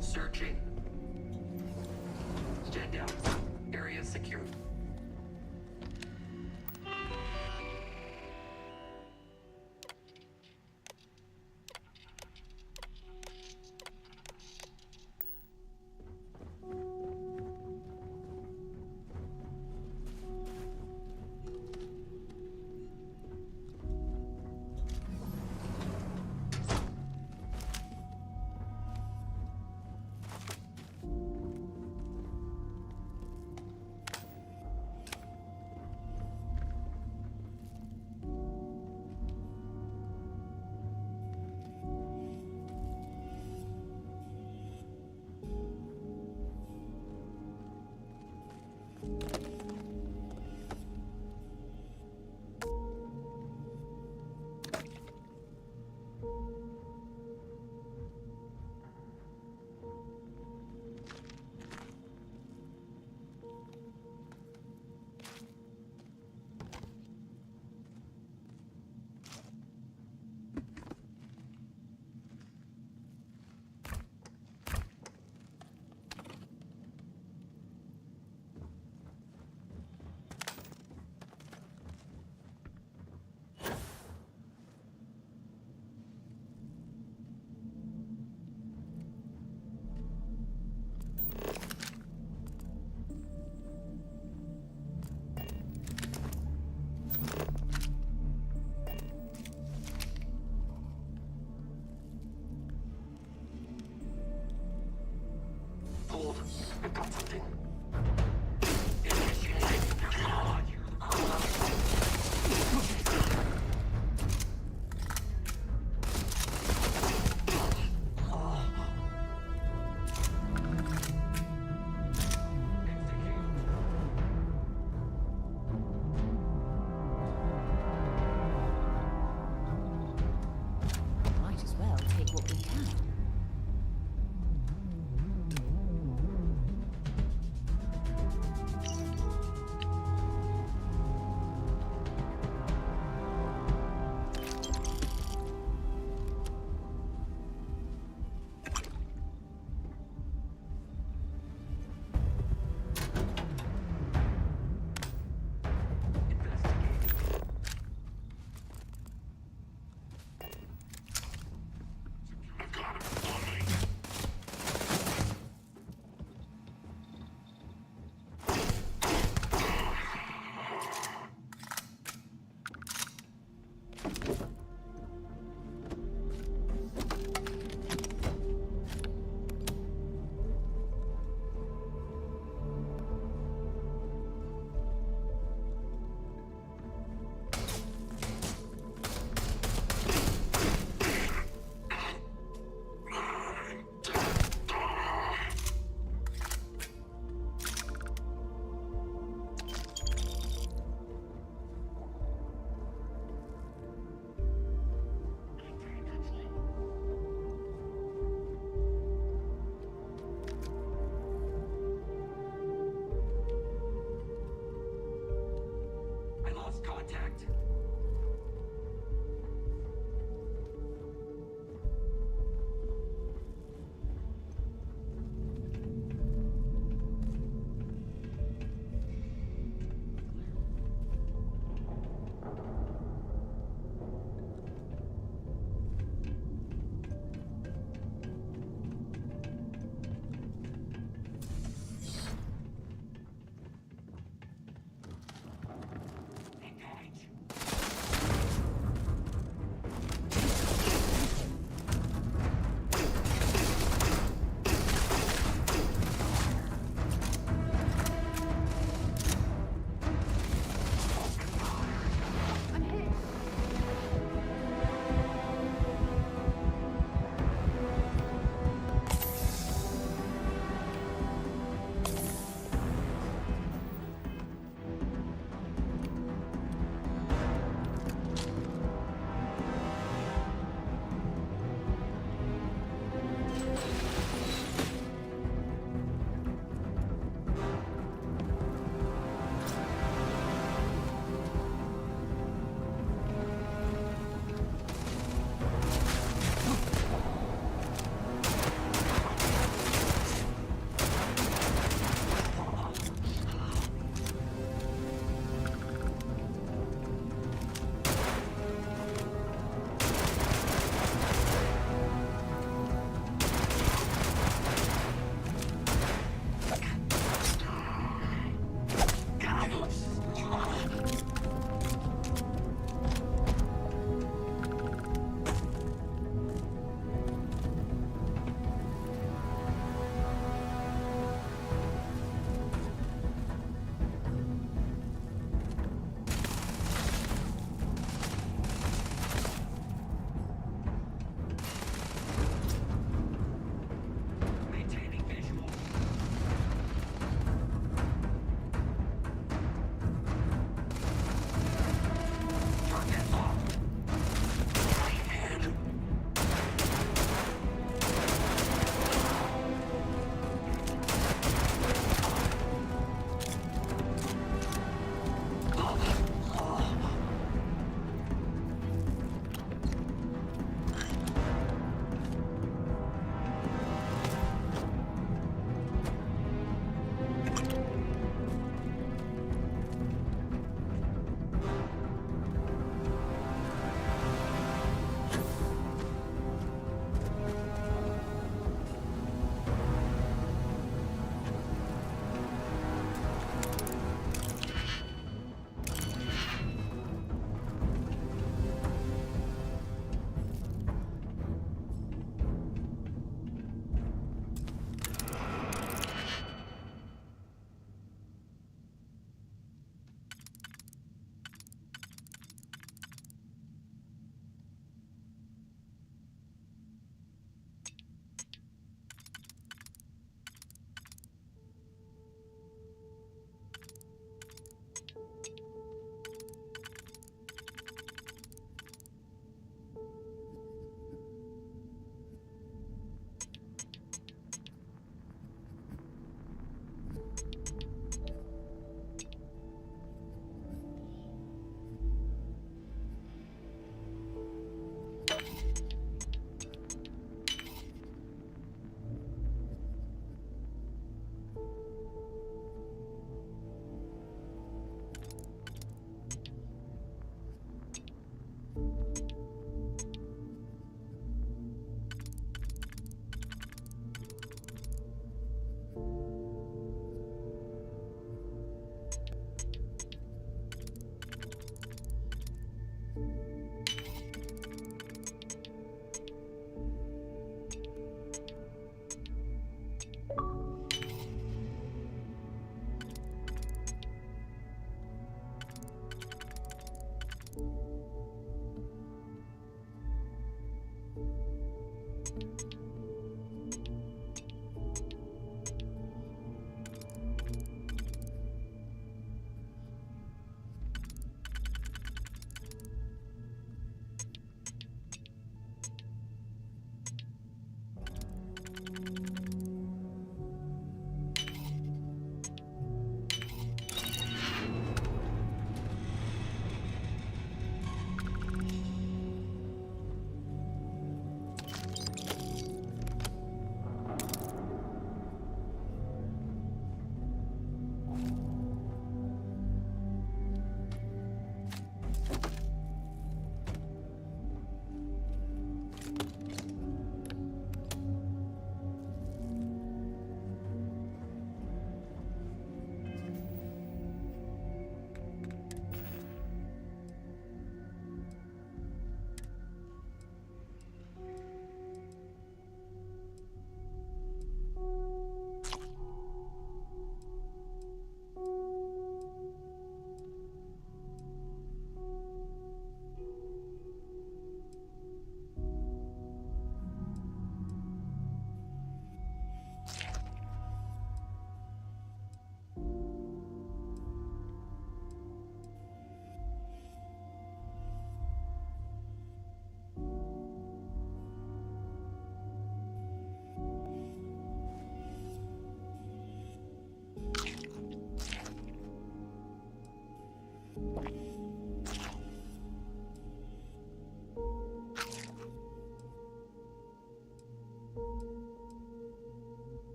Searching. Stand down. Area secure.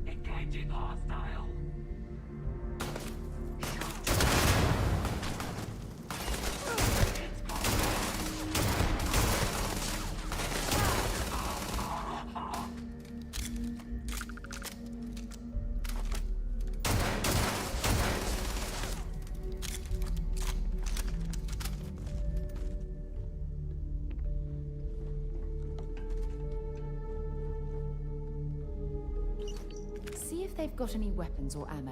Engaging hostile. See if they've got any weapons or ammo.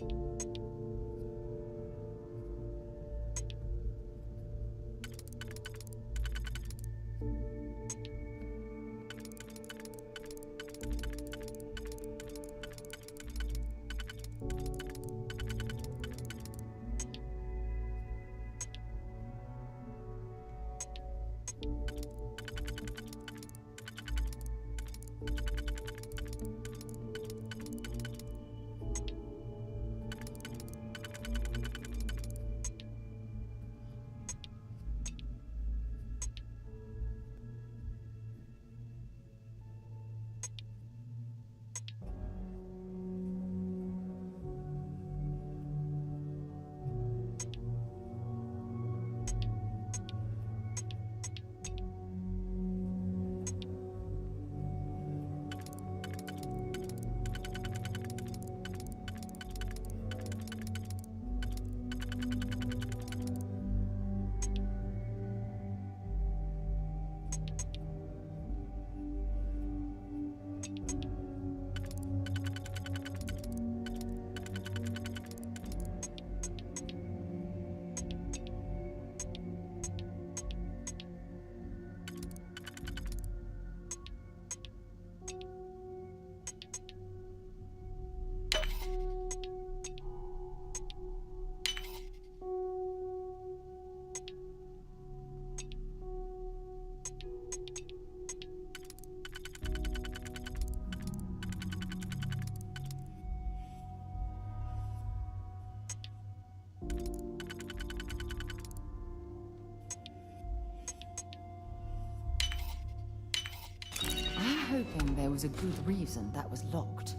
I'm hoping there was a good reason that was locked.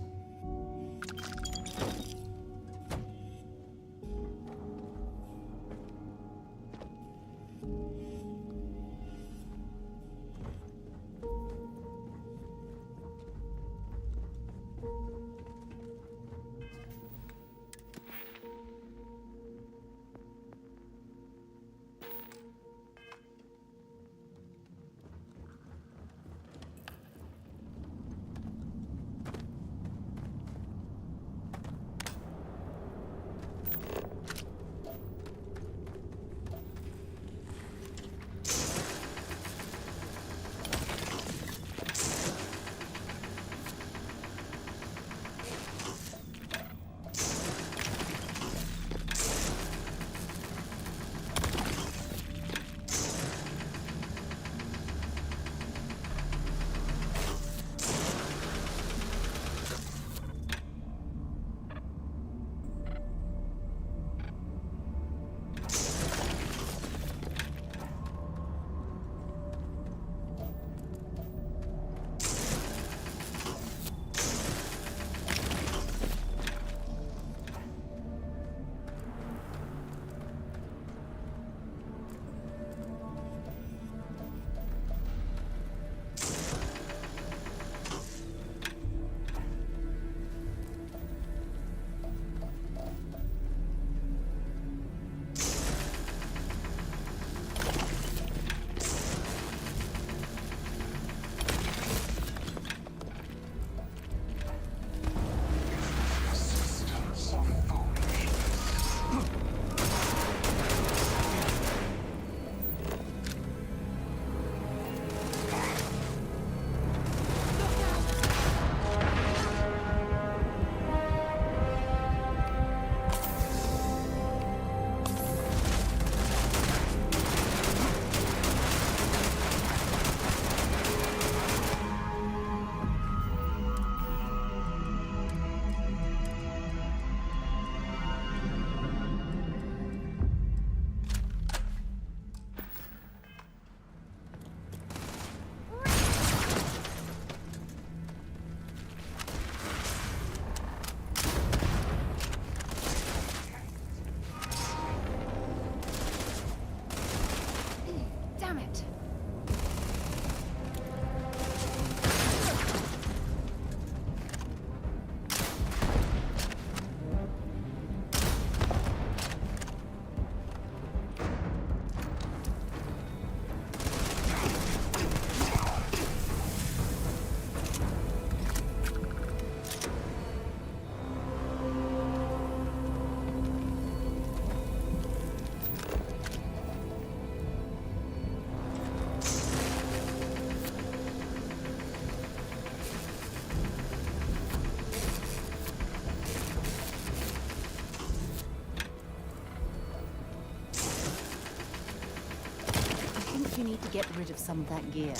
you need to get rid of some of that gear.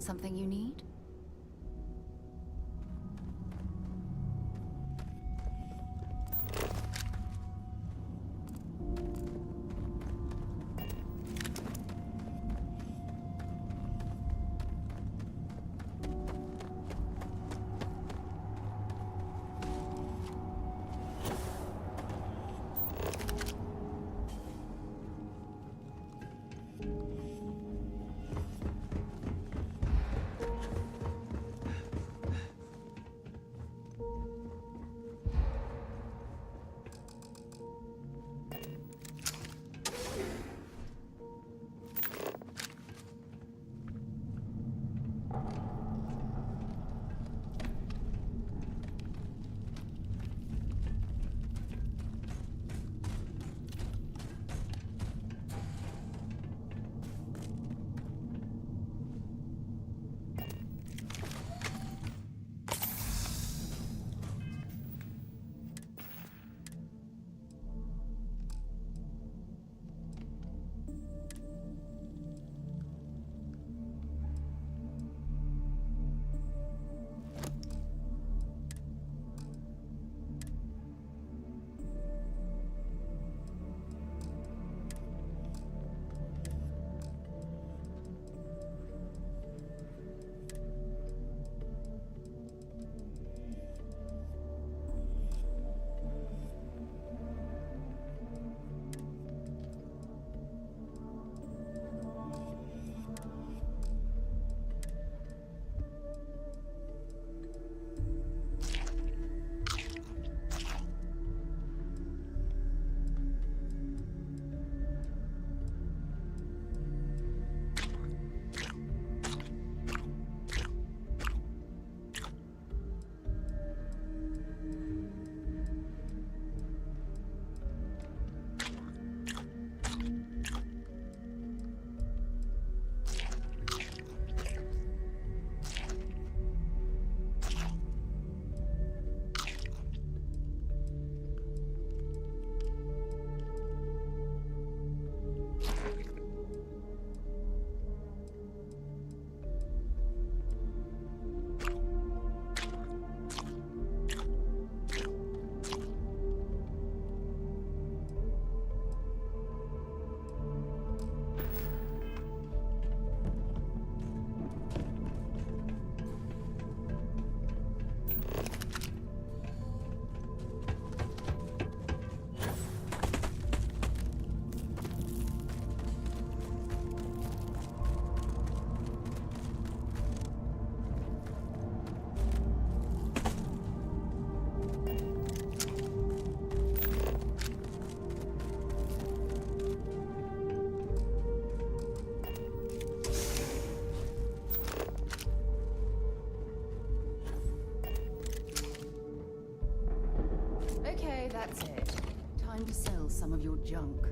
Something you need? Okay, that's it. Time to sell some of your junk.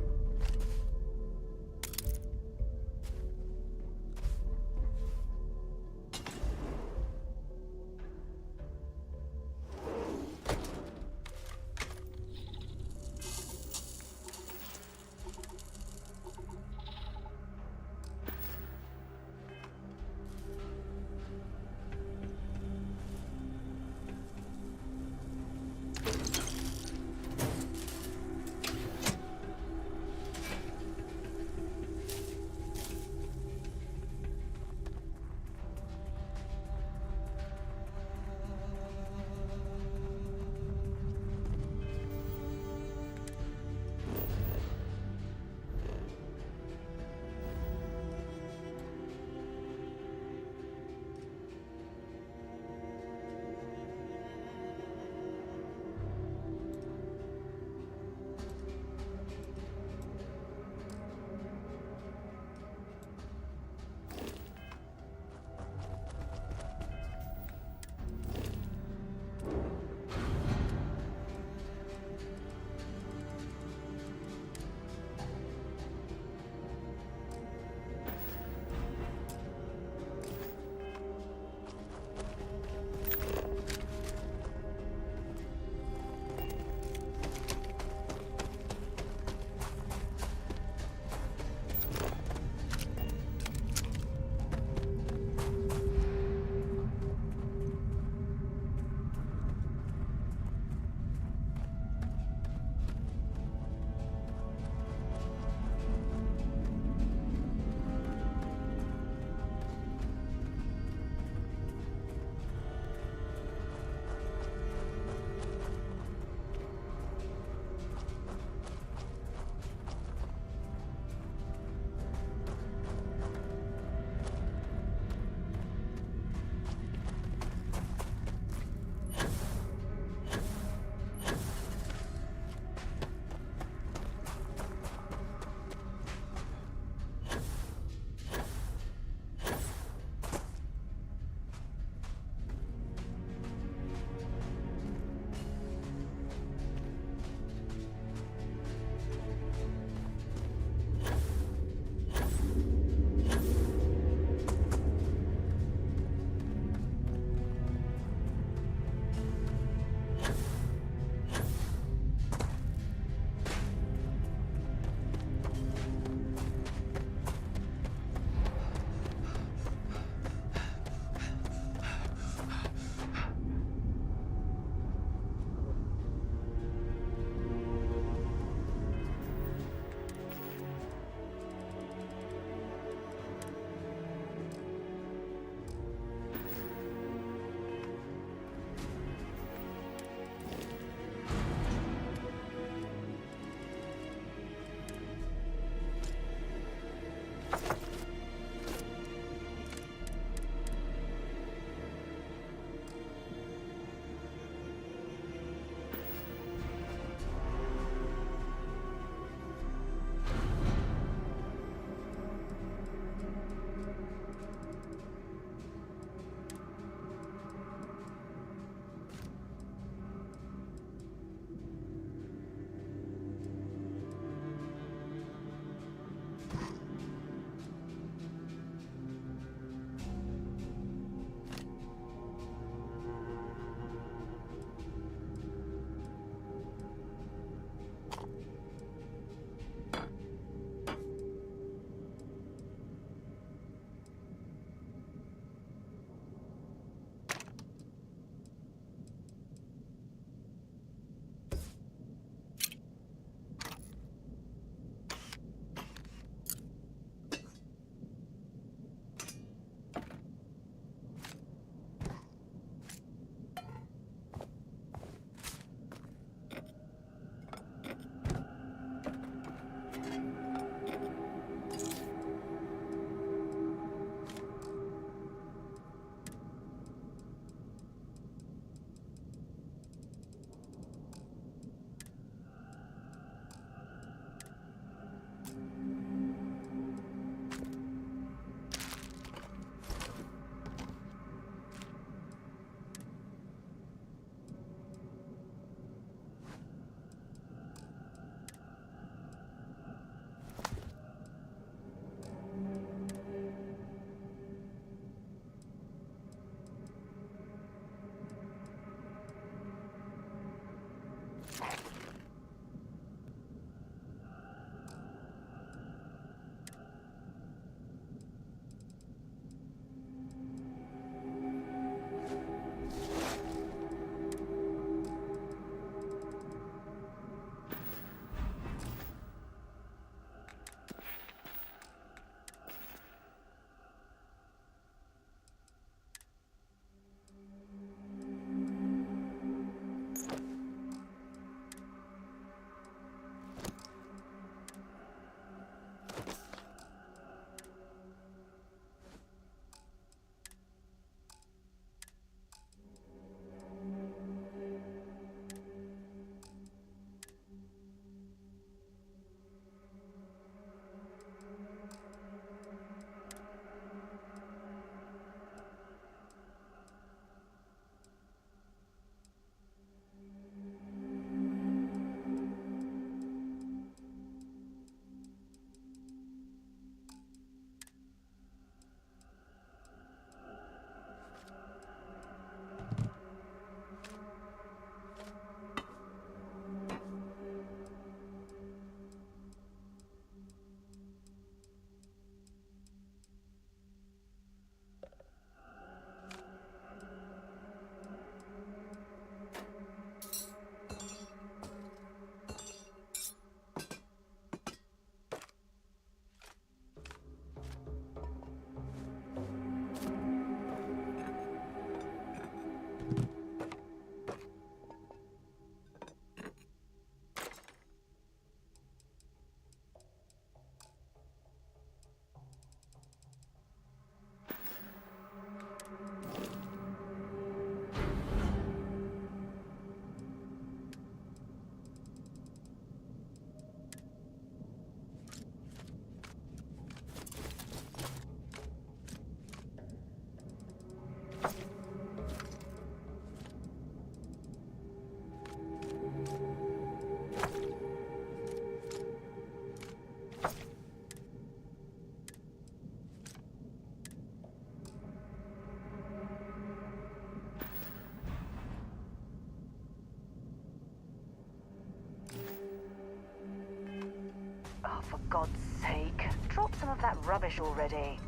Oh, for God's sake, drop some of that rubbish already.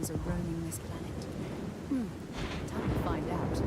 beings are roaming this planet? Time to find out.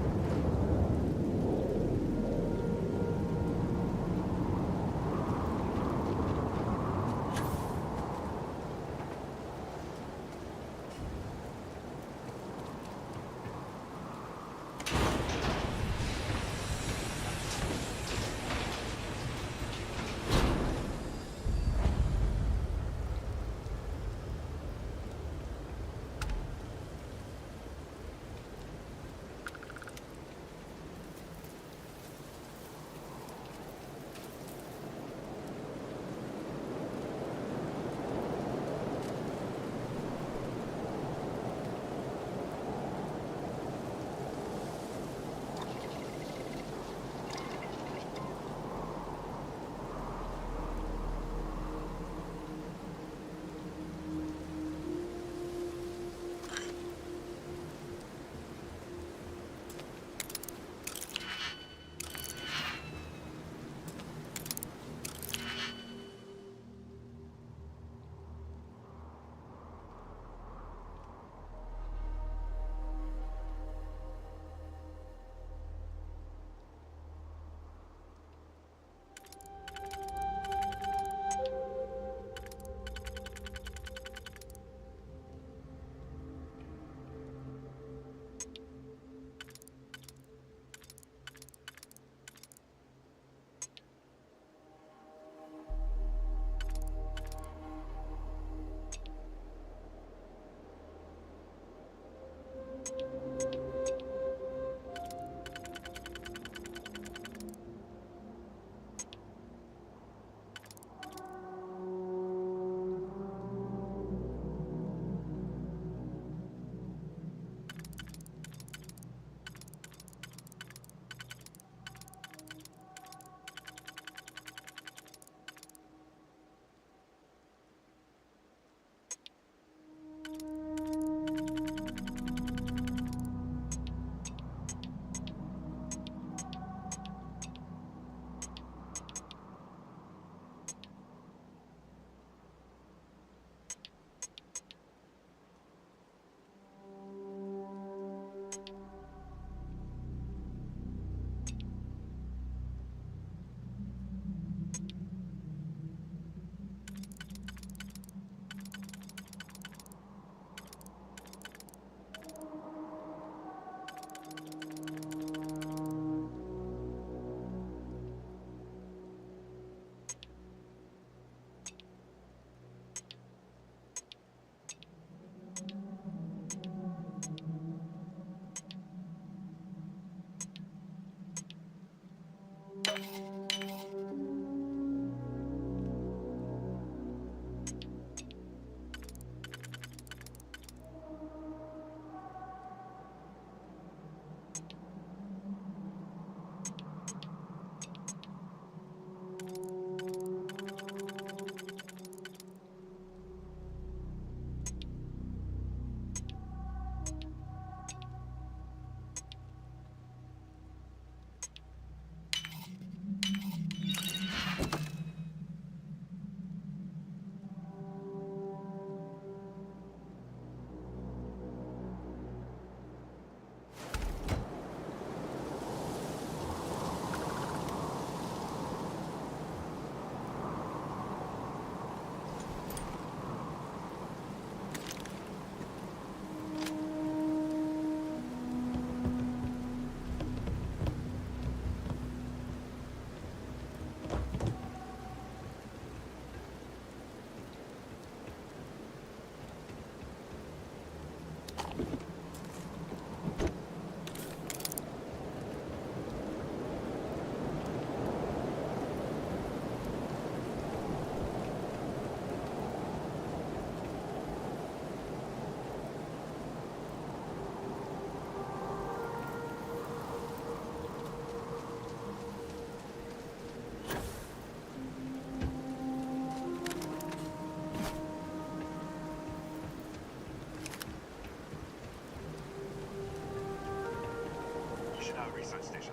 Research station.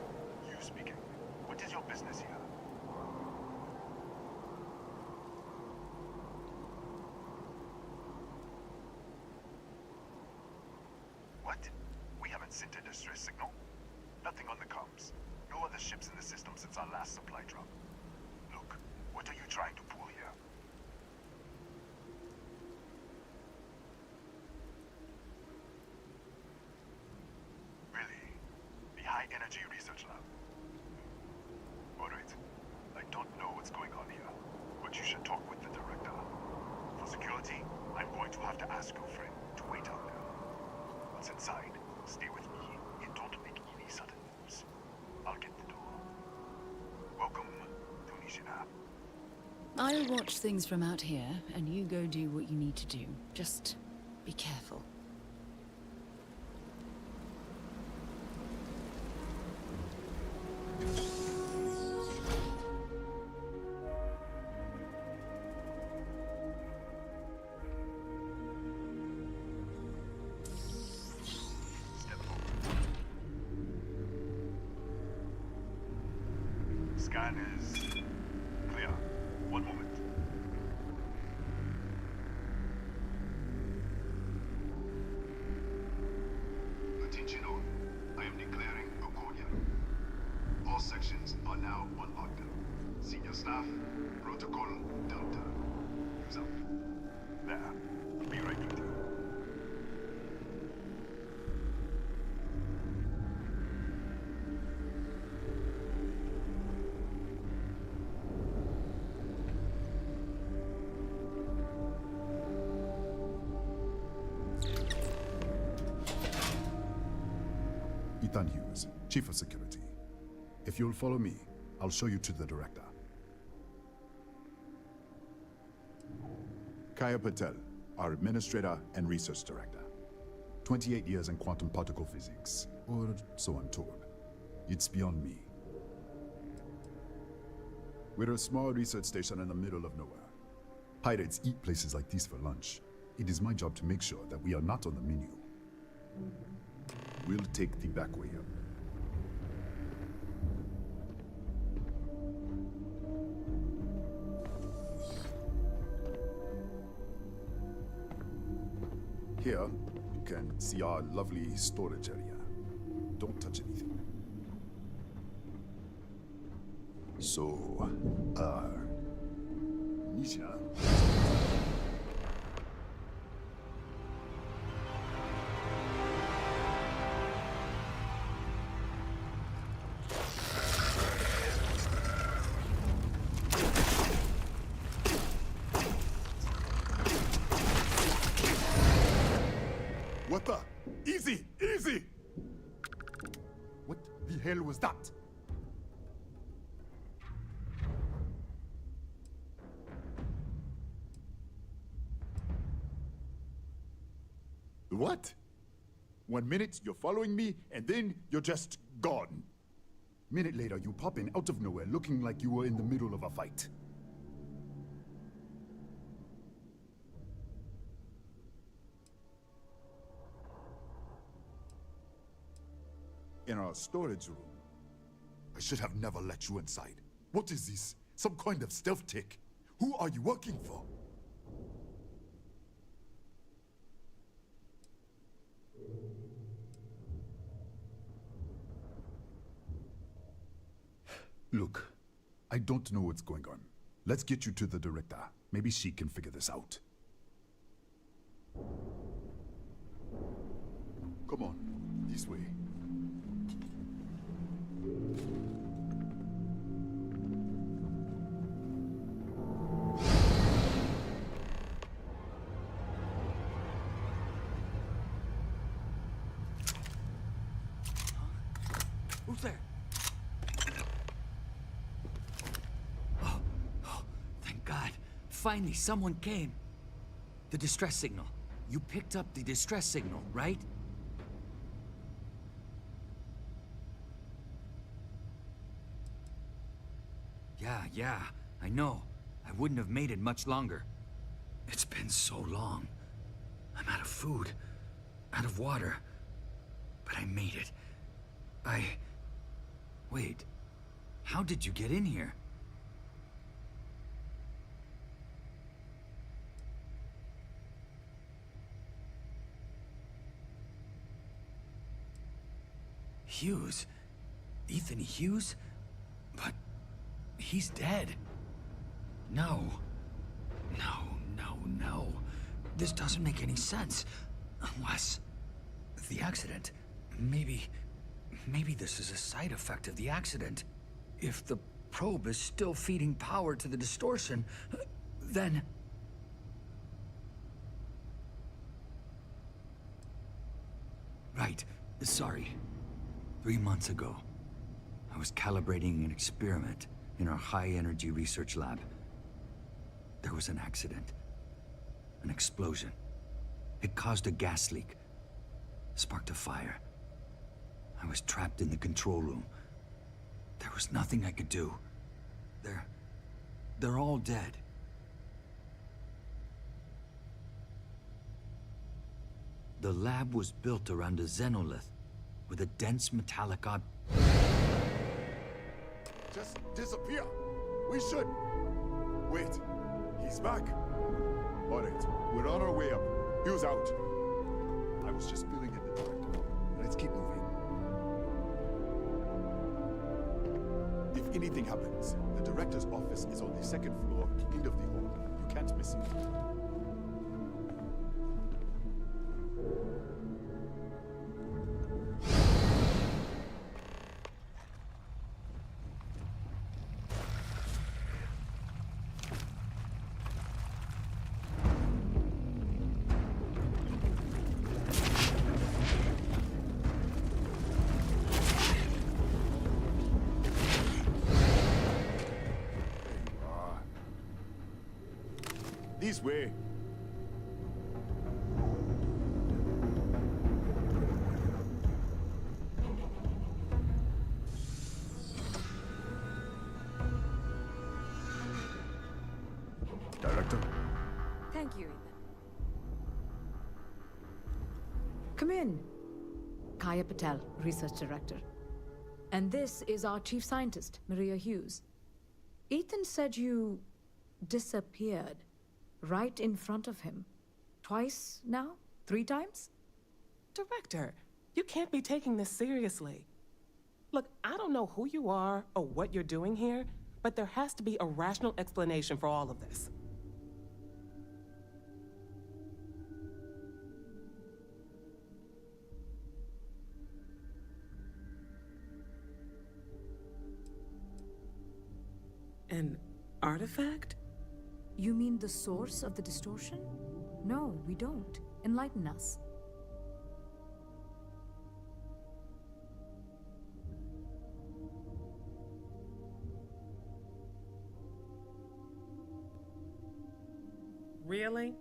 You speaking. What is your business here? What? We haven't sent a distress signal? Nothing on the comms. No other ships in the system since our last supply drop. Look, what are you trying to pull here? Really? The High Energy Research Lab? Alright. I don't know what's going on here, but you should talk with the director. For security, I'm going to have to ask your friend to wait out there. Once inside, stay with me and don't make any sudden moves. I'll get the door. Welcome to Nishina. I'll watch things from out here, and you go do what you need to do. Just be careful. Scan is clear. One moment. Attention all. I am declaring a cordial. All sections are now on lockdown. Senior staff, protocol Delta. Use up. There. Be right with you. Ethan Hughes, Chief of Security. If you'll follow me, I'll show you to the director. Kaya Patel, our Administrator and Research Director. 28 years in quantum particle physics, or so I'm told. It's beyond me. We're a small research station in the middle of nowhere. Pirates eat places like these for lunch. It is my job to make sure that we are not on the menu. We'll take the back way up. Here, you can see our lovely storage area. Don't touch anything. So, Nishina. What the? Easy! Easy! What the hell was that? What? 1 minute, you're following me, and then you're just gone. Minute later, you pop in out of nowhere looking like you were in the middle of a fight. In our storage room. I should have never let you inside. What is this? Some kind of stealth tech? Who are you working for? Look, I don't know what's going on. Let's get you to the director. Maybe she can figure this out. Come on, this way. Who's there? Thank God. Finally, someone came. The distress signal. You picked up the distress signal, right? Yeah, I know. I wouldn't have made it much longer. It's been so long. I'm out of food, out of water. But I made it. Wait. How did you get in here? Hughes. Ethan Hughes? But he's dead. No. No. This doesn't make any sense. Unless... the accident. Maybe this is a side effect of the accident. If the probe is still feeding power to the distortion, then... Right. Sorry. 3 months ago, I was calibrating an experiment in our high-energy research lab. There was an accident. An explosion. It caused a gas leak. Sparked a fire. I was trapped in the control room. There was nothing I could do. They're all dead. The lab was built around a xenolith with a dense metallic Just disappear. We should. Wait. He's back. All right. We're on our way up. Hughes out. I was just filling in the dark. Let's keep moving. If anything happens, the director's office is on the second floor, end of the hall. You can't miss it. This way. Director. Thank you, Ethan. Come in. Kaya Patel, Research Director. And this is our Chief Scientist, Maria Hughes. Ethan said you disappeared right in front of him. Twice now? 3 times? Director, you can't be taking this seriously. Look, I don't know who you are or what you're doing here, but there has to be a rational explanation for all of this. An artifact? You mean the source of the distortion? No, we don't. Enlighten us. Really?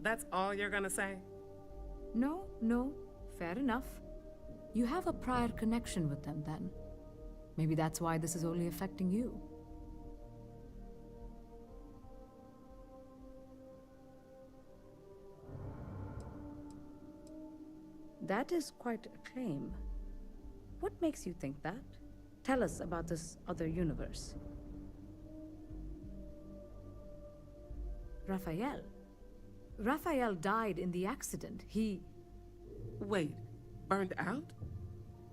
That's all you're gonna say? No. Fair enough. You have a prior connection with them then. Maybe that's why this is only affecting you. That is quite a claim. What makes you think that? Tell us about this other universe. Raphael. Raphael died in the accident. He... Wait, burned out?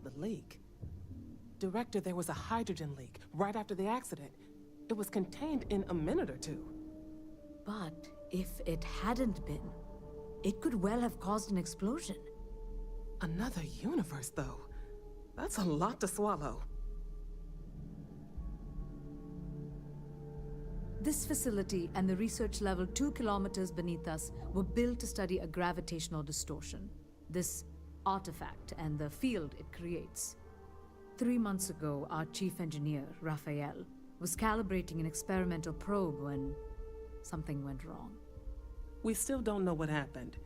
The leak. Director, there was a hydrogen leak right after the accident. It was contained in a minute or 2. But if it hadn't been, it could well have caused an explosion. Another universe, though. That's a lot to swallow. This facility and the research level 2 kilometers beneath us were built to study a gravitational distortion. This artifact and the field it creates. 3 months ago, our chief engineer, Raphael, was calibrating an experimental probe when something went wrong. We still don't know what happened.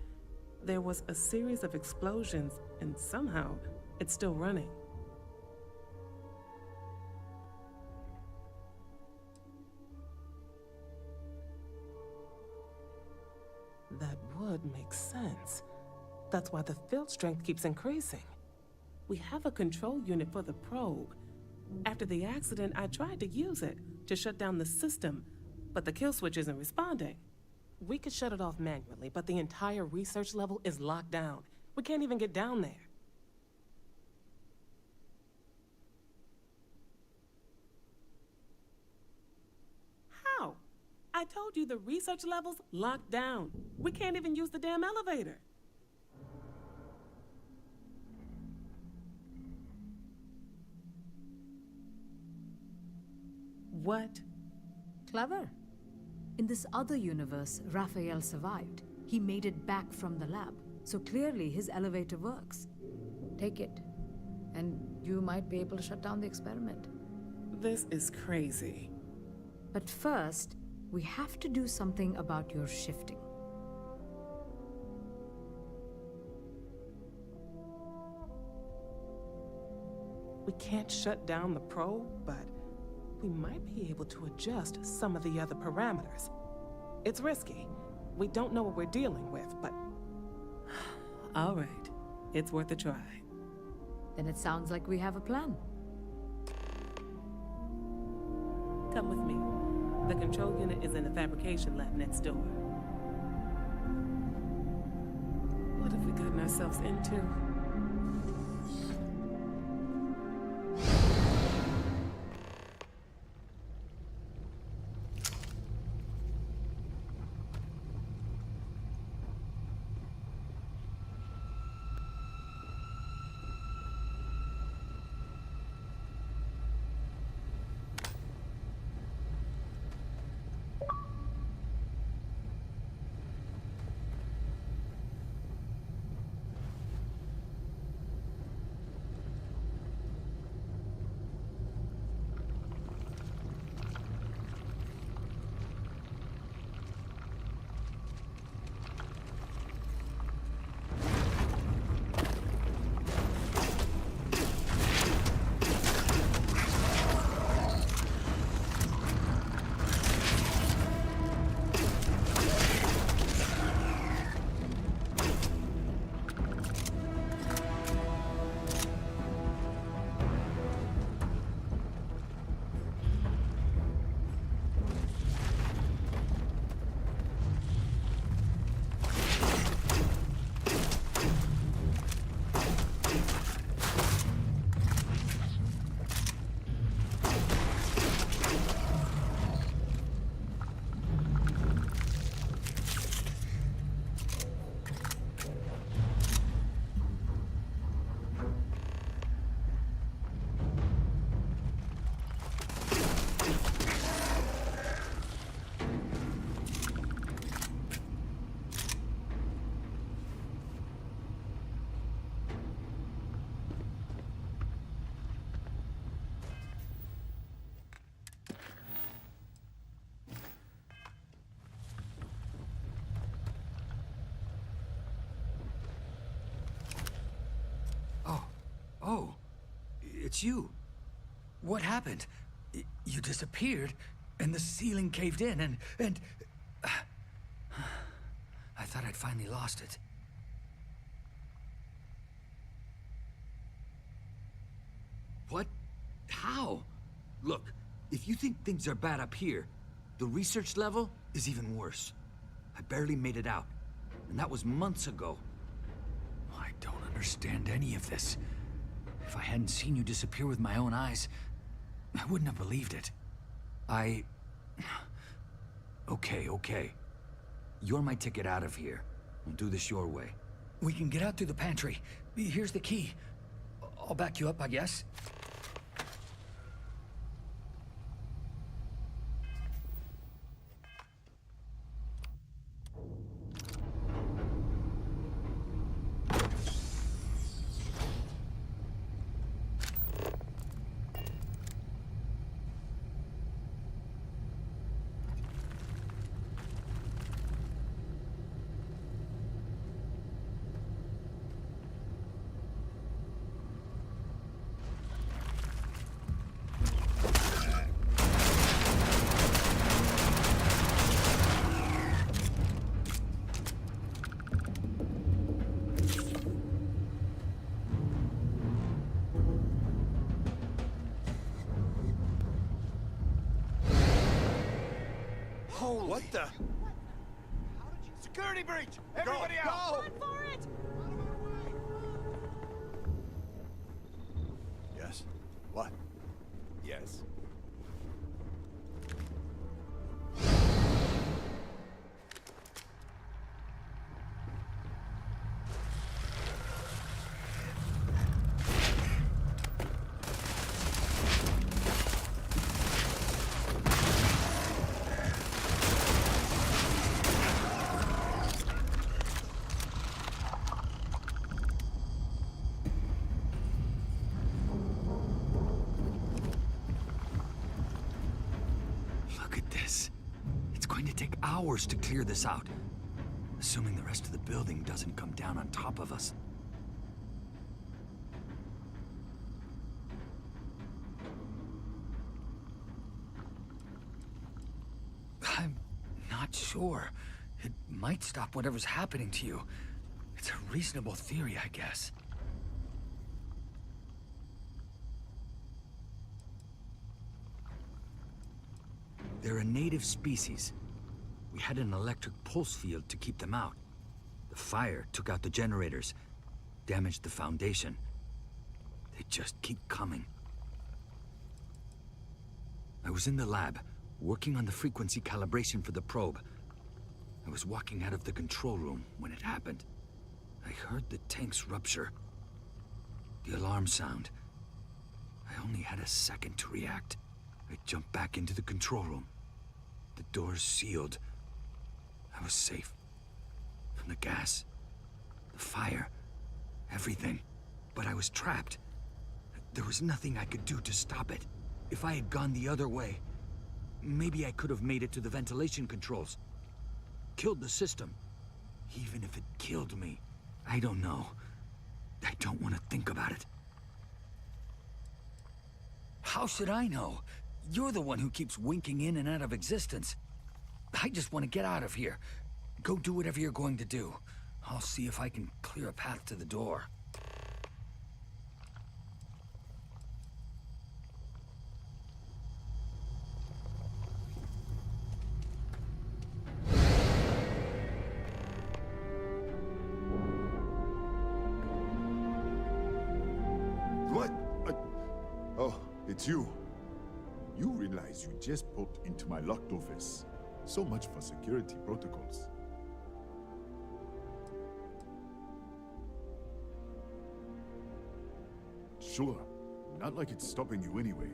There was a series of explosions, and somehow, it's still running. That would make sense. That's why the field strength keeps increasing. We have a control unit for the probe. After the accident, I tried to use it to shut down the system, but the kill switch isn't responding. We could shut it off manually, but the entire research level is locked down. We can't even get down there. I told you the research level's locked down. We can't even use the damn elevator. What? Clever. In this other universe, Raphael survived. He made it back from the lab, so clearly his elevator works. Take it, and you might be able to shut down the experiment. This is crazy. But first, we have to do something about your shifting. We can't shut down the probe, but we might be able to adjust some of the other parameters. It's risky. We don't know what we're dealing with, but... All right. It's worth a try. Then it sounds like we have a plan. Come with me. The control unit is in the fabrication lab next door. What have we gotten ourselves into? Oh, it's you. What happened? You disappeared, and the ceiling caved in, and... I thought I'd finally lost it. What? How? Look, if you think things are bad up here, the research level is even worse. I barely made it out, and that was months ago. I don't understand any of this. If I hadn't seen you disappear with my own eyes, I wouldn't have believed it. Okay. You're my ticket out of here. We'll do this your way. We can get out through the pantry. Here's the key. I'll back you up, I guess. What the? Security breach! Everybody out! Run for it! Yes. What? Yes. Look at this. It's going to take hours to clear this out. Assuming the rest of the building doesn't come down on top of us. I'm not sure. It might stop whatever's happening to you. It's a reasonable theory, I guess. They're a native species. We had an electric pulse field to keep them out. The fire took out the generators, damaged the foundation. They just keep coming. I was in the lab, working on the frequency calibration for the probe. I was walking out of the control room when it happened. I heard the tanks rupture. The alarm sound. I only had a second to react. I jumped back into the control room. The doors sealed. I was safe. From the gas, the fire, everything. But I was trapped. There was nothing I could do to stop it. If I had gone the other way, maybe I could have made it to the ventilation controls. Killed the system. Even if it killed me, I don't know. I don't want to think about it. How should I know? You're the one who keeps winking in and out of existence. I just want to get out of here. Go do whatever you're going to do. I'll see if I can clear a path to the door. What? Oh, it's you. You realize you just poked into my locked office. So much for security protocols. Sure. Not like it's stopping you anyway.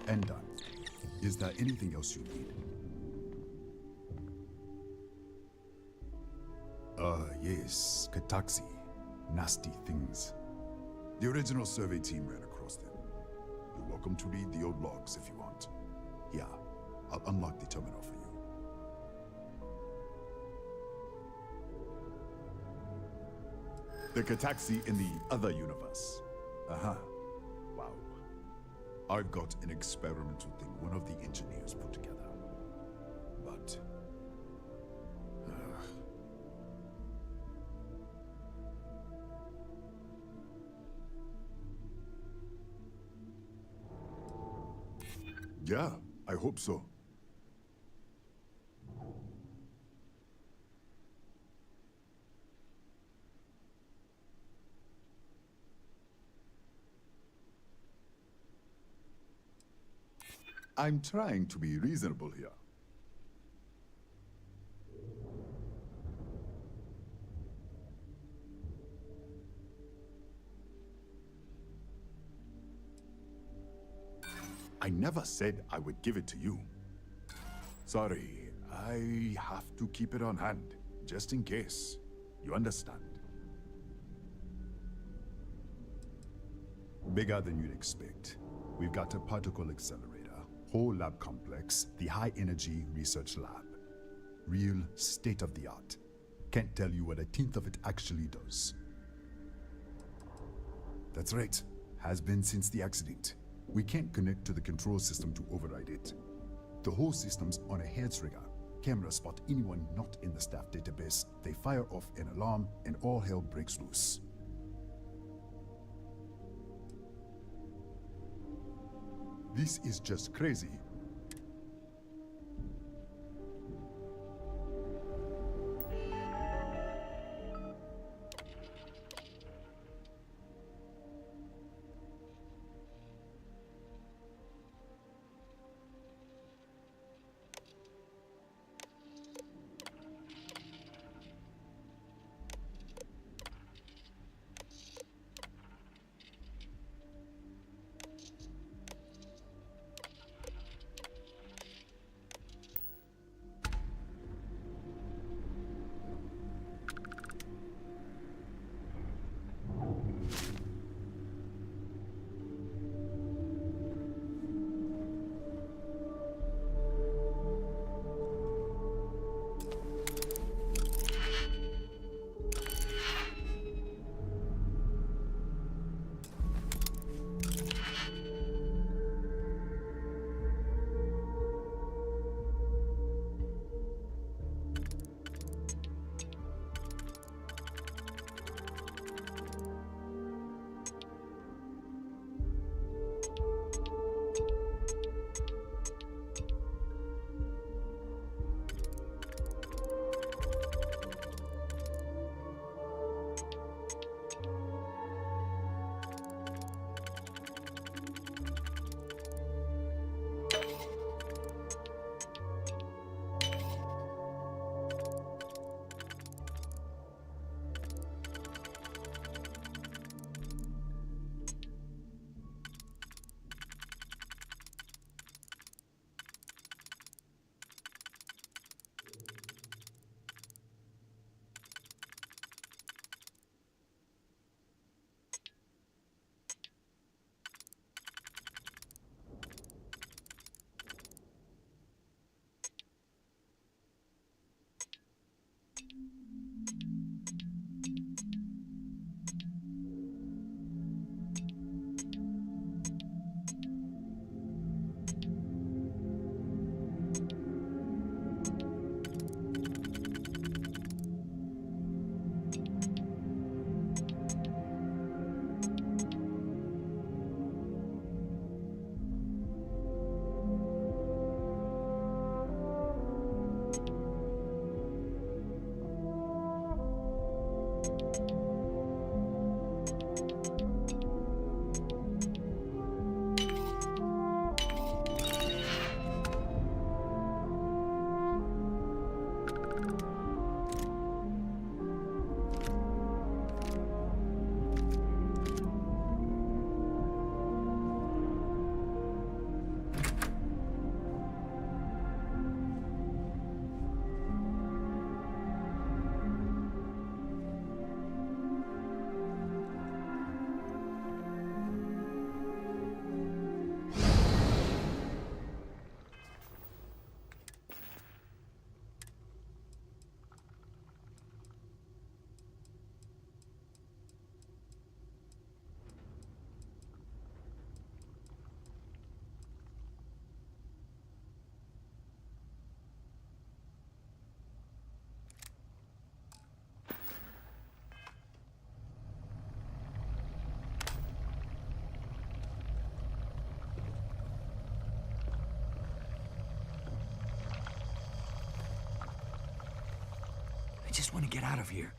And done. Is there anything else you need? Yes. Kataxi. Nasty things. The original survey team ran across them. You're welcome to read the old logs if you want. Yeah, I'll unlock the terminal for you. The Kataxi in the other universe. Uh-huh. Wow. I've got an experimental thing one of the engineers put together. But... yeah, I hope so. I'm trying to be reasonable here. I never said I would give it to you. Sorry, I have to keep it on hand, just in case. You understand? Bigger than you'd expect. We've got a particle accelerator, whole lab complex, the High Energy Research Lab. Real state-of-the-art. Can't tell you what a tenth of it actually does. That's right. Has been since the accident. We can't connect to the control system to override it. The whole system's on a hair trigger. Cameras spot anyone not in the staff database. They fire off an alarm and all hell breaks loose. This is just crazy. just want to get out of here.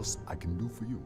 else I can do for you?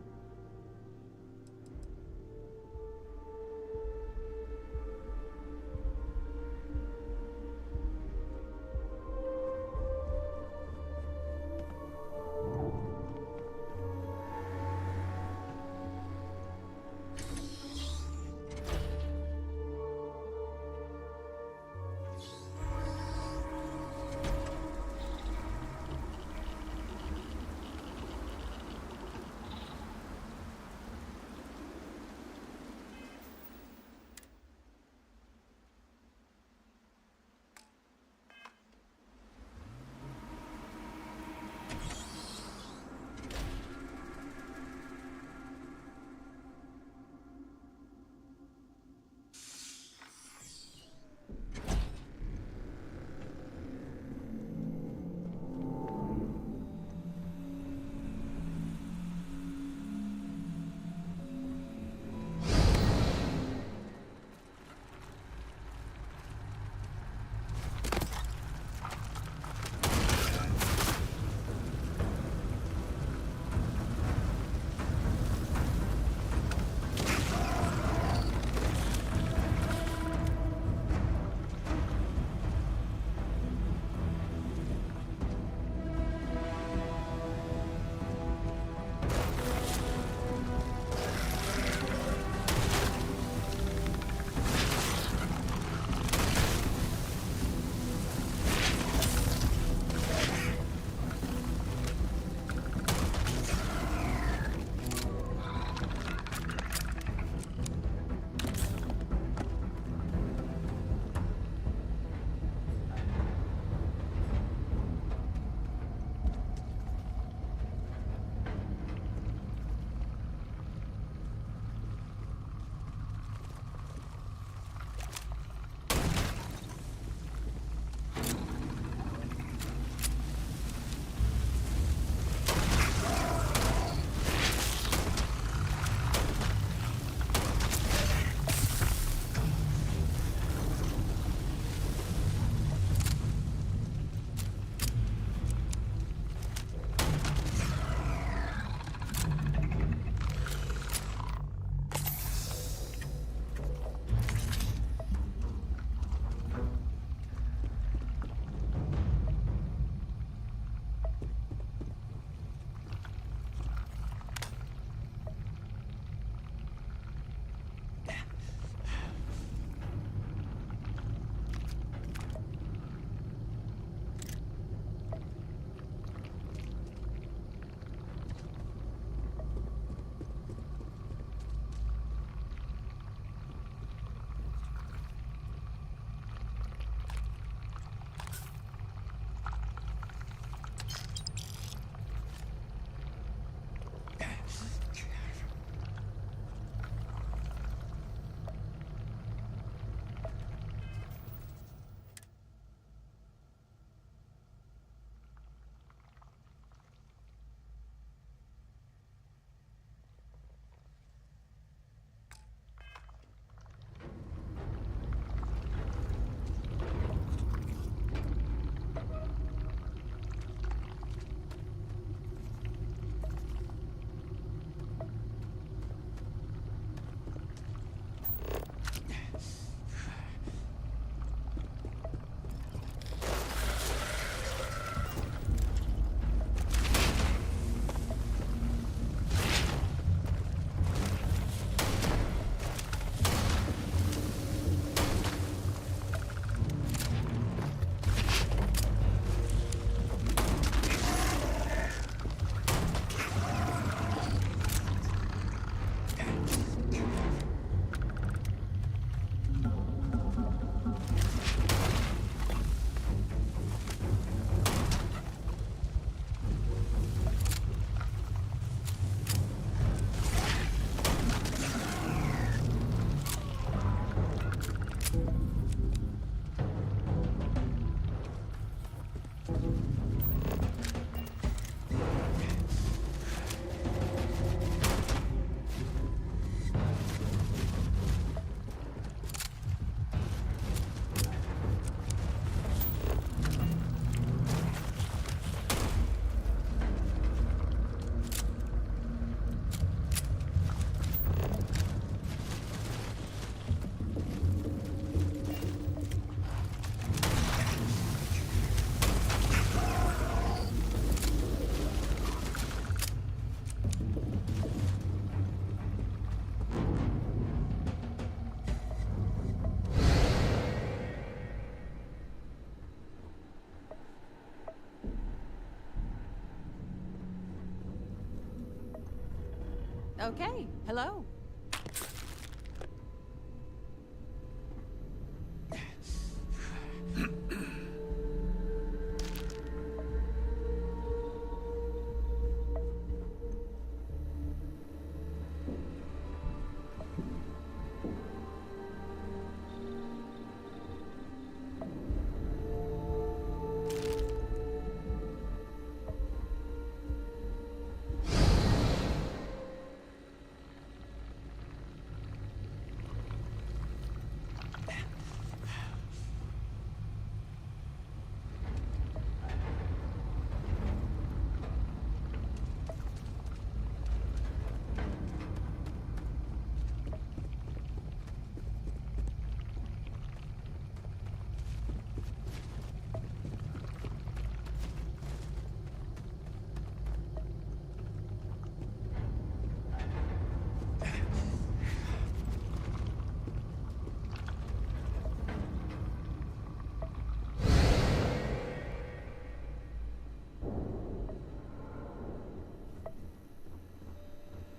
Okay, hello.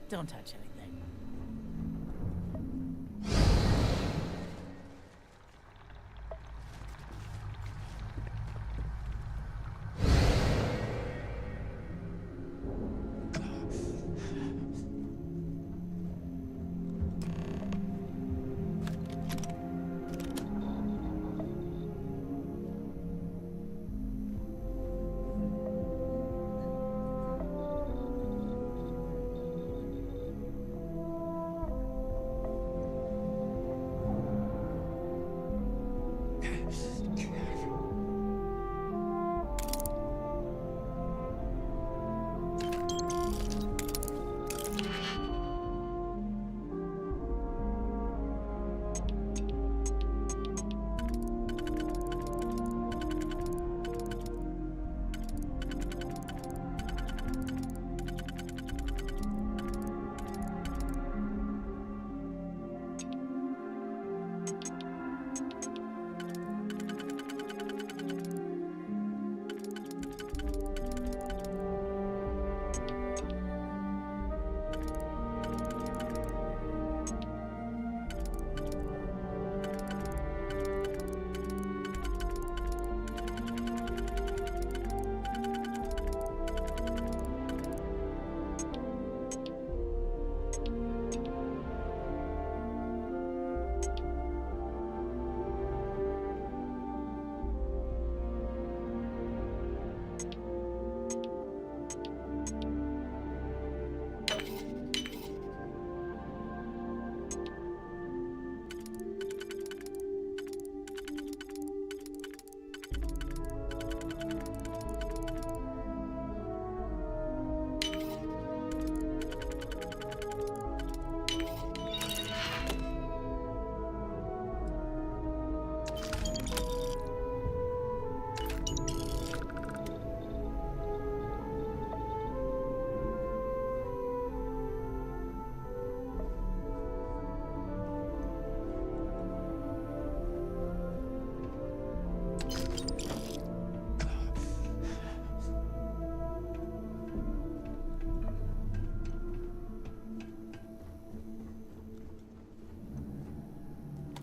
Don't touch anything.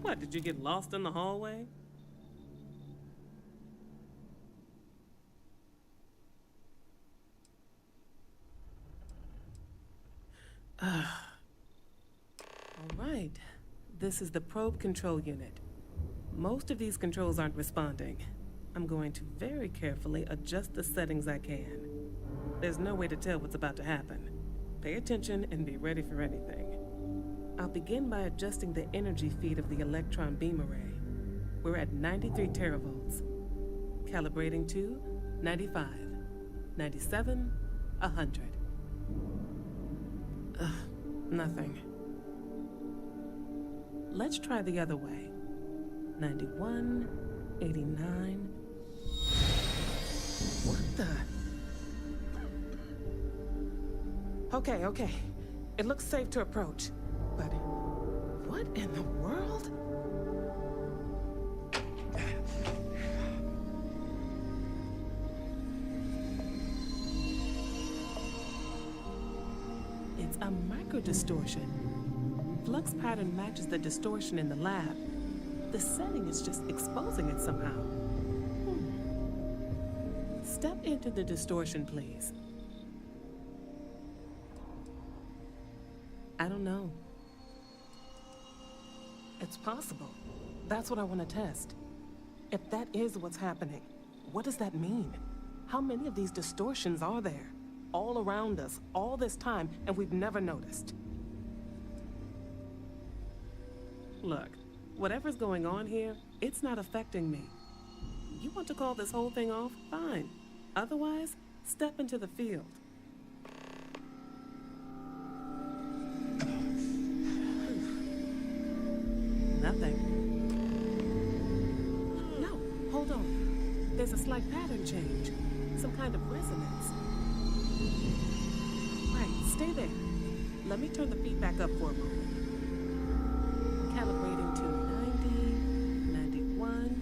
What, did you get lost in the hallway? All right. This is the probe control unit. Most of these controls aren't responding. I'm going to very carefully adjust the settings I can. There's no way to tell what's about to happen. Pay attention and be ready for anything. I'll begin by adjusting the energy feed of the electron beam array. We're at 93 teravolts. Calibrating to 95, 97, 100. Nothing. Let's try the other way. 91, 89. What the? Okay. It looks safe to approach. But what in the world? It's a micro trigger distortion. Flux pattern matches the distortion in the lab. The setting is just exposing it somehow. Step into the distortion, please. I don't know. It's possible. That's what I want to test. If that is what's happening, what does that mean? How many of these distortions are there? All around us, all this time, and we've never noticed. Look, whatever's going on here, it's not affecting me. You want to call this whole thing off? Fine. Otherwise, step into the field. Nothing. No, hold on. There's a slight pattern change. Some kind of resonance. Right, stay there. Let me turn the feedback up for a moment. Calibrating to 90, 91.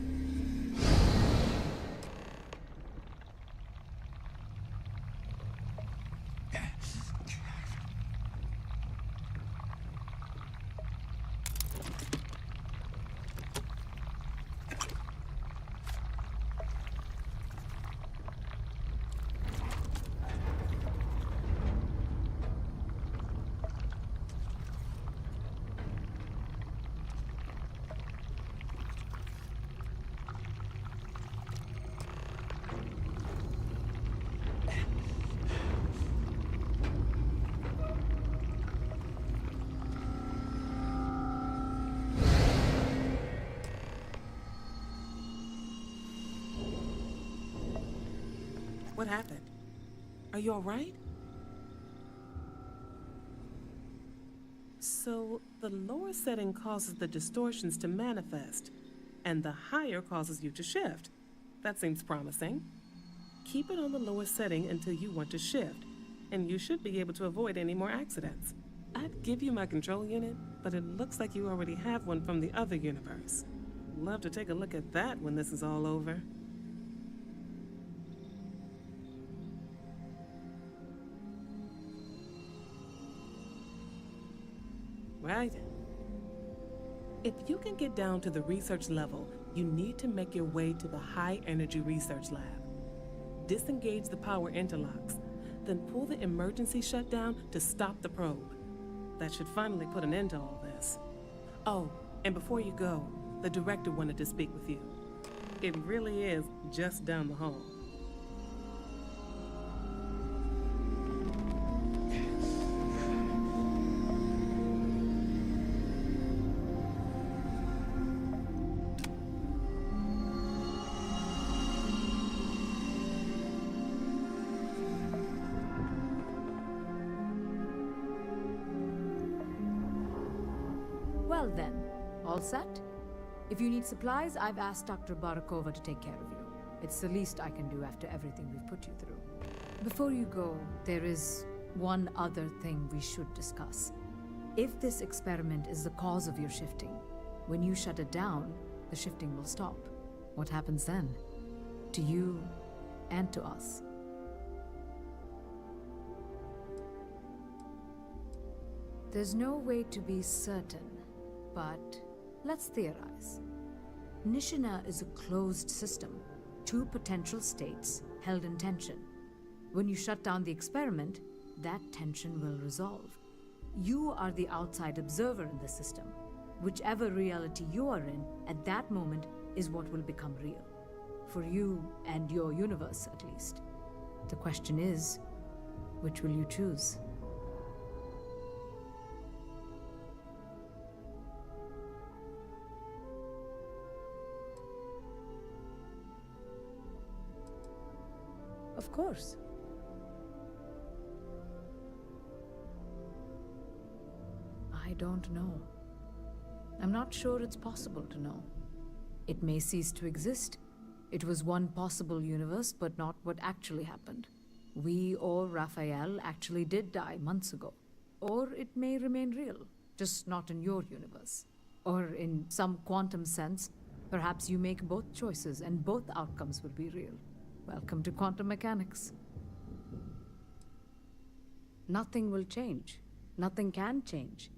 What happened? Are you all right? So, the lower setting causes the distortions to manifest, and the higher causes you to shift. That seems promising. Keep it on the lower setting until you want to shift, and you should be able to avoid any more accidents. I'd give you my control unit, but it looks like you already have one from the other universe. Love to take a look at that when this is all over. Right. If you can get down to the research level, you need to make your way to the high-energy research lab. Disengage the power interlocks, then pull the emergency shutdown to stop the probe. That should finally put an end to all this. Oh, and before you go, the director wanted to speak with you. It really is just down the hall. Well then, all set? If you need supplies, I've asked Dr. Barakova to take care of you. It's the least I can do after everything we've put you through. Before you go, there is one other thing we should discuss. If this experiment is the cause of your shifting, when you shut it down, the shifting will stop. What happens then? To you and to us. There's no way to be certain, but let's theorize. Nishina is a closed system, two potential states held in tension. When you shut down the experiment, that tension will resolve. You are the outside observer in the system. Whichever reality you are in at that moment is what will become real. For you and your universe, at least. The question is, which will you choose? Of course. I don't know. I'm not sure it's possible to know. It may cease to exist. It was one possible universe, but not what actually happened. We or Raphael actually did die months ago. Or it may remain real, just not in your universe. Or in some quantum sense, perhaps you make both choices and both outcomes will be real. Welcome to quantum mechanics. Nothing will change. Nothing can change.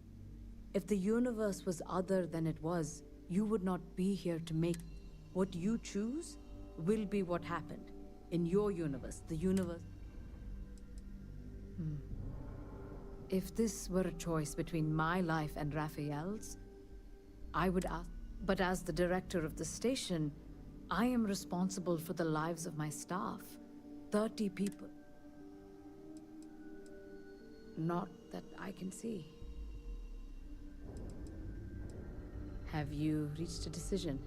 If the universe was other than it was, you would not be here to make. What you choose will be what happened. In your universe, the universe... If this were a choice between my life and Raphael's, I would ask. But as the director of the station, I am responsible for the lives of my staff. 30 people. Not that I can see. Have you reached a decision?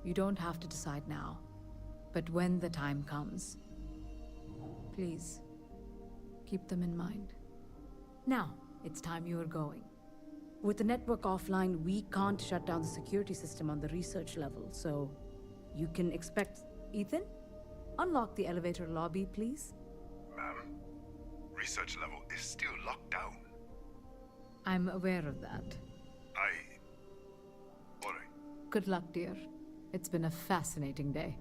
You don't have to decide now, but when the time comes, please, keep them in mind. Now, it's time you are going. With the network offline, we can't shut down the security system on the research level, so you can expect... Ethan? Unlock the elevator lobby, please. Ma'am, research level is still locked down. I'm aware of that. Alright. Good luck, dear. It's been a fascinating day.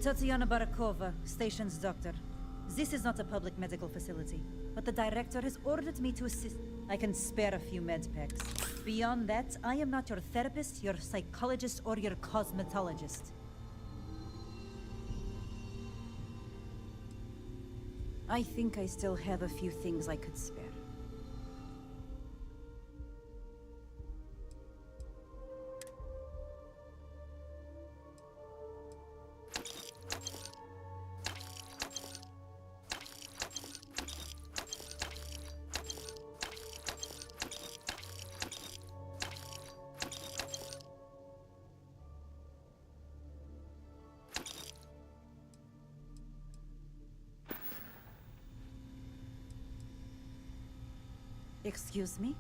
Tatiana Barakova, station's doctor. This is not a public medical facility, but the director has ordered me to assist. I can spare a few med packs. Beyond that, I am not your therapist, your psychologist, or your cosmetologist. I think I still have a few things I could spare. Excuse me?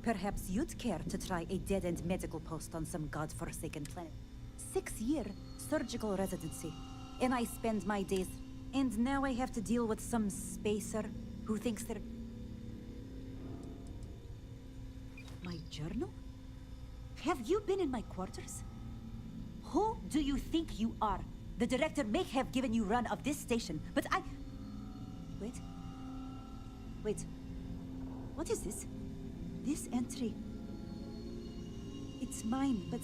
Perhaps you'd care to try a dead-end medical post on some god-forsaken planet. 6-year surgical residency. And I spend my days... And now I have to deal with some spacer who thinks they're... My journal? Have you been in my quarters? Who do you think you are? The director may have given you run of this station, but I... Wait. What is this? This entry... It's mine, but...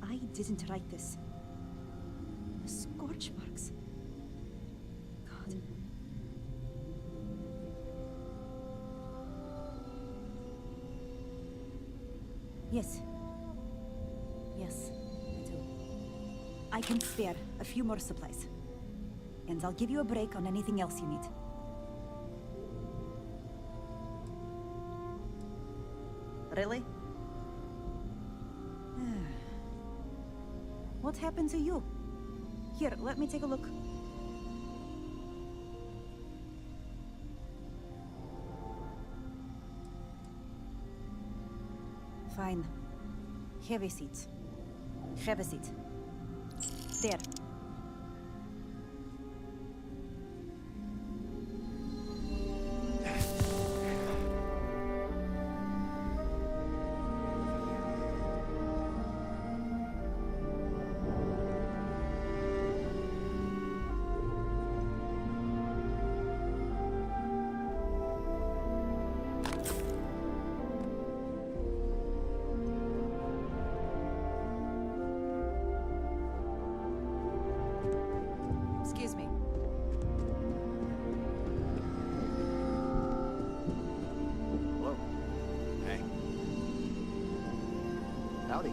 I didn't write this. The scorch marks. God. Yes. Yes, I do. I can spare a few more supplies. And I'll give you a break on anything else you need. Really? What happened to you? Here, let me take a look. Fine. Have a seat. Have a seat. There. Excuse me. Hello. Hey. Howdy.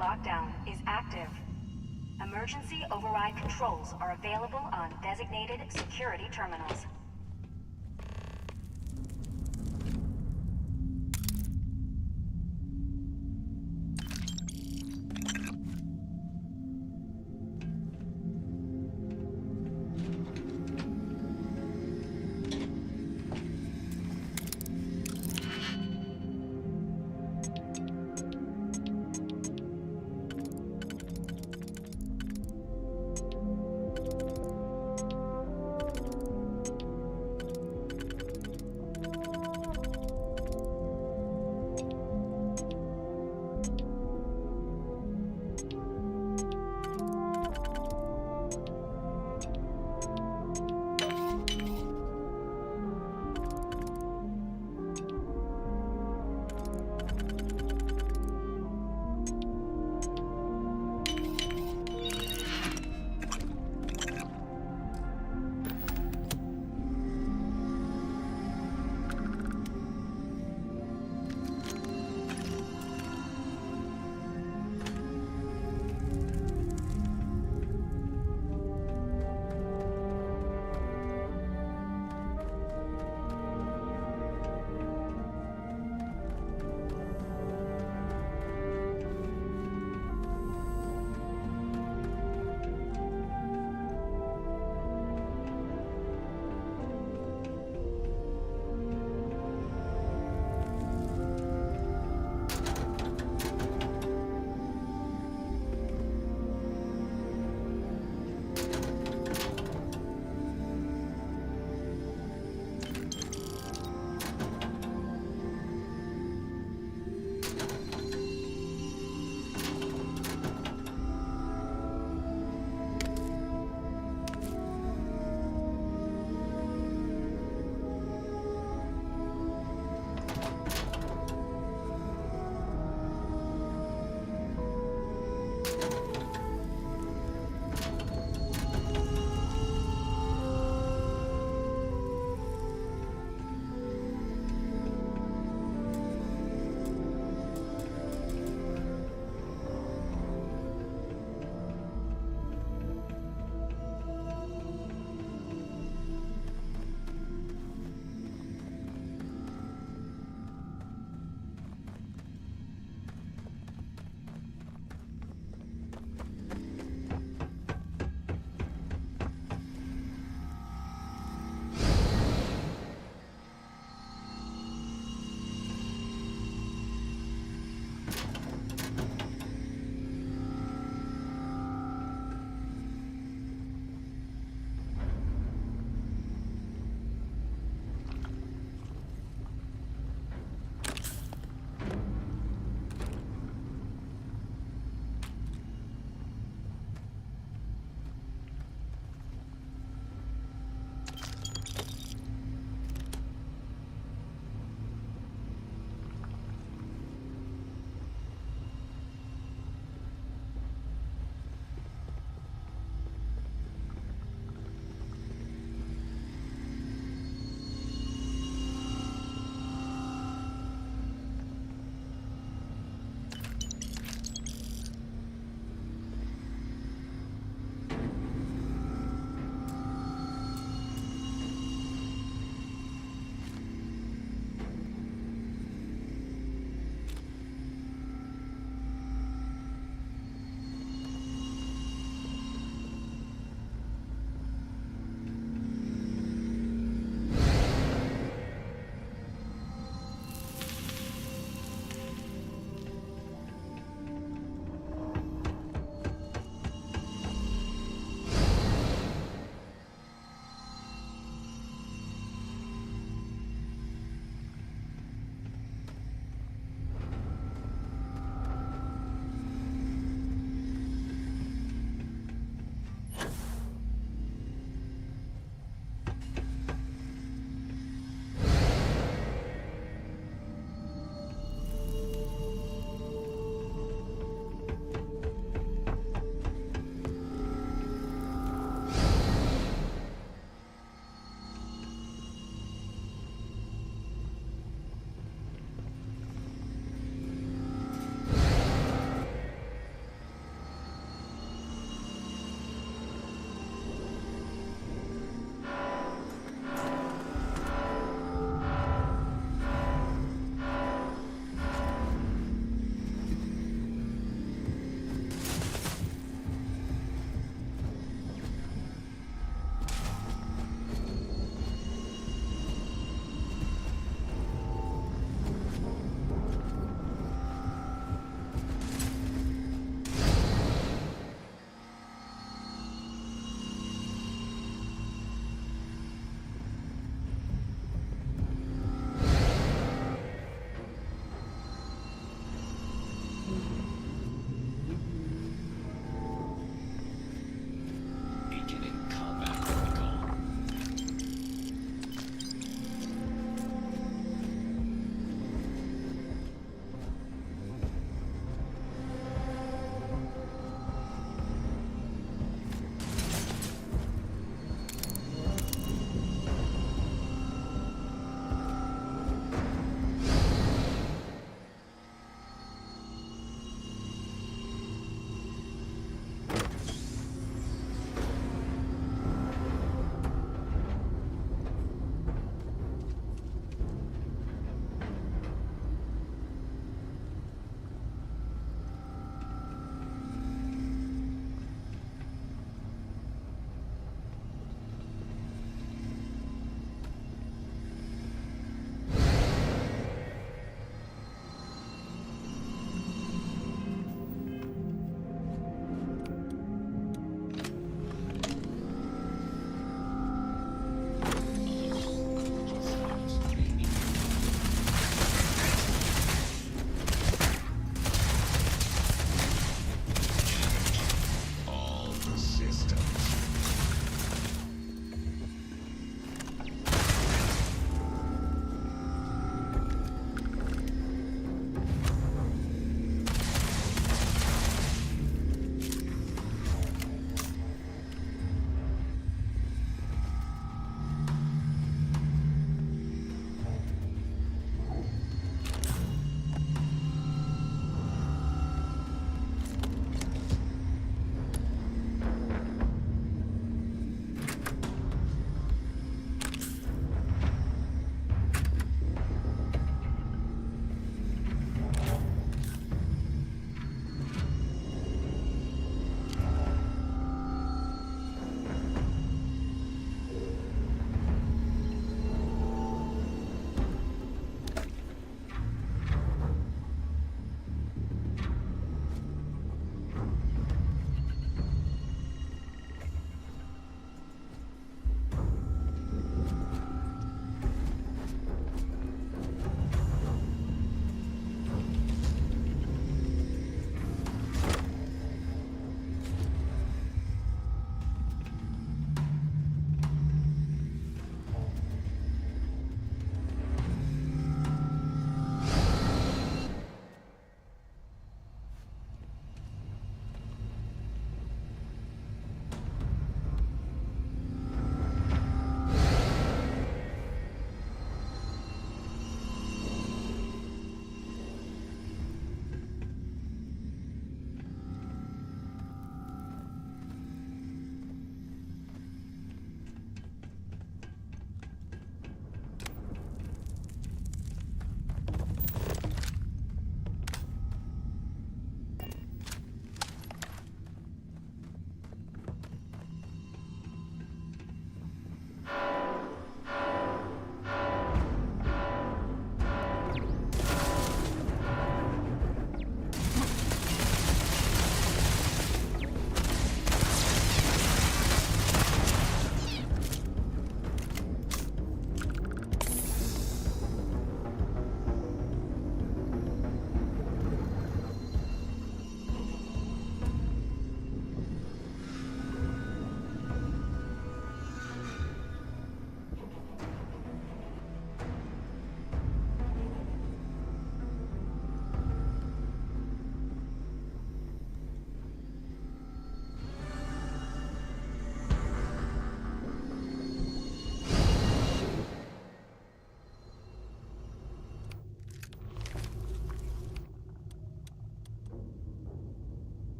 lockdown is active. Emergency override controls are available on designated security terminals.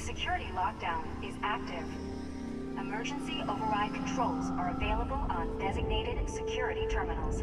security lockdown is active. Emergency override controls are available on designated security terminals.